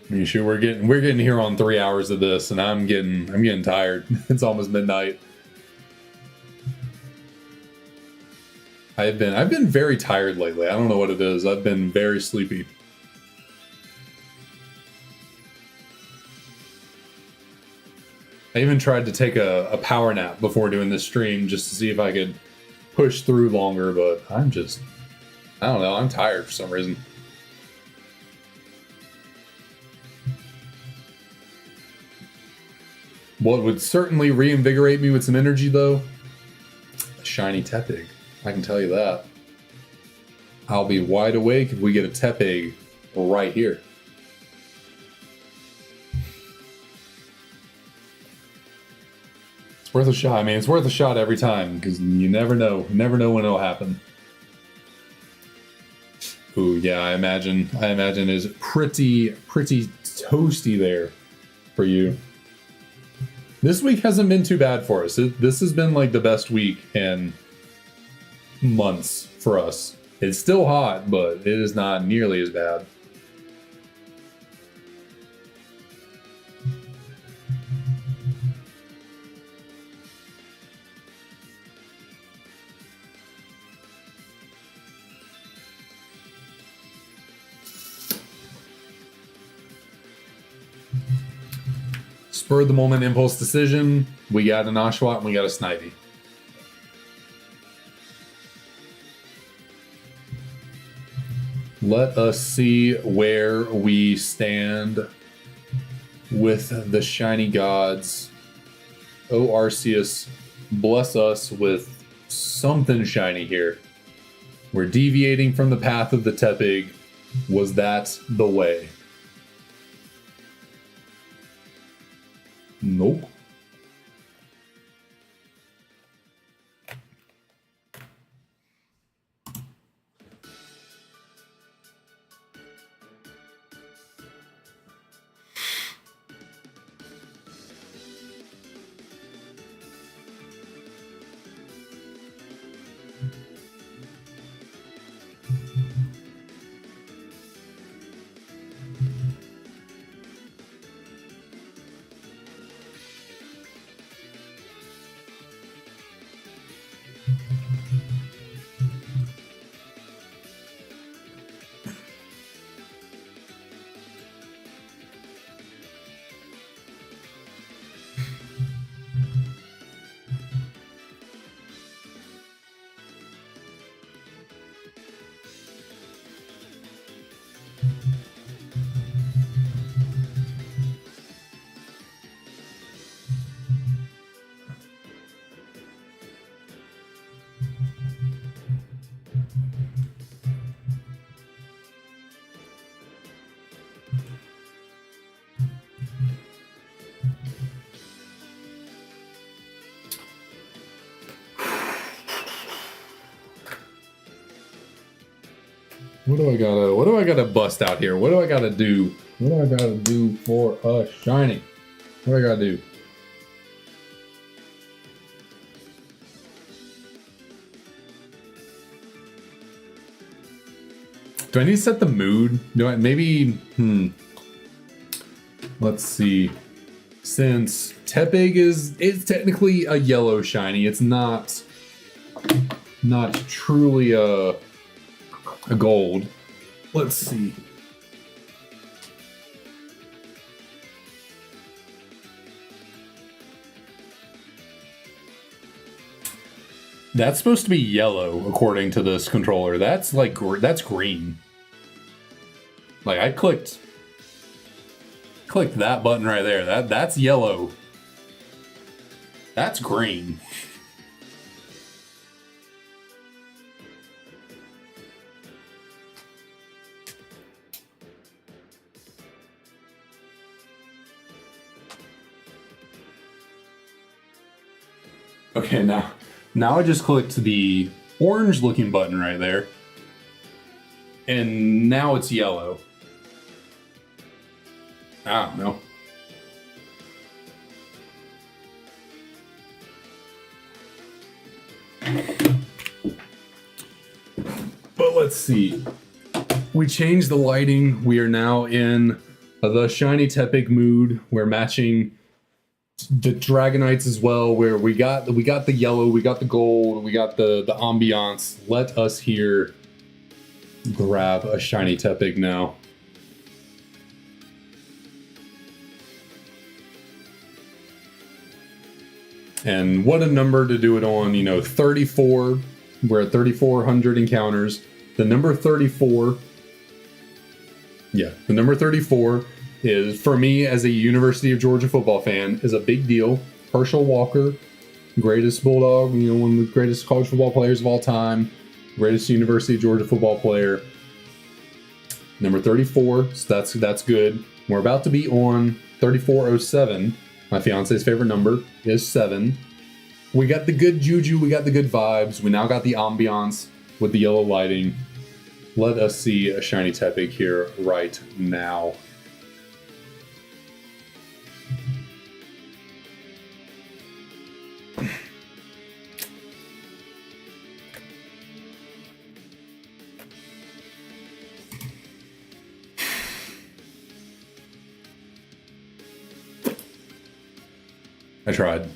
I mean, sure, we're getting here on 3 hours of this, and I'm getting tired. It's almost midnight. I've been very tired lately. I don't know what it is. I've been very sleepy. I even tried to take a power nap before doing this stream just to see if I could push through longer, but I don't know, I'm tired for some reason. What would certainly reinvigorate me with some energy, though? A shiny Tepig. I can tell you that. I'll be wide awake if we get a Tepig right here. It's worth a shot. I mean, it's worth a shot every time because you never know. You never know when it'll happen. Ooh, yeah, I imagine it's pretty toasty there for you. This week hasn't been too bad for us. This has been like the best week in months for us. It's still hot, but it is not nearly as bad. Spur of the moment impulse decision. We got an Oshawott and we got a Snivy. Let us see where we stand with the shiny gods. Oh, Arceus, bless us with something shiny here. We're deviating from the path of the Tepig. Was that the way? Nope. What do I gotta bust out here? What do I gotta do? What do I gotta do for a shiny? What do I gotta do? Do I need to set the mood? Do I maybe let's see. Since Tepig it's technically a yellow shiny, it's not truly a gold. Let's see. That's supposed to be yellow according to this controller. That's like that's green. Like I clicked that button right there. That's yellow. That's green. Okay, now I just clicked the orange looking button right there. And now it's yellow. I don't know. But let's see. We changed the lighting. We are now in the shiny Tepig mood. We're matching the Dragonites as well, where we got the yellow, we got the gold, we got the ambiance. Let us here grab a shiny Tepig now. And what a number to do it on, 34. We're at 3,400 encounters. The number 34, the number 34 is, for me as a University of Georgia football fan, is a big deal. Herschel Walker, greatest Bulldog, one of the greatest college football players of all time, greatest University of Georgia football player. Number 34, so that's good. We're about to be on 3407. My fiance's favorite number is 7. We got the good juju, we got the good vibes. We now got the ambiance with the yellow lighting. Let us see a shiny Tepig here right now. I tried.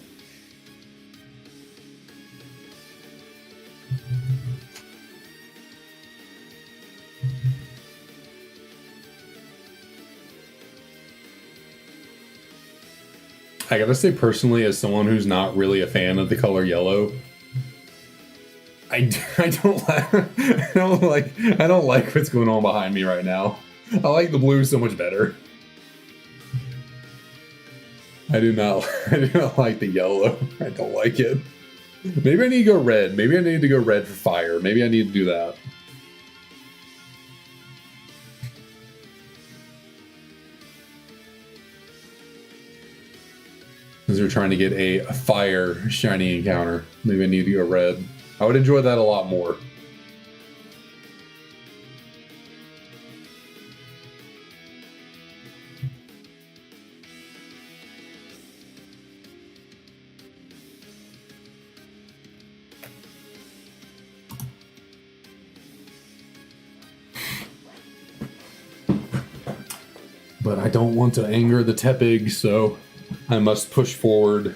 I gotta say, personally, as someone who's not really a fan of the color yellow, I don't like what's going on behind me right now. I like the blue so much better. I do not like the yellow. I don't like it. Maybe I need to go red. Maybe I need to go red for fire. Maybe I need to do that. Because we're trying to get a fire shiny encounter. Maybe I need to go red. I would enjoy that a lot more. But I don't want to anger the Tepig, so I must push forward.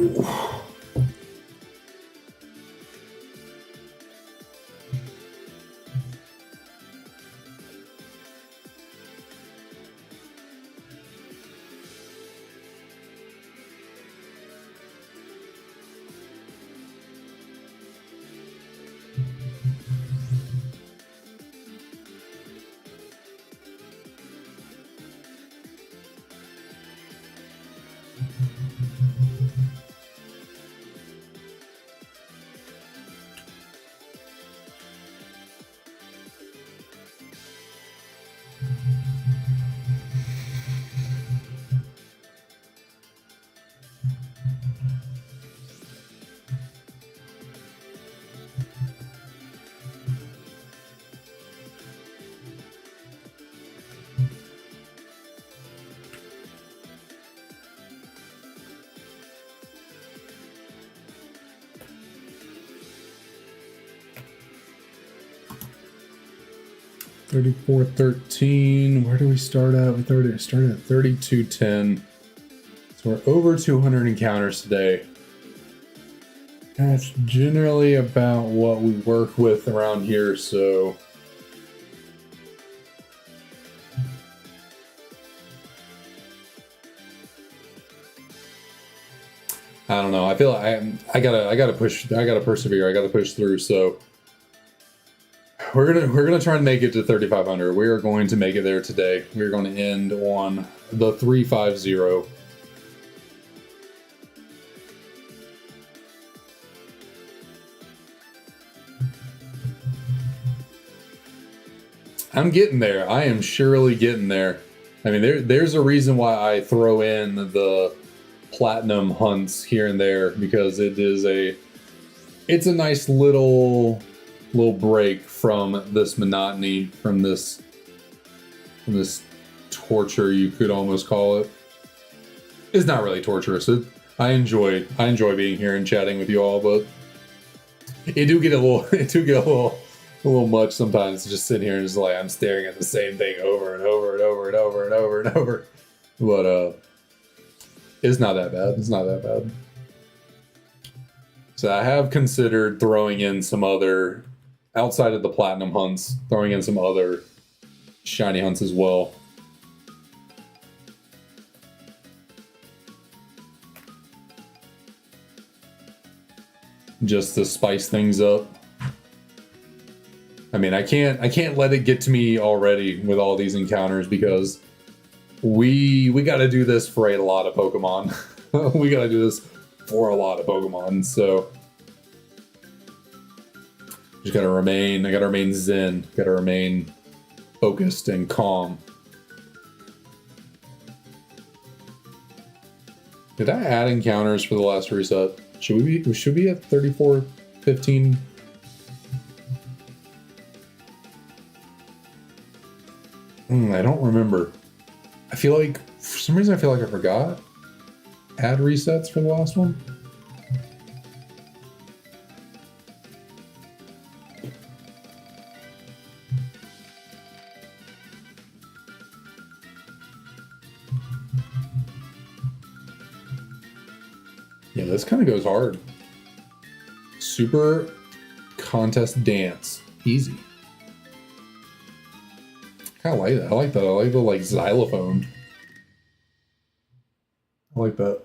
Oh. $34.13. Where do we start at? We started at $32.10. So we're over 200 encounters today. That's generally about what we work with around here, so I don't know. I feel like I gotta persevere. I gotta push through. So we're gonna try and make it to 3,500. We are going to make it there today. We're going to end on the 350. I'm getting there. I am surely getting there. I mean, there's a reason why I throw in the platinum hunts here and there, because it's a nice little break from this monotony, from this torture, you could almost call it. It's not really torturous. I enjoy being here and chatting with you all, but it do get a little much sometimes to just sit here and just like I'm staring at the same thing over and over and over and over and over and over. But it's not that bad. It's not that bad. So I have considered throwing in some other, outside of the platinum hunts, throwing in some other shiny hunts as well. just to spice things up. I mean, I can't let it get to me already with all these encounters because we got to do this for a lot of Pokemon. We got to do this for a lot of Pokemon, so just I gotta remain zen, gotta remain focused and calm. Did I add encounters for the last reset? Should we be at 3415? I don't remember. I feel like, for some reason, I feel like I forgot. Add resets for the last one? Yeah, this kind of goes hard. Super contest dance. Easy. I like that. I like that. I like the like xylophone. I like that.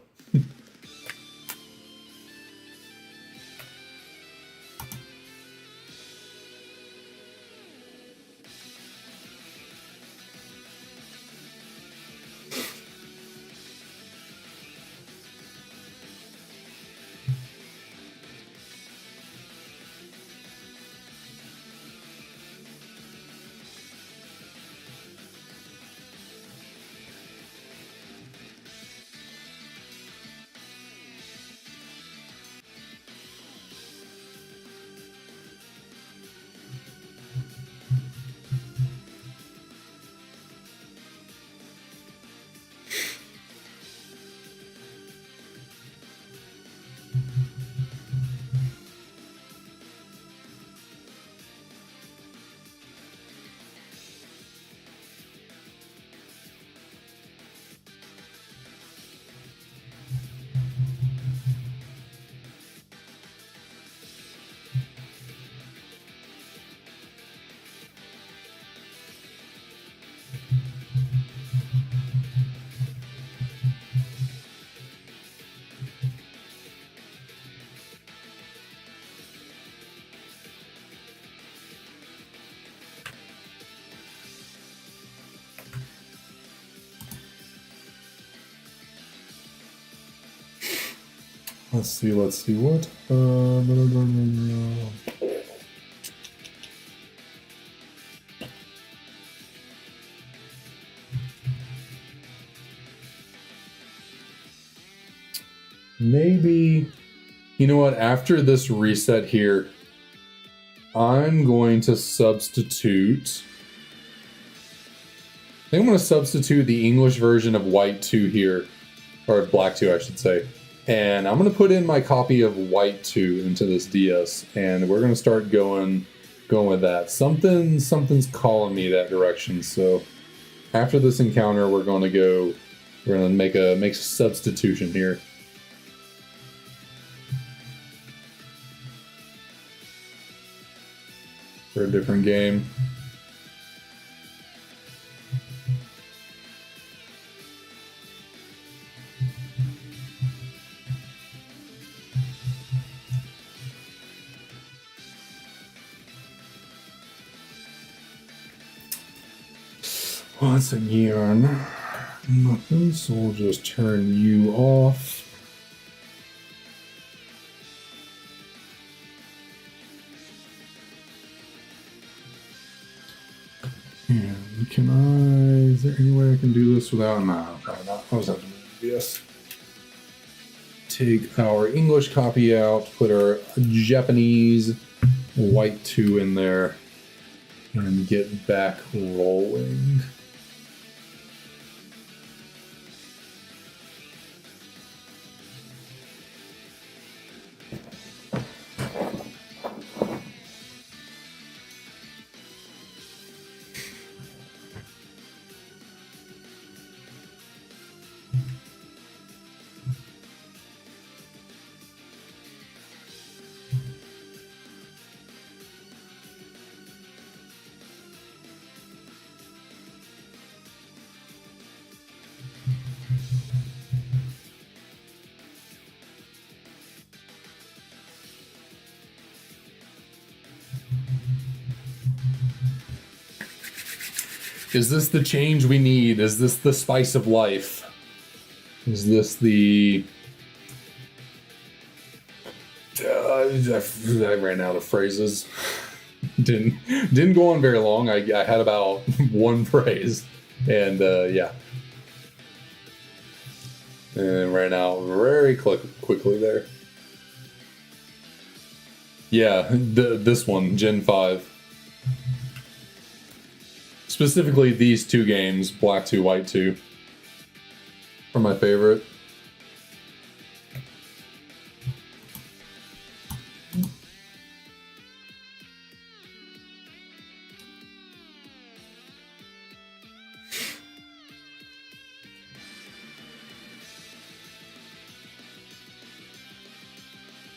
Let's see what. Maybe, you know what, after this reset here, I'm going to substitute. I think I'm going to substitute the English version of White 2 here, or Black 2, I should say. And I'm going to put in my copy of White 2 into this DS, and we're going to start going with that. Something's calling me that direction. So after this encounter, we're going to make a substitution here. For a different game. What's a yarn? Nothing, so we'll just turn you off. And is there any way I can do this without, no, probably not. I was having to do this. Take our English copy out, put our Japanese White 2 in there, and get back rolling. Is this the change we need? Is this the spice of life? Is this the... I ran out of phrases. Didn't go on very long. I had about one phrase, and yeah, and ran out very quickly there. Yeah, this one, Gen 5. Specifically, these two games, Black 2, White 2, are my favorite.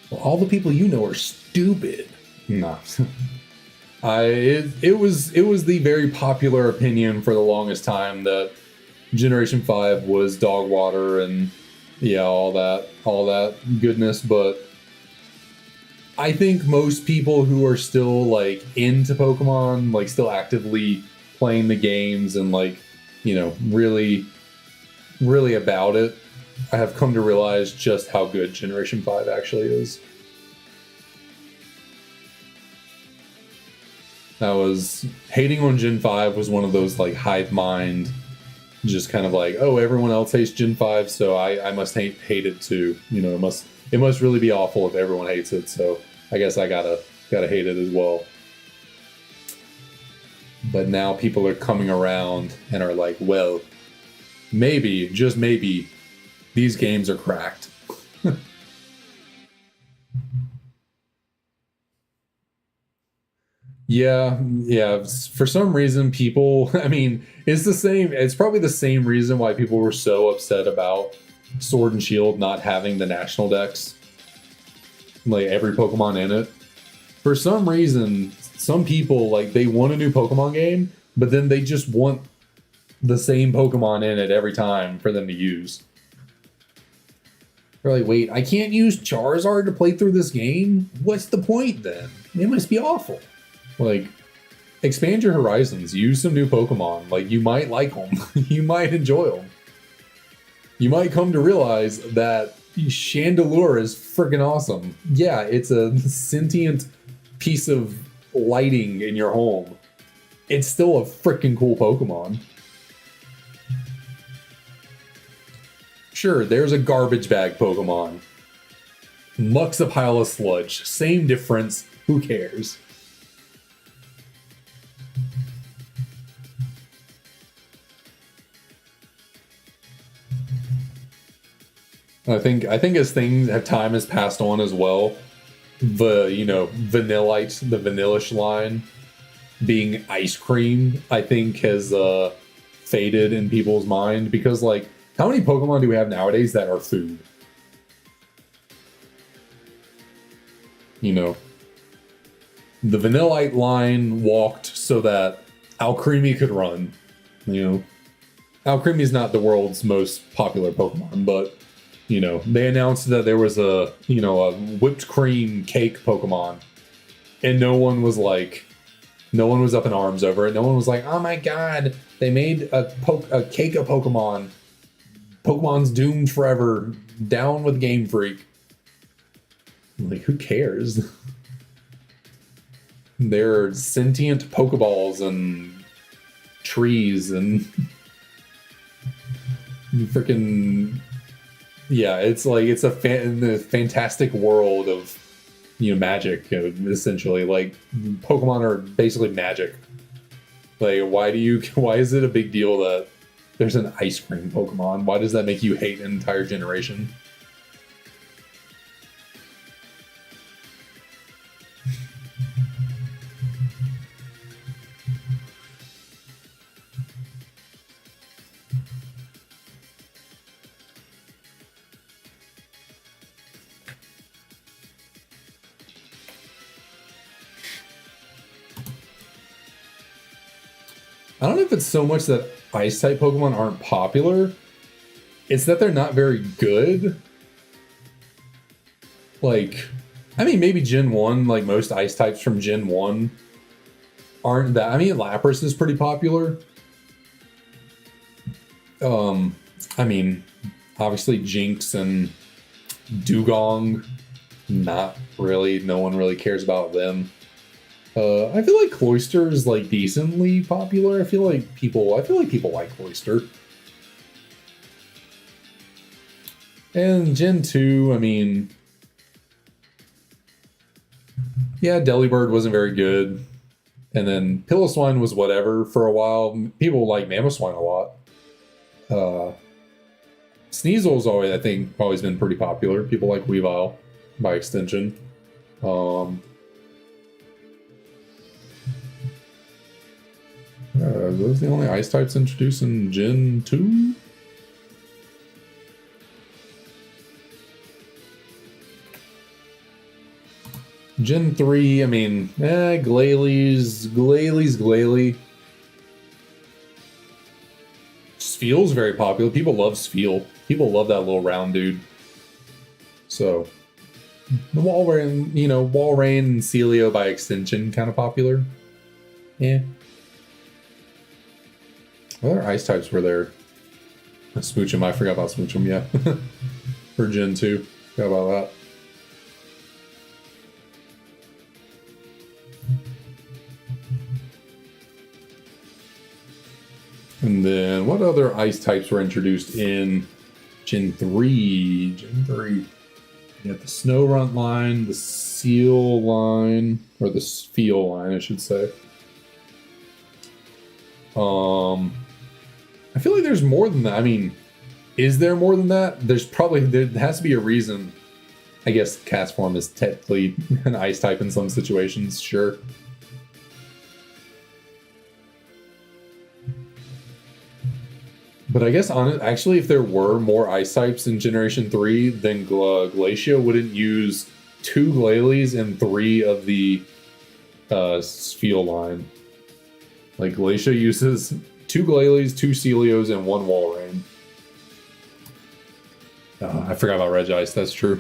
Well, all the people you know are stupid. No. It was the very popular opinion for the longest time that Generation 5 was dog water and yeah, all that goodness, but I think most people who are still like into Pokemon, like still actively playing the games and like, you know, really about it, I have come to realize just how good Generation 5 actually is. I was hating on Gen 5 was one of those like hive mind, just kind of like, oh, everyone else hates Gen 5, so I must hate it too. You know, it must really be awful if everyone hates it, so I guess I gotta hate it as well. But now people are coming around and are like, well, maybe, just maybe, these games are cracked. Yeah. For some reason, people, I mean, it's probably the same reason why people were so upset about Sword and Shield not having the national decks. Like every Pokemon in it. For some reason, some people, like, they want a new Pokemon game, but then they just want the same Pokemon in it every time for them to use. They're like, wait, I can't use Charizard to play through this game? What's the point then? It must be awful. Like, expand your horizons. Use some new Pokemon. Like, you might like them. You might enjoy them. You might come to realize that Chandelure is freaking awesome. Yeah, it's a sentient piece of lighting in your home. It's still a freaking cool Pokemon. Sure, there's a garbage bag Pokemon. Muck's a pile of sludge. Same difference. Who cares? I think as time has passed on as well, the Vanillite, the Vanillish line being ice cream, I think has faded in people's mind because like how many Pokemon do we have nowadays that are food? You know, the Vanillite line walked so that Alcremie could run. You know, Alcremie is not the world's most popular Pokemon, but you know, they announced that there was a whipped cream cake Pokemon, and no one was up in arms over it. No one was like, oh my god, they made a cake of Pokemon. Pokemon's doomed forever. Down with Game Freak. Like, who cares? They're sentient Pokeballs and trees and freaking... Yeah, it's like it's the fantastic world of magic, essentially. Like Pokemon are basically magic. Like why is it a big deal that there's an ice cream Pokemon? Why does that make you hate an entire generation? I don't know if it's so much that Ice-type Pokemon aren't popular. It's that they're not very good. Like, I mean, maybe Gen 1, like most Ice-types from Gen 1 aren't that... I mean, Lapras is pretty popular. I mean, obviously Jinx and Dugong, not really. No one really cares about them. I feel like Cloyster is like decently popular. I feel like people like Cloyster. And Gen 2, I mean, yeah, Delibird wasn't very good. And then Piloswine was whatever for a while. People like Mamoswine a lot. Sneasel's always, I think, always been pretty popular. People like Weavile by extension. Are those the only ice types introduced in Gen 2? Gen 3, I mean, Glalie. Spheal's very popular. People love Spheal. People love that little round dude. So, the Walrein, Walrein and Celio by extension, kind of popular. Yeah. What other ice types were there? Smoochum, I forgot about Smoochum, yeah. For Gen 2. Forgot about that. And then what other ice types were introduced in Gen 3? You got the Snorunt line, the Seal line, or the Spheal line, I should say. I feel like there's more than that. I mean, is there more than that? There has to be a reason. I guess Castform is technically an ice type in some situations, sure. But I guess actually, if there were more ice types in Generation 3, then Glacia wouldn't use 2 Glalie and 3 of the Spheal line. Like, Glacia uses 2 Glalie, 2 Celios, and 1 Walrein. I forgot about Regice, that's true.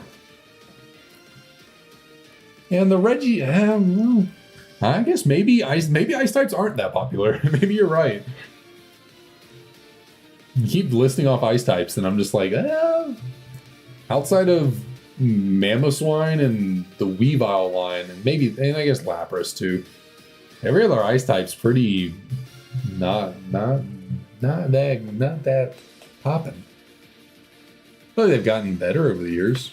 And the Regi, I guess maybe ice types aren't that popular. Maybe you're right. You keep listing off ice types, and I'm just like, outside of Mamoswine and the Weavile line, and I guess Lapras too. Every other ice type's pretty not that poppin'. But they've gotten better over the years.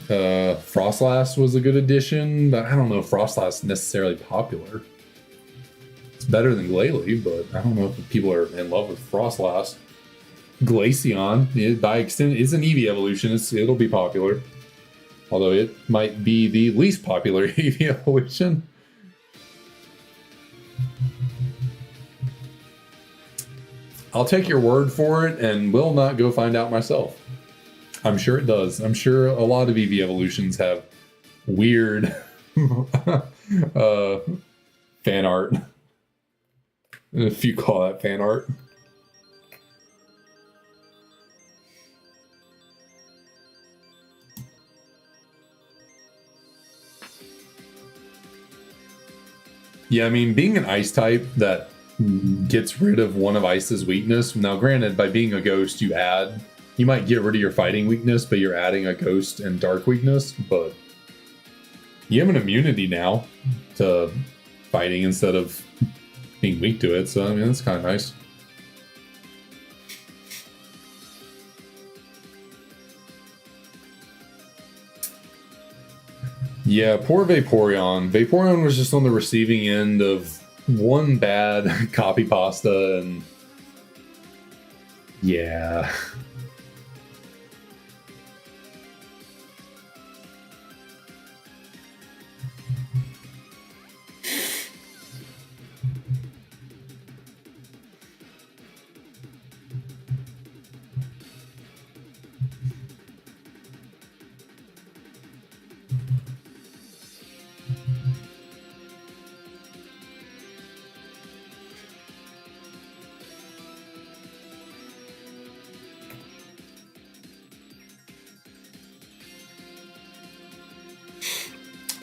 Frostlass was a good addition, but I don't know if Frostlass is necessarily popular. Better than Glalie, but I don't know if people are in love with Frostlass. Glaceon, by extent, is an Eevee evolution. It'll be popular. Although it might be the least popular Eevee evolution. I'll take your word for it and will not go find out myself. I'm sure it does. I'm sure a lot of Eevee evolutions have weird fan art. If you call that fan art. Yeah, I mean, being an ice type that gets rid of one of Ice's weakness. Now, granted, by being a ghost, you might get rid of your fighting weakness, but you're adding a ghost and dark weakness. But you have an immunity now to fighting instead of being weak to it, so I mean that's kind of nice. Yeah, poor Vaporeon. Vaporeon was just on the receiving end of one bad copy pasta, and yeah.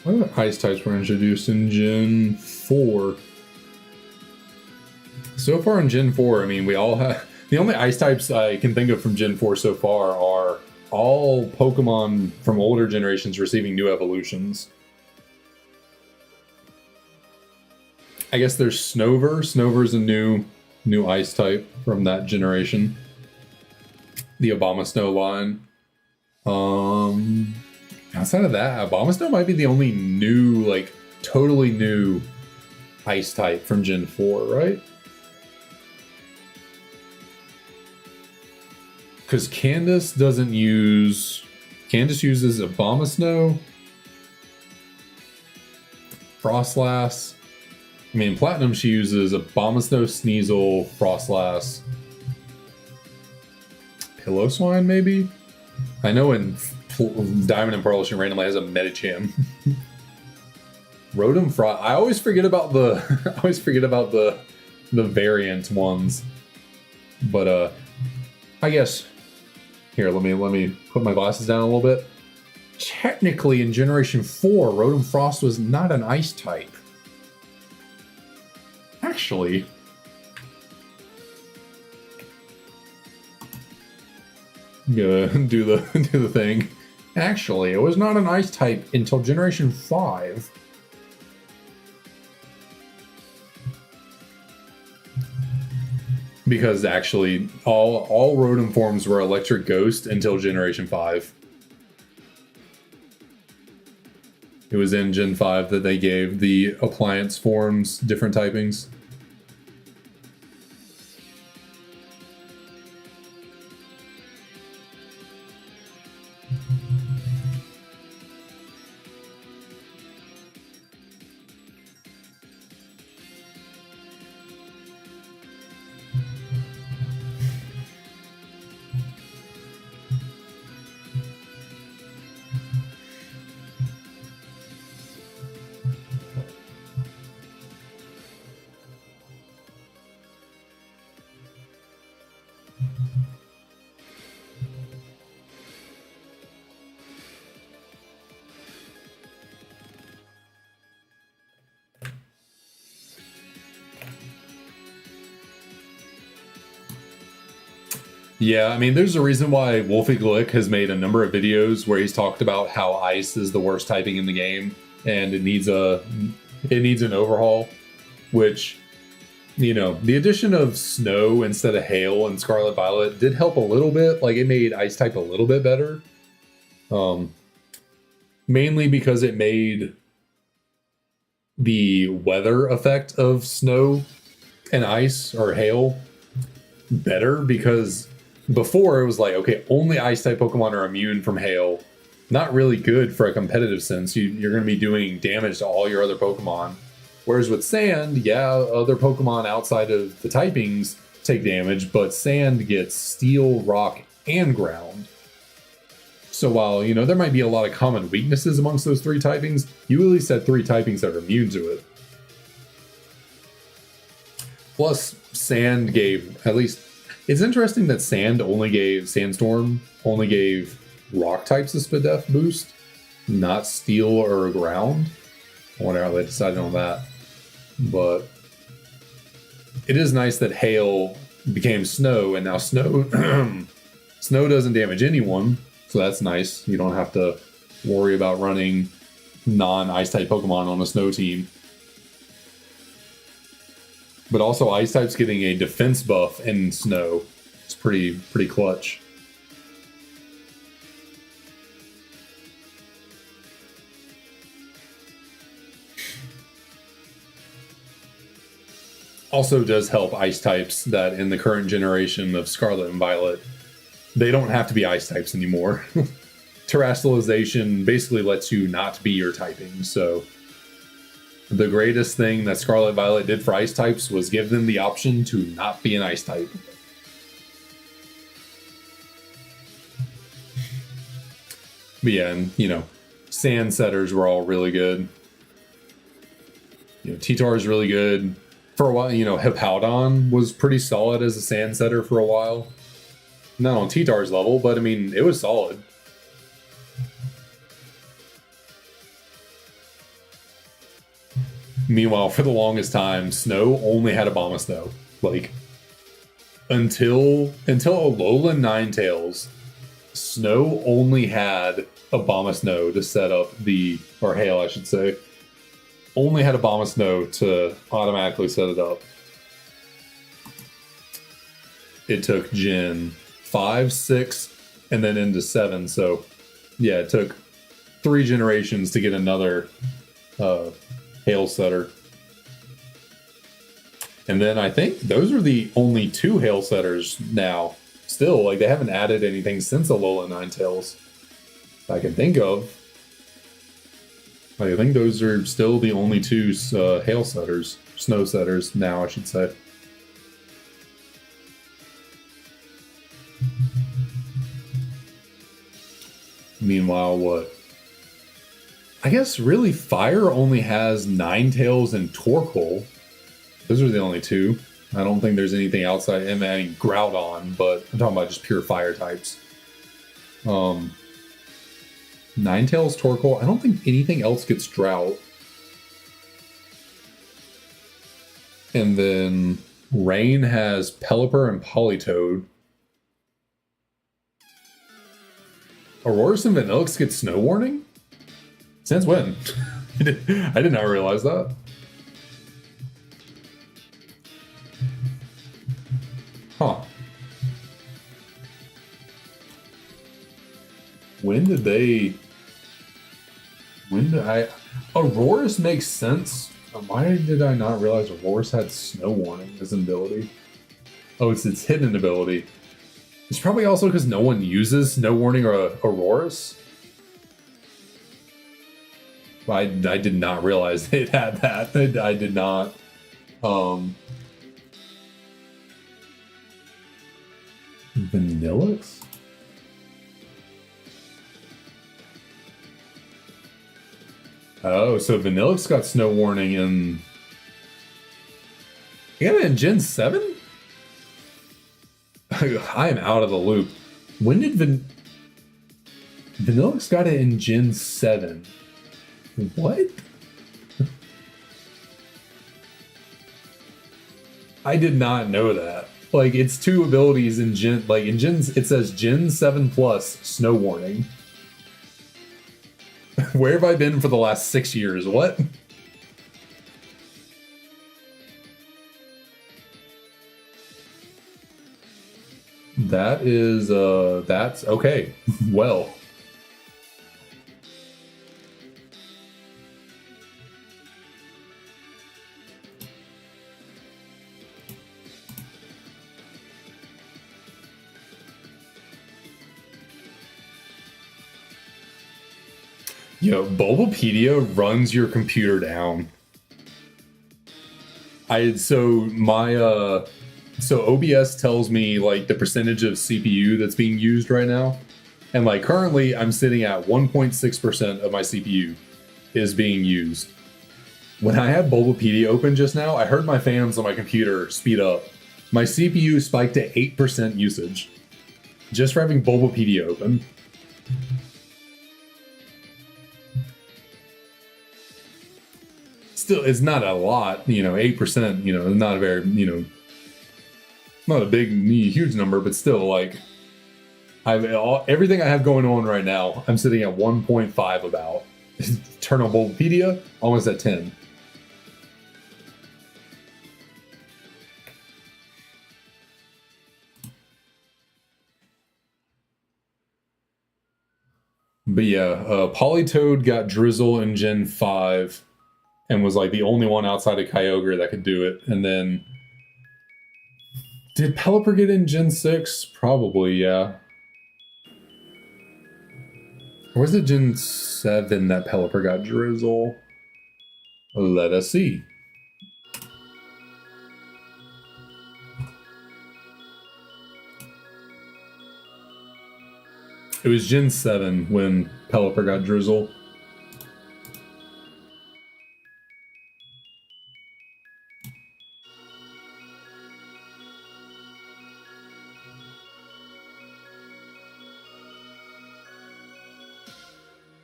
What other ice types were introduced in Gen 4? So far in Gen 4, I mean, we all have... The only ice types I can think of from Gen 4 so far are all Pokemon from older generations receiving new evolutions. I guess there's Snover. Snover's a new ice type from that generation. The Abomasnow line. Outside of that, Abomasnow might be the only new, like, totally new ice type from Gen 4, right? Because Candace doesn't use... Candace uses Abomasnow, Frostlass. I mean, Platinum, she uses Abomasnow, Sneasel, Frostlass, Pillow-Swine, maybe? I know in Diamond and Pearl, she randomly has a Medicham. Rotom Frost. I always forget about the... I always forget about the variant ones. But, I guess... Here, let me put my glasses down a little bit. Technically, in Generation 4, Rotom Frost was not an ice type. Actually, I'm gonna do the thing. Actually, it was not an ice type until Generation 5. Because actually, all Rotom forms were Electric Ghost until Generation 5. It was in Gen 5 that they gave the appliance forms different typings. Yeah, I mean, there's a reason why Wolfie Glick has made a number of videos where he's talked about how ice is the worst typing in the game, and it needs an overhaul. Which, you know, the addition of snow instead of hail in Scarlet Violet did help a little bit. Like, it made ice type a little bit better. Mainly because it made the weather effect of snow and ice or hail better, because before it was like, okay, only ice type Pokemon are immune from hail. Not really good for a competitive sense. You're going to be doing damage to all your other Pokemon. Whereas with sand, yeah, other Pokemon outside of the typings take damage, but sand gets steel, rock, and ground. So while, you know, there might be a lot of common weaknesses amongst those three typings, you at least had three typings that are immune to it. Plus, sand gave, at least, it's interesting that Sandstorm only gave rock types a Spadef boost, not steel or ground. I wonder how they decided on that. But it is nice that hail became snow, and now snow snow doesn't damage anyone, so that's nice. You don't have to worry about running non-ice type Pokemon on a snow team. But also, ice type's getting a defense buff in snow. It's pretty clutch. Also does help ice types that in the current generation of Scarlet and Violet, they don't have to be ice types anymore. Terrestrialization basically lets you not be your typing, so the greatest thing that Scarlet Violet did for ice types was give them the option to not be an ice type. But yeah, and, you know, sand setters were all really good. You know, T-Tar is really good. For a while, you know, Hippowdon was pretty solid as a sand setter for a while. Not on T-Tar's level, but I mean, it was solid. Meanwhile, for the longest time, Snow only had Abomasnow. Like, until Alolan Ninetales, Snow only had Abomasnow to set up or Hail, I should say, only had Abomasnow to automatically set it up. It took Gen 5, 6, and then into 7. So, yeah, it took 3 generations to get another Hail setter. And then I think those are the only 2 Hail setters now. Still, like, they haven't added anything since Alola Ninetales I can think of. Like, I think those are still the only 2 Hail setters, Snow setters now, I should say. Meanwhile, what? I guess really Fire only has Ninetales and Torkoal. Those are the only 2. I don't think there's anything outside. I mean, Groudon, but I'm talking about just pure fire types. Ninetales, Torkoal. I don't think anything else gets Drought. And then Rain has Pelipper and Politoed. Aurorus and Vanillix get Snow Warning? Since when? I did not realize that. Huh. Aurorus makes sense. Why did I not realize Aurorus had Snow Warning as an ability? Oh, it's its hidden ability. It's probably also because no one uses Snow Warning or Aurorus. I did not realize it had that. I did not. Vanillix? Oh, so Vanillix got Snow Warning in... You got it in Gen 7? I am out of the loop. When did Vanillix got it in Gen 7? What? I did not know that. Like, it's 2 abilities in Gen... Like, in Gens, it says Gen 7 Plus Snow Warning. Where have I been for the last 6 years? What? That is, that's okay. Well. Yo, Bulbapedia runs your computer down. So OBS tells me like the percentage of CPU that's being used right now. And like currently I'm sitting at 1.6% of my CPU is being used. When I had Bulbapedia open just now, I heard my fans on my computer speed up. My CPU spiked to 8% usage just for having Bulbapedia open. Still, it's not a lot, 8%, not a very, not a big, huge number, but still, like, everything I have going on right now, I'm sitting at 1.5 about. Turn on Bulbapedia, almost at 10. But yeah, Politoed got Drizzle in Gen 5 and was like the only one outside of Kyogre that could do it. And then did Pelipper get in Gen 6? Probably, yeah. Or was it Gen 7 that Pelipper got Drizzle? Let us see. It was Gen 7 when Pelipper got Drizzle.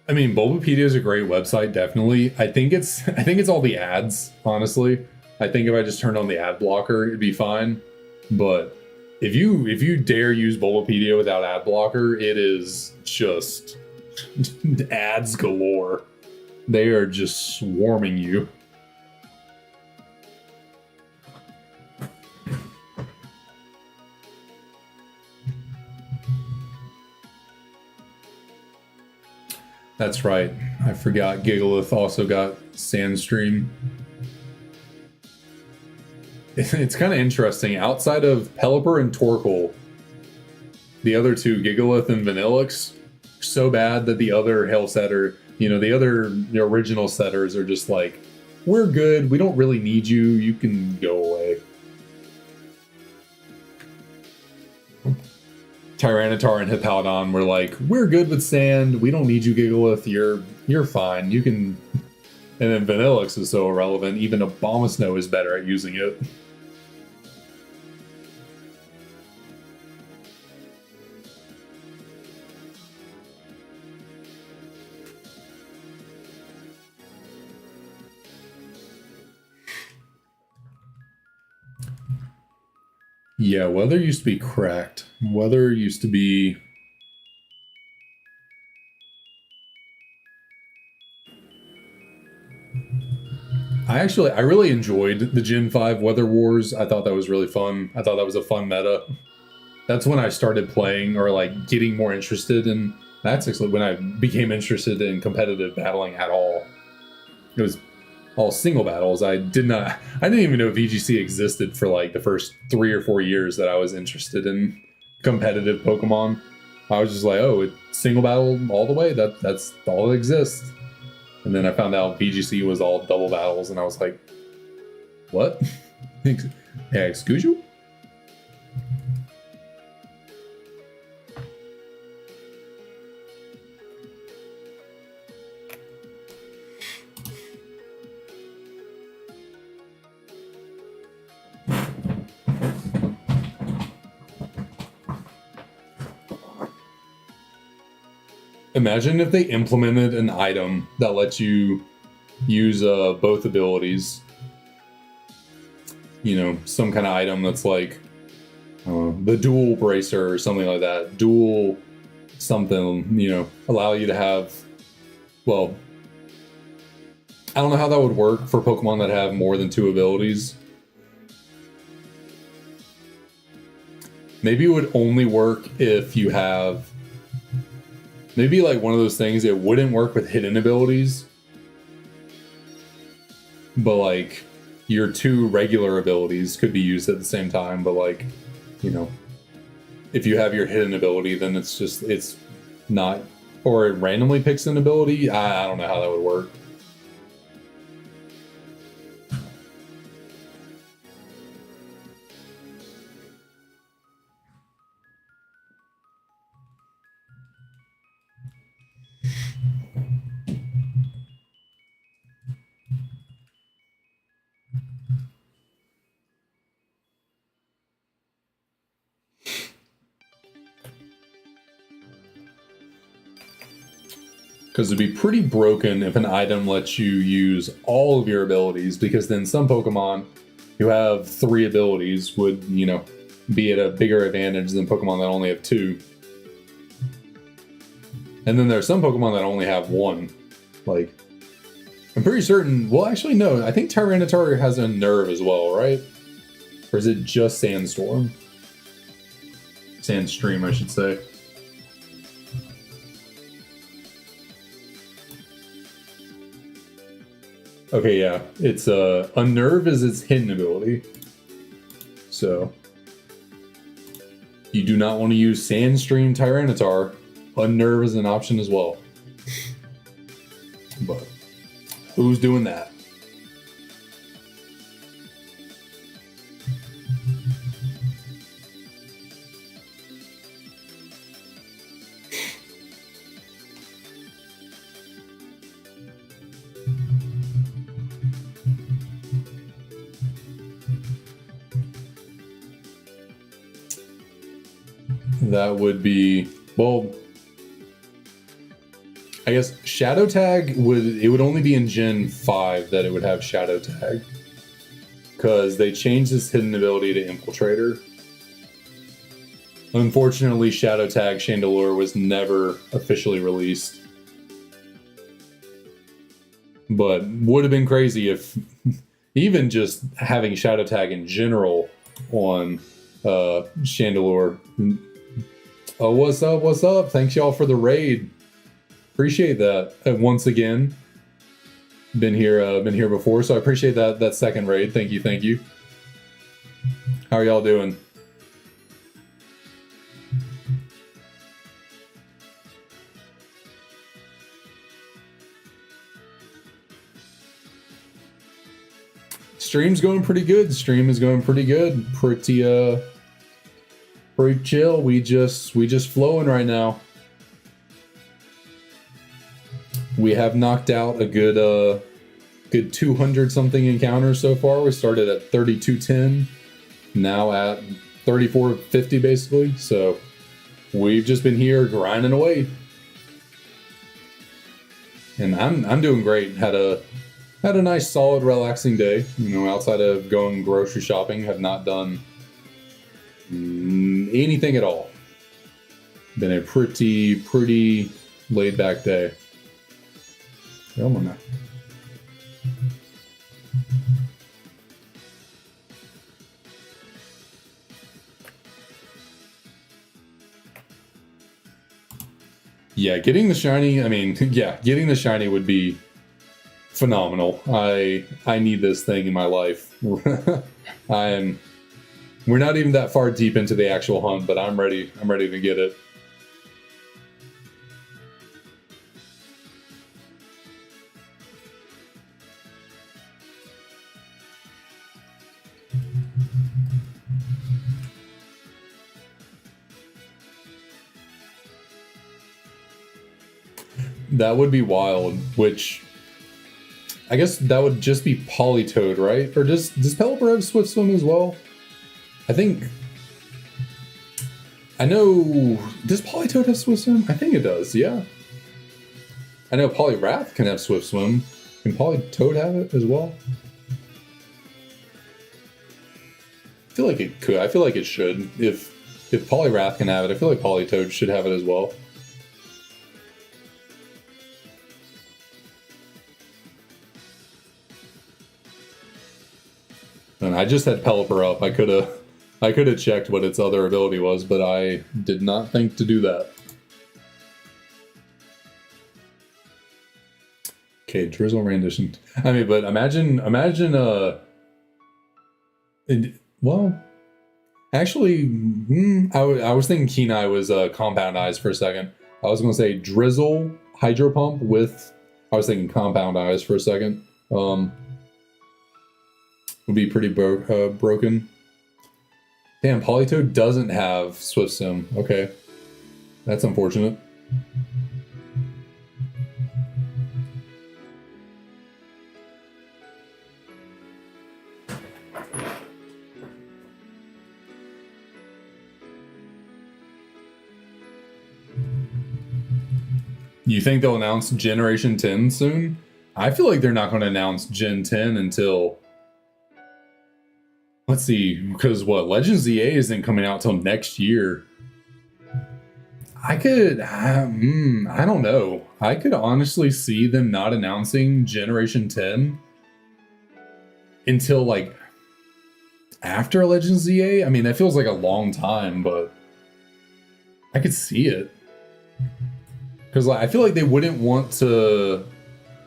I mean, Bulbapedia is a great website, definitely. I think it's all the ads, honestly. I think if I just turned on the ad blocker, it'd be fine. But if you dare use Bulbapedia without ad blocker, it is just ads galore. They are just swarming you. That's right. I forgot Gigalith also got Sandstream. It's kind of interesting. Outside of Pelipper and Torkoal, the other two, Gigalith and Vanillix, are so bad that the other Hail Setter, the original setters are just like, we're good. We don't really need you. You can go away. Tyranitar and Hippowdon were like, we're good with sand. We don't need you, Gigalith. You're fine. You can. And then Vanillix is so irrelevant. Even Abomasnow is better at using it. Yeah, weather used to be cracked. Weather used to be... I really enjoyed the Gen 5 Weather Wars. I thought that was really fun. I thought that was a fun meta. That's when I started playing, or like getting more interested in... That's actually when I became interested in competitive battling at all. It was all single battles. I didn't even know VGC existed for like the first 3 or 4 years that I was interested in competitive Pokemon. I was just like, oh, it's single battle all the way? That's all that exists. And then I found out VGC was all double battles, and I was like, what? Excuse you? Imagine if they implemented an item that lets you use both abilities. Some kind of item that's like the dual bracer or something like that. Dual something, allow you to have, well, I don't know how that would work for Pokemon that have more than 2 abilities. Maybe it would only work if you have... Maybe like one of those things, it wouldn't work with hidden abilities. But like your 2 regular abilities could be used at the same time. But like, if you have your hidden ability, then it's not, or it randomly picks an ability. I don't know how that would work. Because it'd be pretty broken if an item lets you use all of your abilities, because then some Pokemon who have 3 abilities would, be at a bigger advantage than Pokemon that only have 2. And then there's some Pokemon that only have 1. Like, I'm pretty certain, well, actually, no, I think Tyranitar has a Nerve as well, right? Or is it just Sandstorm? Sandstream, I should say. Okay, yeah, it's Unnerve is its hidden ability. So you do not want to use Sandstream Tyranitar. Unnerve is an option as well. But who's doing that? That would be, well, I guess Shadow Tag would only be in Gen 5 that it would have Shadow Tag. because they changed his hidden ability to Infiltrator. Unfortunately, Shadow Tag Chandelure was never officially released. But would have been crazy if even just having Shadow Tag in general on Chandelure. Oh, what's up? What's up? Thanks y'all for the raid. Appreciate that. Once again, been here before, so I appreciate that second raid. Thank you, thank you. How are y'all doing? Stream's going pretty good. Stream is going pretty good. Pretty chill. We just flowing right now. We have knocked out a good 200 something encounters so far. We started at 3210, now at 3450 basically. So we've just been here grinding away, and I'm doing great. Had a nice, solid, relaxing day. You know, outside of going grocery shopping, have not done anything at all. Been a pretty laid back day. Oh my God. Yeah, getting the shiny. I mean, yeah, getting the shiny would be phenomenal. I need this thing in my life. We're not even that far deep into the actual hunt, but I'm ready. I'm ready to get it. That would be wild, which I guess that would just be Politoed, right? Or does Pelipper have Swift Swim as well? I know, does Politoed have Swift Swim? I think it does, yeah. I know Poliwrath can have Swift Swim. Can Politoed have it as well? I feel like it could. I feel like it should. If Poliwrath can have it, I feel like Politoed should have it as well. And I just had Pelipper up. I could have checked what its other ability was, but I did not think to do that. Okay, Drizzle Rendition. I mean, but imagine well, actually, I was thinking Kenai was Compound Eyes for a second. I was going to say Drizzle Hydro Pump with, I was thinking Compound Eyes for a second. Would be pretty broken. Damn, Politoed doesn't have Swift Sim. Okay. That's unfortunate. You think they'll announce Generation 10 soon? I feel like they're not going to announce Gen 10 until... Let's see, because what, Legends EA isn't coming out till next year. I don't know. I could honestly see them not announcing Generation 10 until like after Legends EA. I mean, that feels like a long time, but I could see it. Because I feel like they wouldn't want to...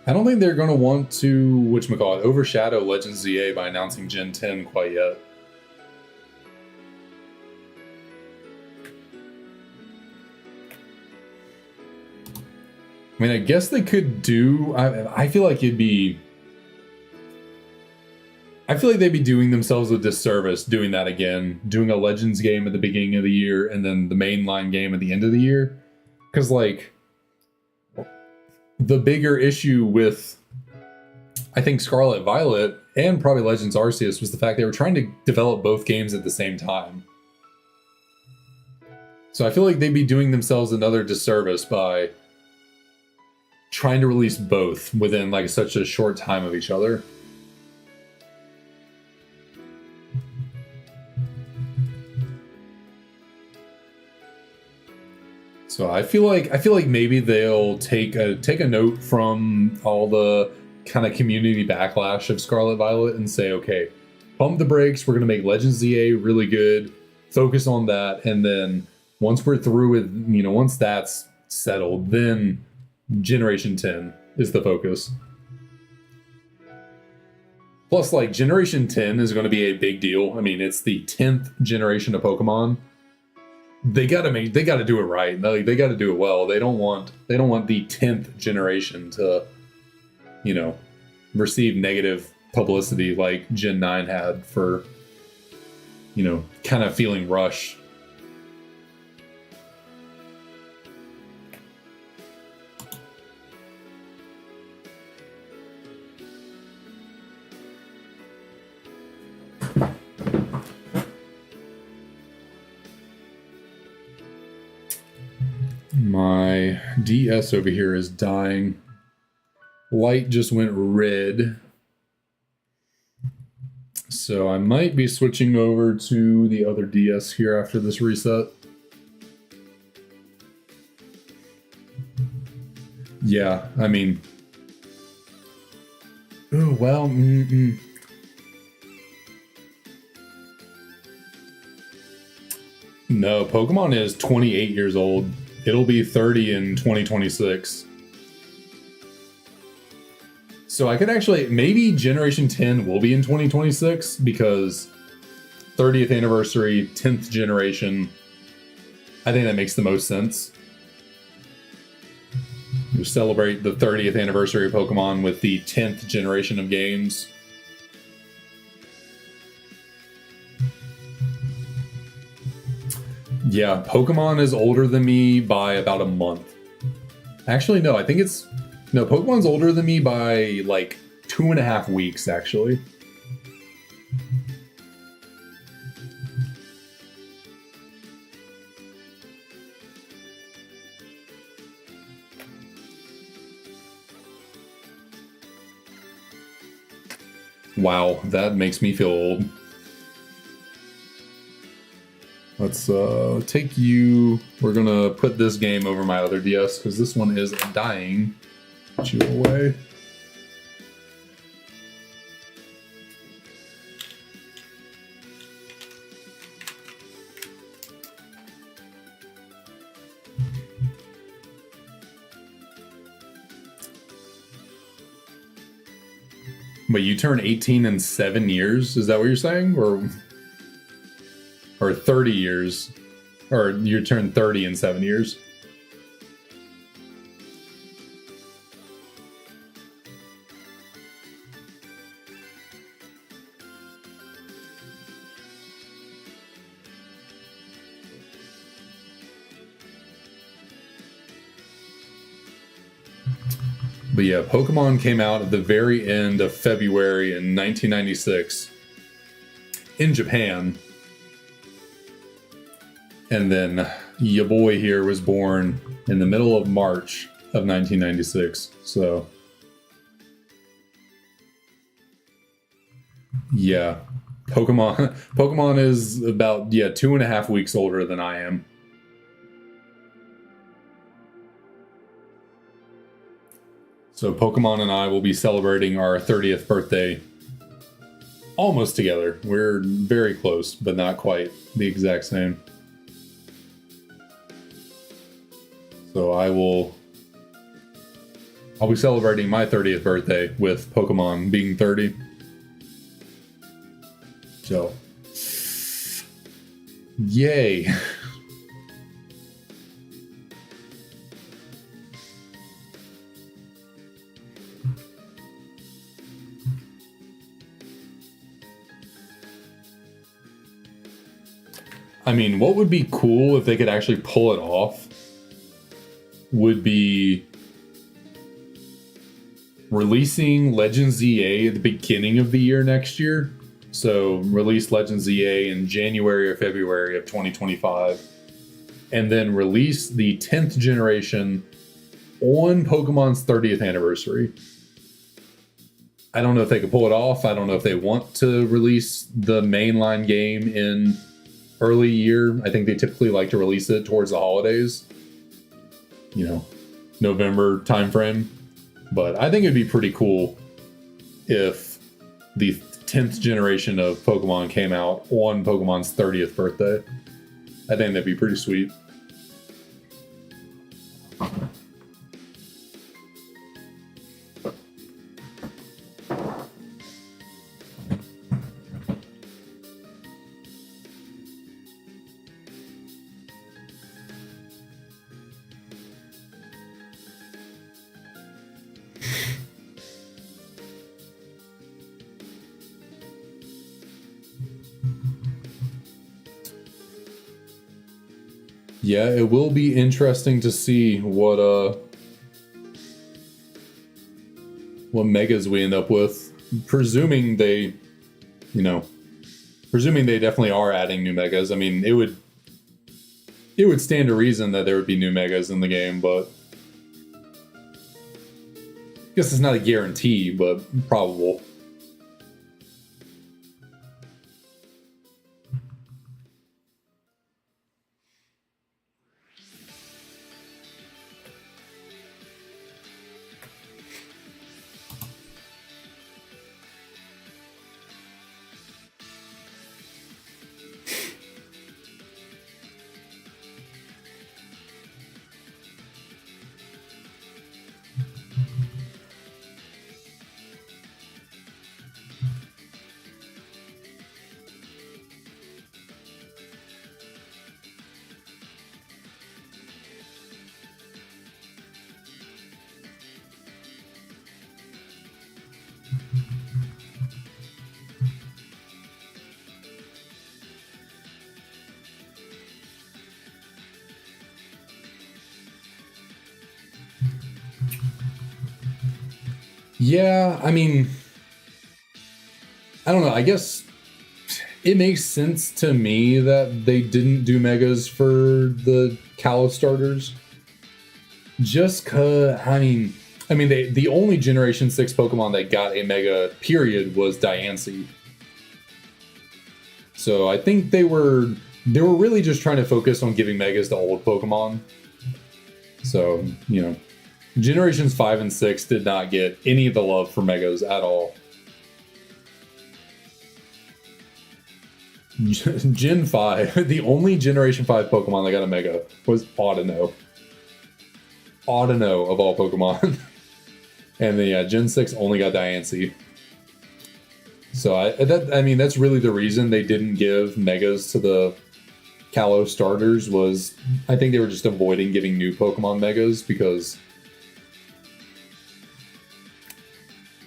I don't think they're going to want to, overshadow Legends ZA by announcing Gen 10 quite yet. I mean, I guess they could do... I feel like it'd be... I feel like they'd be doing themselves a disservice doing that again. Doing a Legends game at the beginning of the year and then the mainline game at the end of the year. Because, like... The bigger issue with, I think, Scarlet Violet and probably Legends Arceus was the fact they were trying to develop both games at the same time. So I feel like they'd be doing themselves another disservice by trying to release both within like such a short time of each other. So I feel like maybe they'll take a note from all the kind of community backlash of Scarlet Violet and say, okay, pump the brakes. We're gonna make Legends ZA really good. Focus on that, and then once we're through with, once that's settled, then Generation 10 is the focus. Plus, like, Generation 10 is going to be a big deal. I mean, it's the 10th generation of Pokemon. They got to do it right. They got to do it well. They don't want the 10th generation to, receive negative publicity like Gen 9 had for, kind of feeling rushed. My DS over here is dying. Light just went red. So I might be switching over to the other DS here after this reset. Yeah, I mean... Oh, well... No, Pokemon is 28 years old. It'll be 30 in 2026. So I could actually... Maybe Generation 10 will be in 2026 because 30th anniversary, 10th generation. I think that makes the most sense. You celebrate the 30th anniversary of Pokemon with the 10th generation of games. Yeah, Pokemon is older than me by about a month. Actually, no, I think it's... No, Pokemon's older than me by like 2.5 weeks, actually. Wow, that makes me feel old. Let's take you... We're gonna put this game over my other DS because this one is dying. Put you away. Wait, you turn 18 in 7 years? Is that what you're saying? Or 30 years? Or you turn 30 in 7 years? But yeah, Pokemon came out at the very end of February in 1996 in Japan. And then your boy here was born in the middle of March of 1996. So, yeah, Pokemon is about, 2.5 weeks older than I am. So Pokemon and I will be celebrating our 30th birthday almost together. We're very close, but not quite the exact same. So I'll be celebrating my 30th birthday with Pokemon being 30. So, yay. I mean, what would be cool if they could actually pull it off would be releasing Legends ZA at the beginning of the year next year. So release Legends ZA in January or February of 2025. And then release the 10th generation on Pokemon's 30th anniversary. I don't know if they could pull it off. I don't know if they want to release the mainline game in early year. I think they typically like to release it towards the holidays. November timeframe. But I think it'd be pretty cool if the 10th generation of Pokemon came out on Pokemon's 30th birthday. I think that'd be pretty sweet. Yeah, it will be interesting to see what megas we end up with. Presuming they definitely are adding new megas. I mean, it would stand to reason that there would be new megas in the game, but I guess it's not a guarantee, but probable. Yeah, I mean, I don't know. I guess it makes sense to me that they didn't do megas for the Kalos starters. Just cause, I mean, the only Generation 6 Pokemon that got a mega period was Diancie. So I think they were really just trying to focus on giving megas to old Pokemon. So, Generations 5 and 6 did not get any of the love for megas at all. Gen 5, the only Generation 5 Pokemon that got a mega was Audino. Audino of all Pokemon. And the Gen 6 only got Diancie. So that's really the reason they didn't give megas to the Kalos starters was I think they were just avoiding giving new Pokemon megas because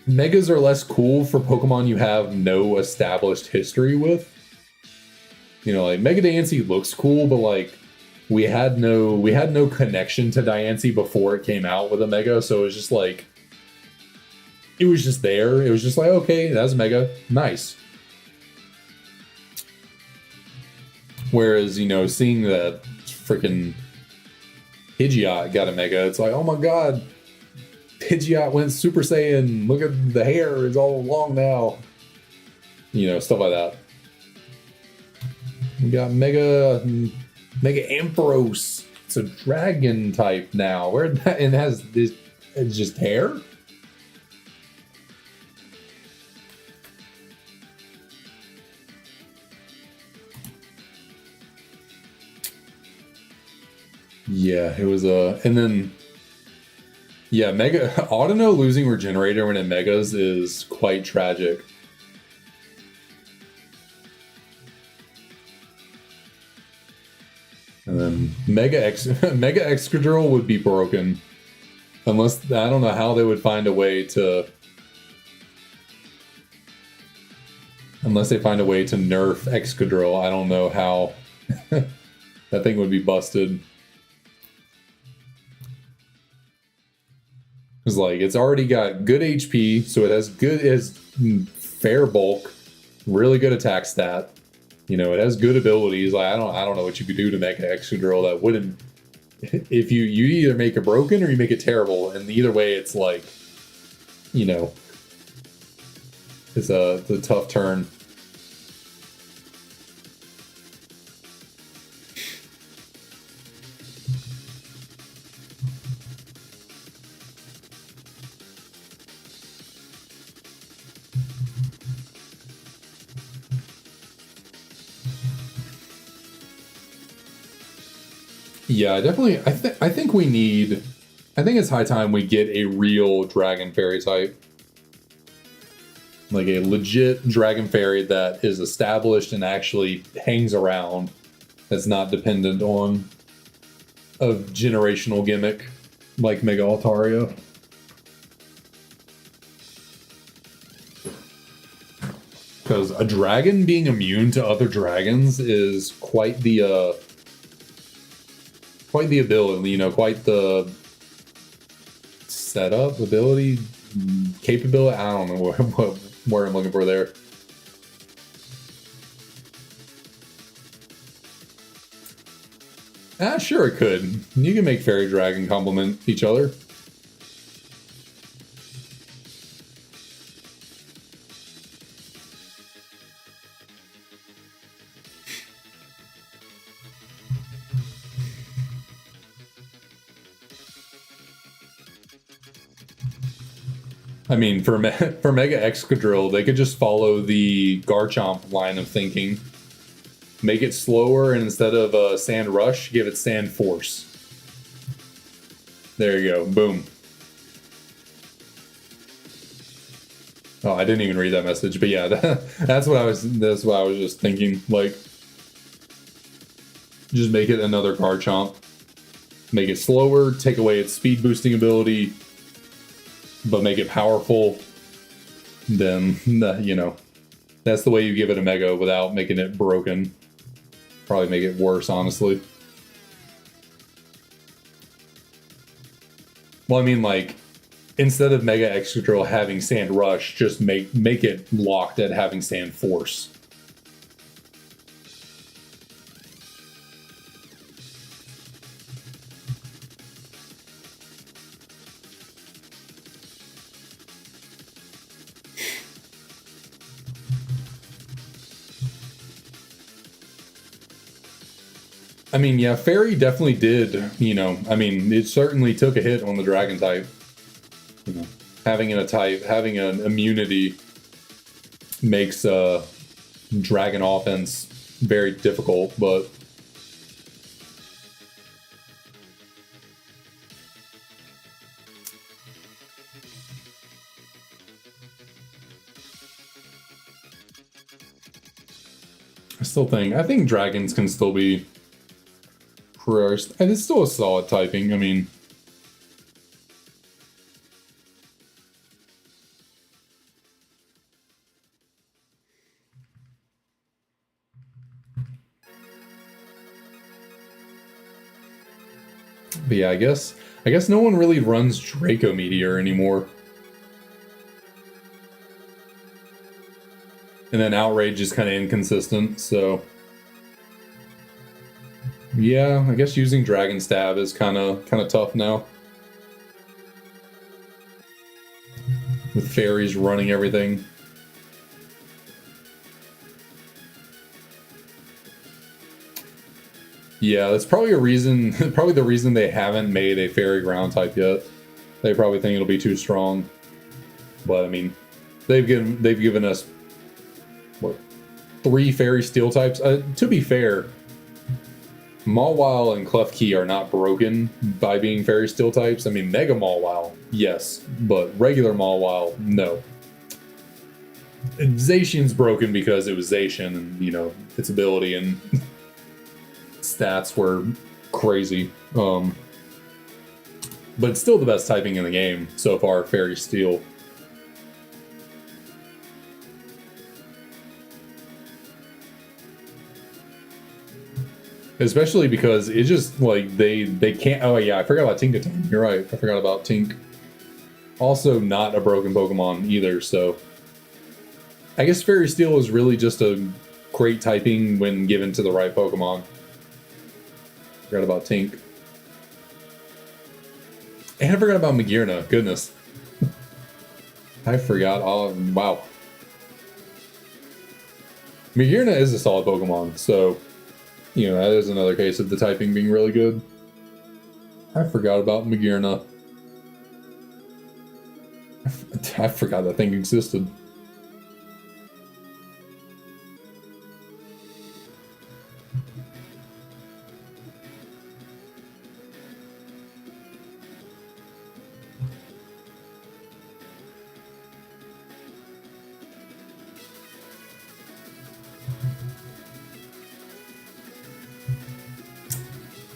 megas are less cool for Pokemon you have no established history with. Like Mega Diancie looks cool, but like we had no connection to Diancie before it came out with a mega, so it was just like it was just there. It was just like, okay, that's mega, nice. Whereas, seeing that freaking Pidgeot got a mega, it's like, oh my god, Pidgeot went Super Saiyan. Look at the hair; it's all long now. Stuff like that. We got Mega Ampharos. It's a dragon type now. Where that and has this? It's just hair. Yeah, it was and then. Yeah, Mega Audino losing Regenerator when it megas is quite tragic. And then Mega Excadrill would be broken. Unless, I don't know how they would find a way to... Unless they find a way to nerf Excadrill, I don't know how that thing would be busted. Because, like, it's already got good HP, so it has fair bulk, really good attack stat. It has good abilities. Like, I don't know what you could do to make an Excadrill that wouldn't. If you either make it broken or you make it terrible, and either way, it's like, it's a tough turn. Yeah, definitely. I think we need. I think it's high time we get a real dragon fairy type, like a legit dragon fairy that is established and actually hangs around. That's not dependent on a generational gimmick like Mega Altaria. Because a dragon being immune to other dragons is quite the ability, you know, quite the setup ability, capability. I don't know what word I'm looking for there. Sure it could. You can make fairy dragon complement each other. I mean, for Mega Excadrill, they could just follow the Garchomp line of thinking. Make it slower, and instead of Sand Rush, give it Sand Force. There you go. Boom. Oh, I didn't even read that message, but yeah, that's what I was just thinking. Like, just make it another Garchomp. Make it slower, take away its speed boosting ability, but make it powerful. Then, you know, that's the way you give it a Mega without making it broken. Probably make it worse, honestly. Well, I mean, like, instead of Mega Excadrill having Sand Rush, just make it locked at having Sand Force. I mean, yeah, Fairy definitely did, you know, I mean, it certainly took a hit on the Dragon type. You know, having a type, having an immunity makes Dragon offense very difficult, but I think Dragons can still be first, and it's still a solid typing. I mean, but yeah, I guess no one really runs Draco Meteor anymore. And then Outrage is kind of inconsistent, so yeah, I guess using Dragon Stab is kind of tough now. With fairies running everything. Yeah, that's probably a reason, probably the reason they haven't made a fairy ground type yet. They probably think it'll be too strong. But I mean, they've given us what, 3 fairy steel types. To be fair, Mawile and Klefki are not broken by being fairy steel types. I mean, Mega Mawile, yes, but regular Mawile, no. Zacian's broken because it was Zacian, and you know its ability and stats were crazy. But it's still the best typing in the game so far, Fairy Steel. Especially because it just, like, they can't... Oh, yeah, I forgot about Tinkaton. You're right, I forgot about Tink. Also not a broken Pokemon either, so... I guess Fairy Steel is really just a great typing when given to the right Pokemon. Forgot about Tink. And I forgot about Magearna. Goodness. I forgot. Oh, wow. Magearna is a solid Pokemon, so... You know, that is another case of the typing being really good. I forgot about Magearna. I forgot that thing existed.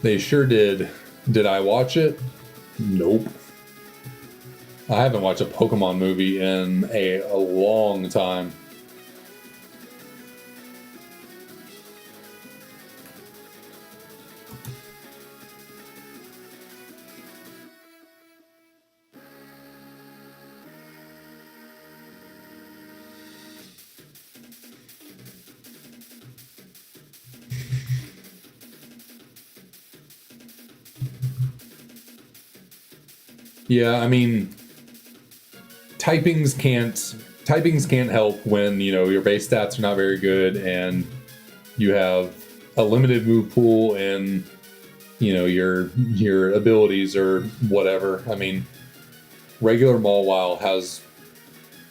They sure did. Did I watch it? Nope. I haven't watched a Pokemon movie in a long time. Yeah, I mean, typings can't help when, you know, your base stats are not very good and you have a limited move pool and, you know, your abilities or whatever. I mean, regular Mawile has...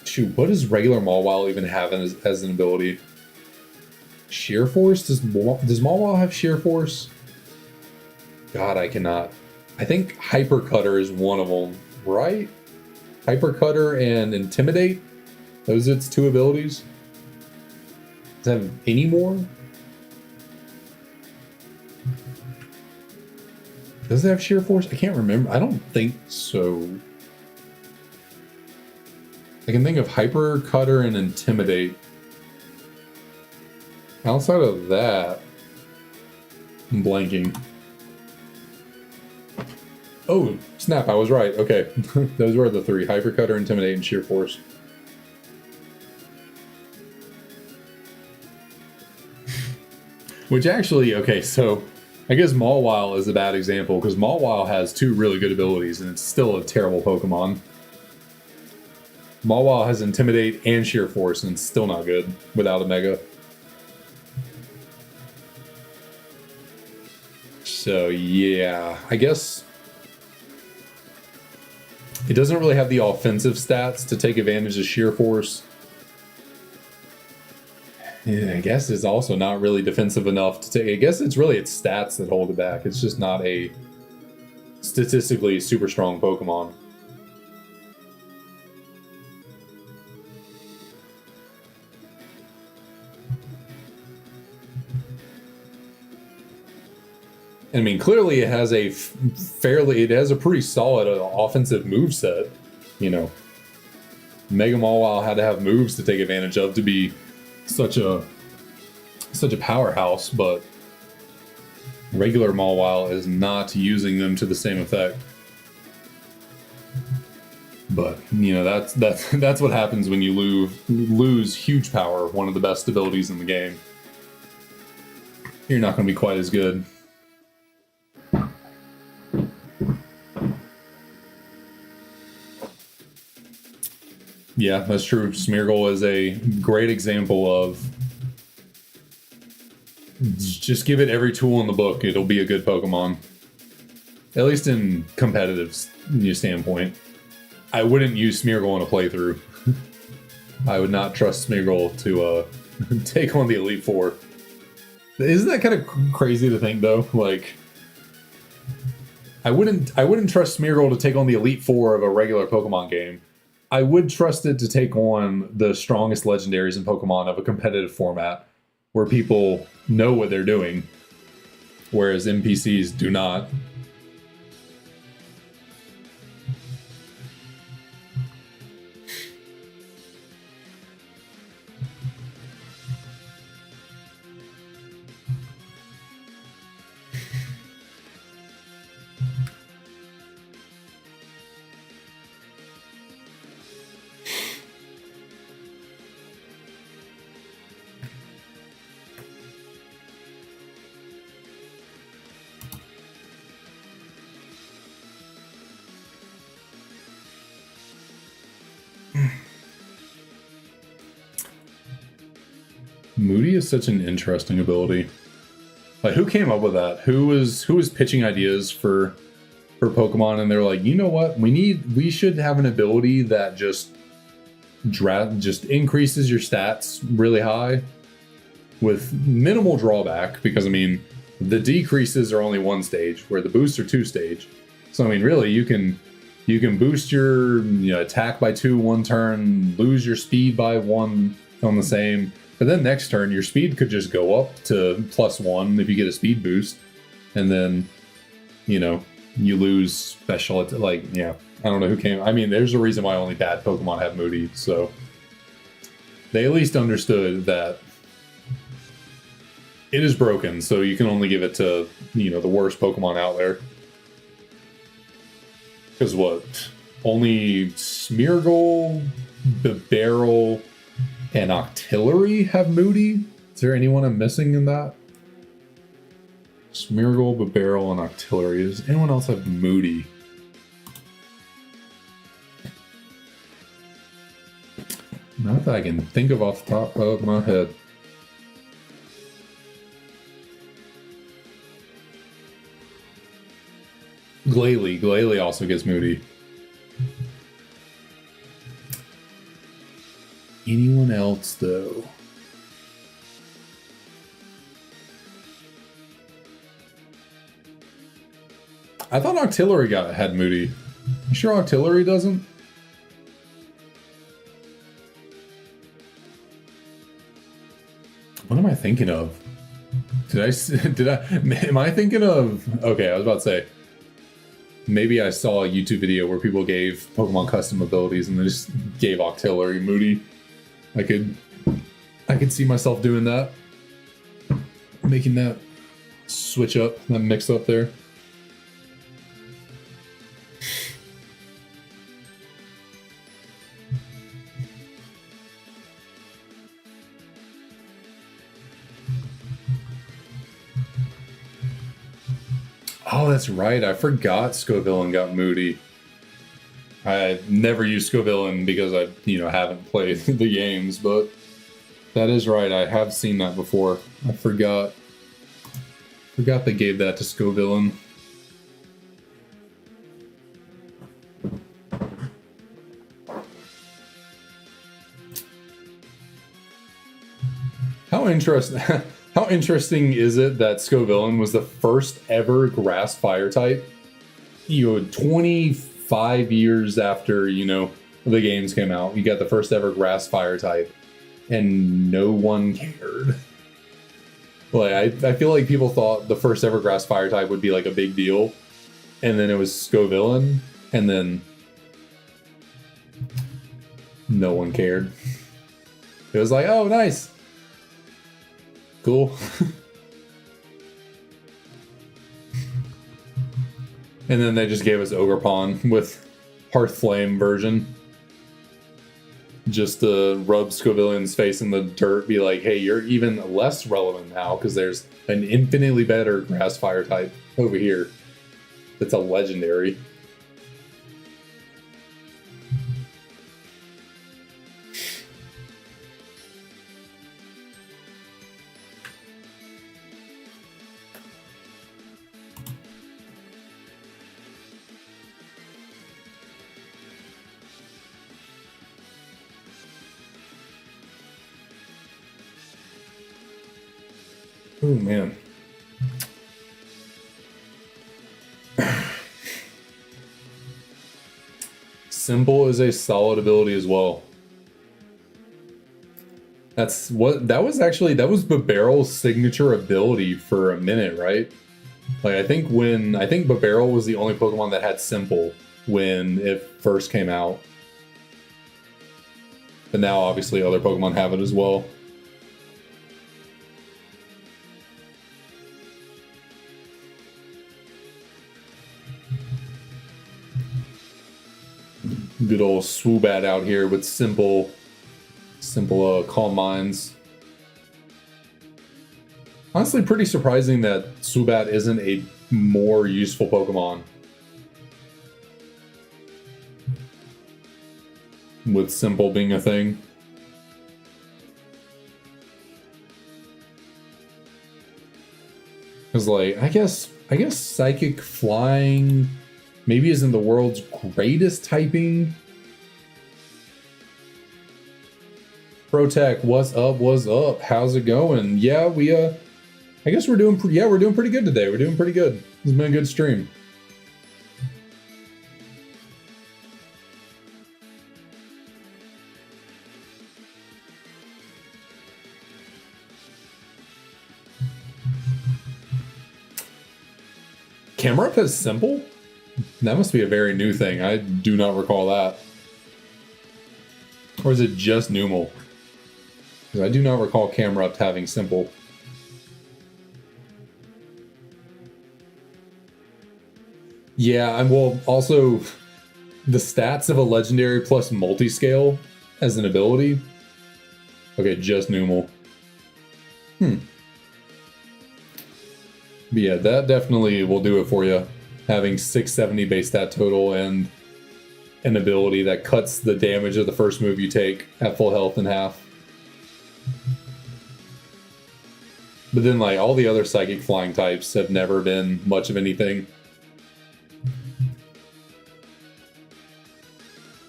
Shoot, what does regular Mawile even have as an ability? Sheer Force? Does Mawile have Sheer Force? God, I cannot. I think Hyper Cutter is one of them, right? Hyper Cutter and Intimidate? Those are its two abilities? Does it have any more? Does it have Sheer Force? I can't remember. I don't think so. I can think of Hyper Cutter and Intimidate. Outside of that, I'm blanking. Oh, snap, I was right. Okay. Those were the three. Hyper Cutter, Intimidate, and Sheer Force. Which actually, okay, so I guess Mawile is a bad example because Mawile has two really good abilities and it's still a terrible Pokemon. Mawile has Intimidate and Sheer Force and it's still not good without a Mega. So yeah, I guess it doesn't really have the offensive stats to take advantage of Sheer Force. Yeah, I guess it's also not really defensive enough to take. I guess it's really its stats that hold it back. It's just not a statistically super strong Pokemon. I mean, clearly it has a pretty solid offensive moveset. You know, Mega Mawile had to have moves to take advantage of to be such a powerhouse, but regular Mawile is not using them to the same effect. But you know, that's what happens when you lose huge power, one of the best abilities in the game. You're not going to be quite as good. Yeah, that's true. Smeargle is a great example of just give it every tool in the book. It'll be a good Pokemon. At least in competitive standpoint. I wouldn't use Smeargle in a playthrough. I would not trust Smeargle to take on the Elite Four. Isn't that kind of crazy to think, though? Like, I wouldn't trust Smeargle to take on the Elite Four of a regular Pokemon game. I would trust it to take on the strongest legendaries in Pokemon of a competitive format where people know what they're doing, whereas NPCs do not. Moody is such an interesting ability. Like, who came up with that? Who was pitching ideas for Pokemon, and they're like, you know what? We should have an ability that just increases your stats really high with minimal drawback. Because I mean, the decreases are only one stage, where the boosts are two stage. So I mean, really, you can boost your attack by 2 one turn, lose your speed by 1 on the same. But then next turn, your speed could just go up to +1 if you get a speed boost. And then you know, you lose special, like, yeah, I don't know who came. I mean, there's a reason why only bad Pokemon have Moody, so they at least understood that it is broken, so you can only give it to, you know, the worst Pokemon out there. Because what? Only Smeargle, Bibarel, and Octillery have Moody? Is there anyone I'm missing in that? Smeargle, Bibarel, and Octillery. Does anyone else have Moody? Not that I can think of off the top of my head. Glalie also gets Moody. Anyone else, though? I thought Octillery had Moody. You sure Octillery doesn't? What am I thinking of? Am I thinking of... Okay, I was about to say, maybe I saw a YouTube video where people gave Pokemon custom abilities and they just gave Octillery Moody. I could see myself doing that. Making that switch up, that mix up there. Oh, that's right. I forgot Scovillain got Moody. I never used Scovillain because I, haven't played the games, but that is right. I have seen that before. I forgot. Forgot they gave that to Scovillain. How interesting. How interesting is it that Scovillain was the first ever grass fire type? 25 years after, the games came out, you got the first ever grass fire type, and no one cared. Like, I feel like people thought the first ever grass fire type would be like a big deal, and then it was Scovillain, and then no one cared. It was like, oh, nice. Cool. And then they just gave us Ogerpon with Hearthflame version. Just to rub Scovillain's face in the dirt, be like, hey, you're even less relevant now because there's an infinitely better grass fire type over here that's a legendary. Oh, man. Simple is a solid ability as well. That was Bibarel's signature ability for a minute, right? Like, I think Bibarel was the only Pokemon that had Simple when it first came out. But now, obviously, other Pokemon have it as well. Good old Swoobat out here with simple Calm Minds. Honestly, pretty surprising that Swoobat isn't a more useful Pokemon. With simple being a thing. Because, like, I guess Psychic Flying maybe isn't the world's greatest typing. Protech, what's up? What's up? How's it going? Yeah, I guess we're doing pretty good today. We're doing pretty good. This has been a good stream. Camera Up has simple? That must be a very new thing. I do not recall that. Or is it just Numal? Because I do not recall Camera Up having simple. Yeah, well, also, the stats of a legendary plus multi-scale as an ability. Okay, just Numal. But yeah, that definitely will do it for you. Having 670 base stat total and an ability that cuts the damage of the first move you take at full health in half. But then, like, all the other psychic flying types have never been much of anything.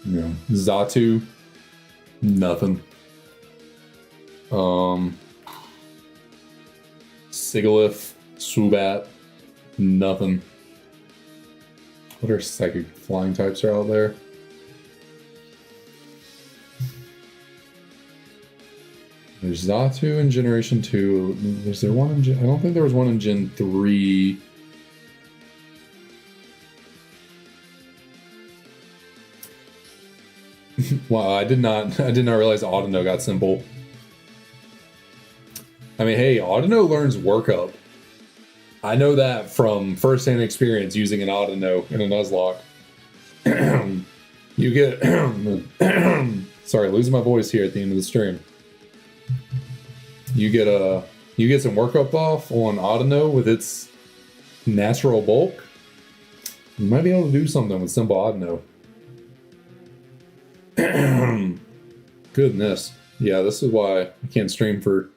Yeah. Xatu, nothing. Sigalith, Swoobat, nothing. What are psychic flying types are out there? There's Xatu in Generation 2. Was there one in Gen... I don't think there was one in Gen 3. Wow, I did not realize Audino got simple. I mean, hey, Audino learns workup. I know that from first-hand experience using an Audino in a Nuzlocke. You get... Sorry, losing my voice here at the end of the stream. You get some workup off on Audino with its natural bulk. You might be able to do something with simple Audino. Goodness. Yeah, this is why I can't stream for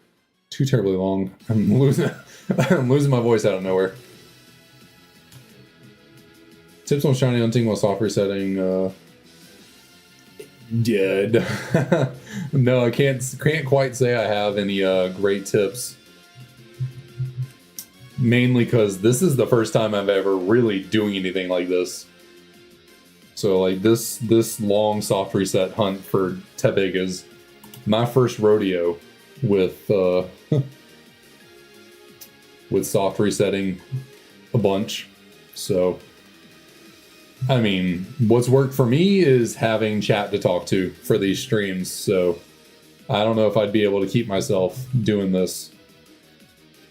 too terribly long. I'm losing my voice out of nowhere. Tips on shiny hunting while soft resetting. Yeah. No, I can't quite say I have any great tips. Mainly because this is the first time I've ever really doing anything like this. So like this long soft reset hunt for Tepig is my first rodeo with with soft resetting a bunch. So I mean, what's worked for me is having chat to talk to for these streams. So I don't know if I'd be able to keep myself doing this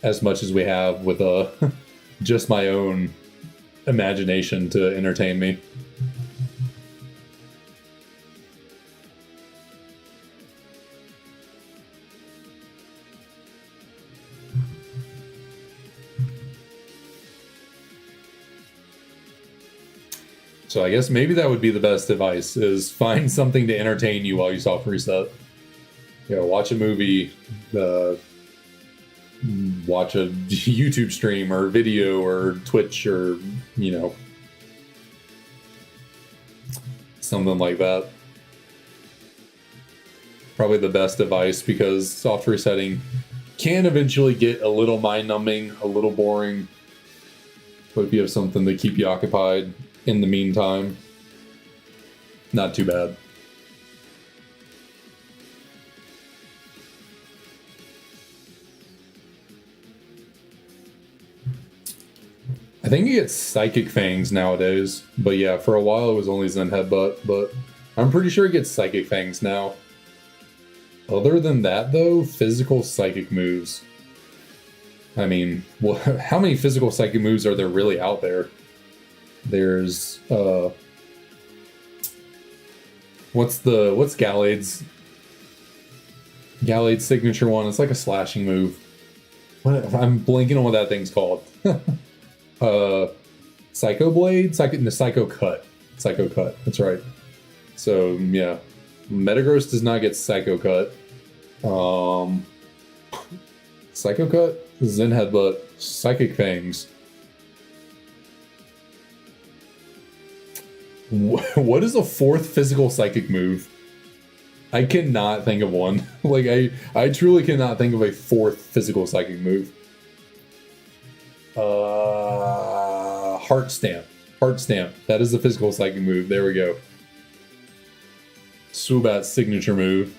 as much as we have with just my own imagination to entertain me. So I guess maybe that would be the best advice, is find something to entertain you while you soft reset. You know, watch a movie, watch a YouTube stream or video or Twitch or, you know, something like that. Probably the best advice, because soft resetting can eventually get a little mind-numbing, a little boring. But if you have something to keep you occupied in the meantime, not too bad. I think you get Psychic Fangs nowadays, but yeah, for a while it was only Zen Headbutt, but I'm pretty sure it gets Psychic Fangs now. Other than that though, physical psychic moves. I mean, how many physical psychic moves are there really out there? There's what's Gallade's signature one? It's like a slashing move. I'm blanking on what that thing's called. Psycho Blade? Psycho Cut. Psycho Cut, that's right. So yeah. Metagross does not get Psycho Cut. Psycho Cut, Zen Headbutt, Psychic Fangs. What is a fourth physical psychic move? I cannot think of one. Like, I truly cannot think of a fourth physical psychic move. Heart Stamp. Heart Stamp. That is the physical psychic move. There we go. Swoobat's signature move.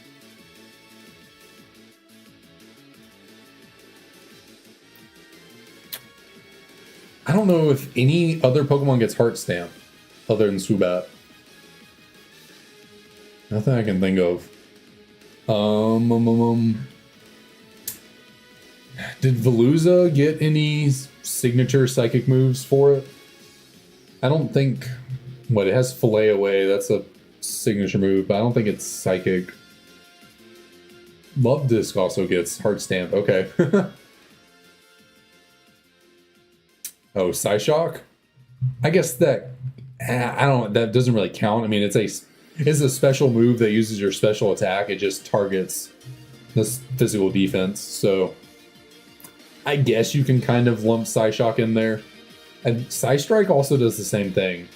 I don't know if any other Pokemon gets Heart Stamp other than Swoobat. Nothing I can think of. Did Veluza get any signature psychic moves for it? I don't think. What, it has Fillet Away. That's a signature move, but I don't think it's psychic. Love Disc also gets Heart Stamp. Okay. Oh, Psyshock? I guess that I don't. That doesn't really count. I mean, it's a special move that uses your special attack. It just targets this physical defense. So I guess you can kind of lump Psyshock in there. And Psystrike also does the same thing.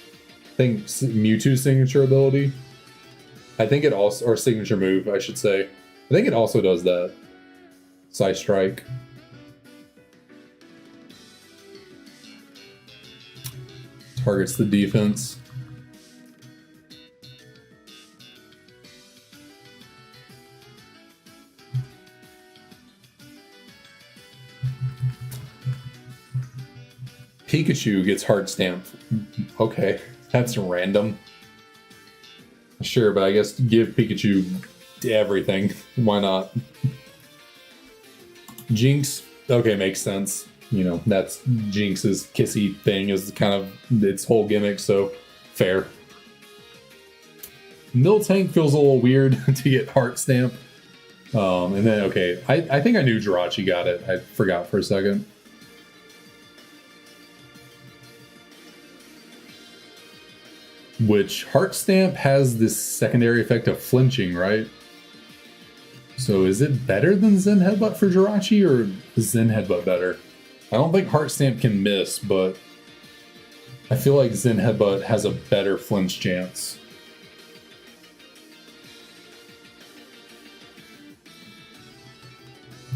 I think Mewtwo's signature ability. I think it also, or signature move, I should say. I think it also does that. Psystrike. Targets the defense. Pikachu gets Heart Stamp. Okay, that's random. Sure, but I guess give Pikachu everything. Why not? Jinx. Okay, makes sense. You know, that's Jinx's kissy thing is kind of its whole gimmick, so fair. Miltank feels a little weird to get Heart Stamp. And then, okay, I think I knew Jirachi got it. I forgot for a second. Which Heart Stamp has this secondary effect of flinching, right? So is it better than Zen Headbutt for Jirachi, or is Zen Headbutt better? I don't think Heart Stamp can miss, but I feel like Zen Headbutt has a better flinch chance.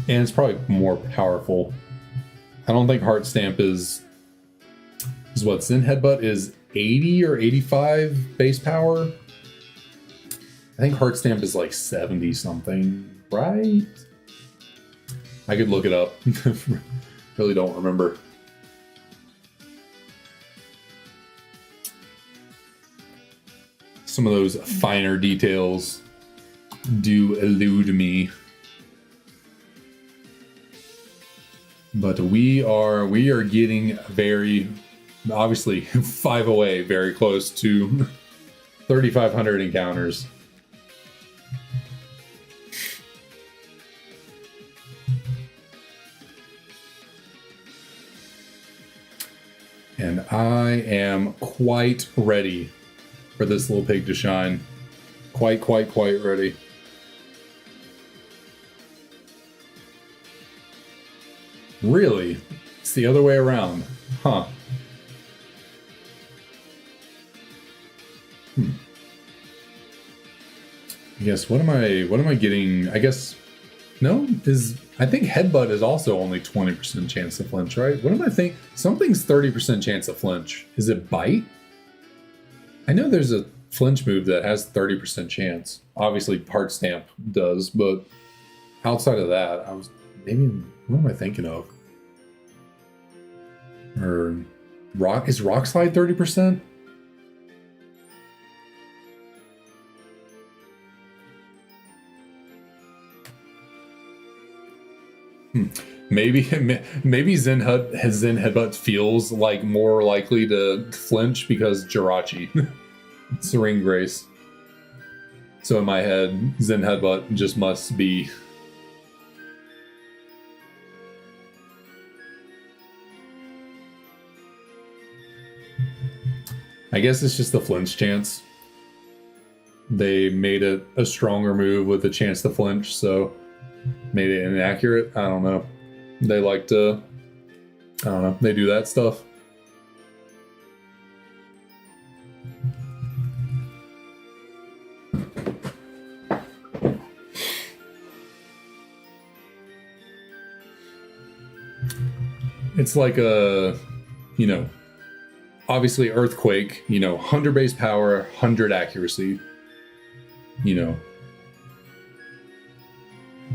And it's probably more powerful. I don't think Heart Stamp is what Zen Headbutt is 80 or 85 base power. I think Heart Stamp is like 70 something, right? I could look it up. Really don't remember. Some of those finer details do elude me. But we are getting very, obviously 5 away, very close to 3,500 encounters. And I am quite ready for this little pig to shine. Quite ready. Really? It's the other way around. Huh. I guess what am I getting? I guess I think Headbutt is also only 20% chance to flinch, right? What am I think? Something's 30% chance to flinch. Is it Bite? I know there's a flinch move that has 30% chance. Obviously Heart Stamp does, but outside of that, what am I thinking of? Or is Rock Slide 30%? Maybe Zen Headbutt feels like more likely to flinch because Jirachi. Serene Grace. So in my head, Zen Headbutt just must be. I guess it's just the flinch chance. They made it a stronger move with a chance to flinch, so made it inaccurate. I don't know. They like to, I don't know, they do that stuff. It's like a, obviously Earthquake, 100 base power, 100 accuracy,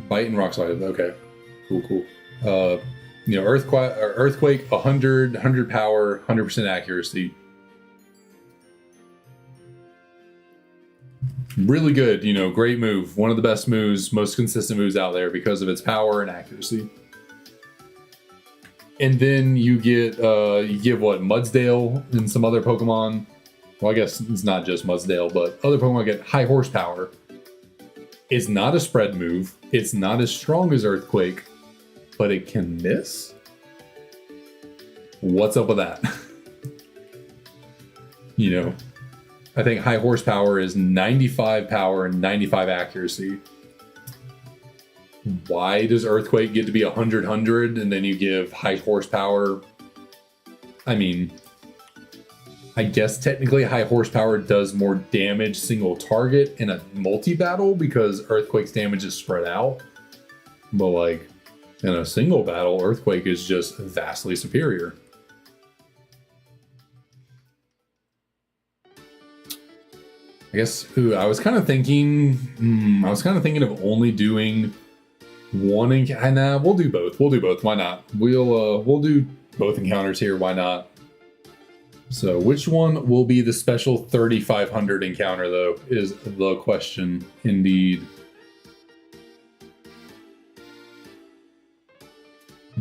Bite and Rock Slide. Okay, cool. You know, earthquake 100 power, 100% accuracy. Really good, you know, great move. One of the best moves, most consistent moves out there because of its power and accuracy. And then you give what, Mudsdale and some other Pokemon. Well, I guess it's not just Mudsdale, but other Pokemon get high horsepower. It's not a spread move. It's not as strong as Earthquake, but it can miss? What's up with that? You know, I think high horsepower is 95 power and 95 accuracy. Why does Earthquake get to be 100 and then you give high horsepower? I mean, I guess technically high horsepower does more damage single target in a multi-battle because Earthquake's damage is spread out. But like in a single battle, Earthquake is just vastly superior. I guess I was kind of thinking of only doing one encounter. Nah, we'll do both. Why not? We'll do both encounters here. Why not? So which one will be the special 3500 encounter though is the question indeed.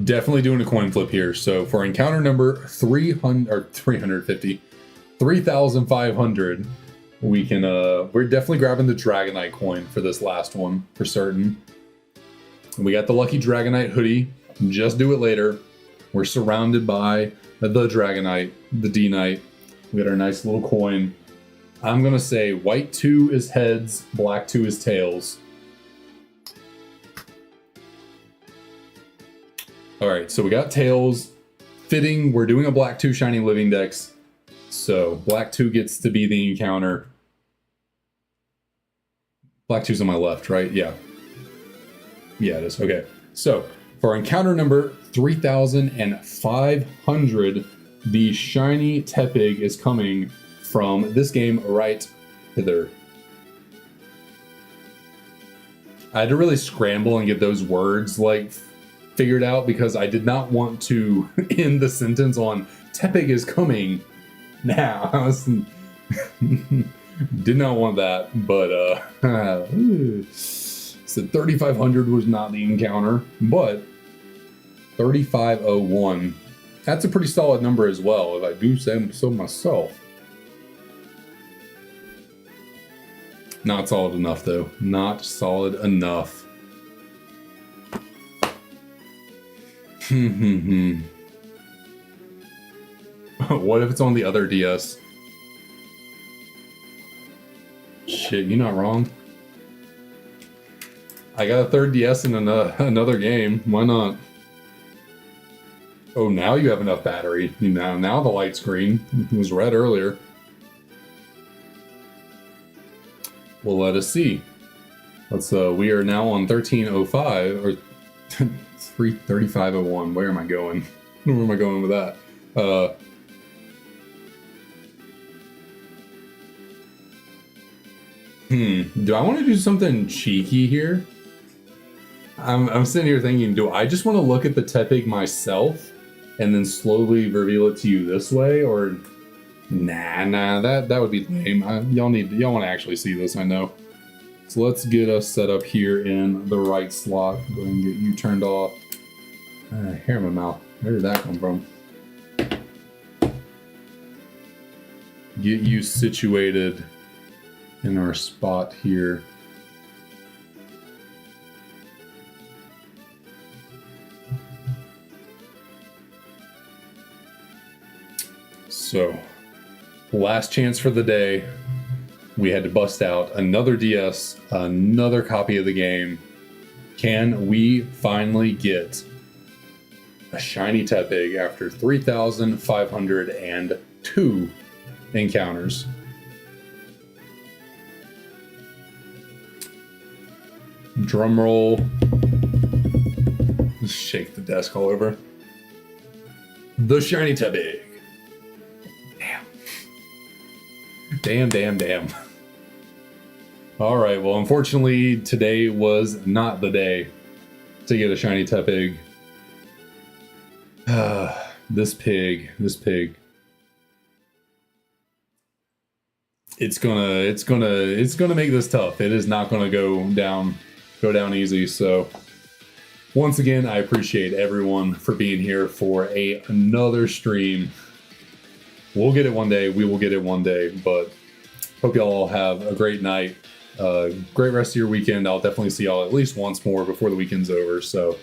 Definitely doing a coin flip here. So for encounter number 3500, we can we're definitely grabbing the Dragonite coin for this last one for certain. We got the lucky Dragonite hoodie. Just do it later. We're surrounded by the Dragonite, the D-Knight. We got our nice little coin. I'm gonna say white 2 is heads, black 2 is tails. All right, so we got tails. Fitting, we're doing a black 2 shiny living dex. So black 2 gets to be the encounter. Black 2's on my left, right? Yeah. Yeah, it is. Okay. So for encounter number 3500, the shiny Tepig is coming from this game right hither. I had to really scramble and get those words like figured out because I did not want to end the sentence on Tepig is coming now. I was, did not want that, but so 3500 was not the encounter, but 3501, that's a pretty solid number as well, if I do say so myself. Not solid enough though, not solid enough. What if it's on the other DS? Shit, you're not wrong. I got a third DS in another game. Why not? Oh, now you have enough battery. Now the light's green. It was red earlier. Well, let us see. Let's. We are now on 1305 or 3501. Where am I going? Where am I going with that? Do I want to do something cheeky here? I'm sitting here thinking, do I just want to look at the Tepig myself and then slowly reveal it to you this way, or nah, that would be lame. Y'all want to actually see this, I know. So let's get us set up here in the right slot. Go ahead and get you turned off. Hair in my mouth. Where did that come from? Get you situated in our spot here. So, last chance for the day. We had to bust out another DS, another copy of the game. Can we finally get a shiny Tepig after 3,502 encounters? Drum roll. Just shake the desk all over. The shiny Tepig. Damn. All right, well, unfortunately, today was not the day to get a shiny Tepig. This pig. It's gonna make this tough. It is not gonna go down easy. So once again, I appreciate everyone for being here for another stream. We'll get it one day. We will get it one day. But hope y'all all have a great night. Great rest of your weekend. I'll definitely see y'all at least once more before the weekend's over. So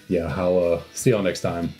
yeah, I'll see y'all next time.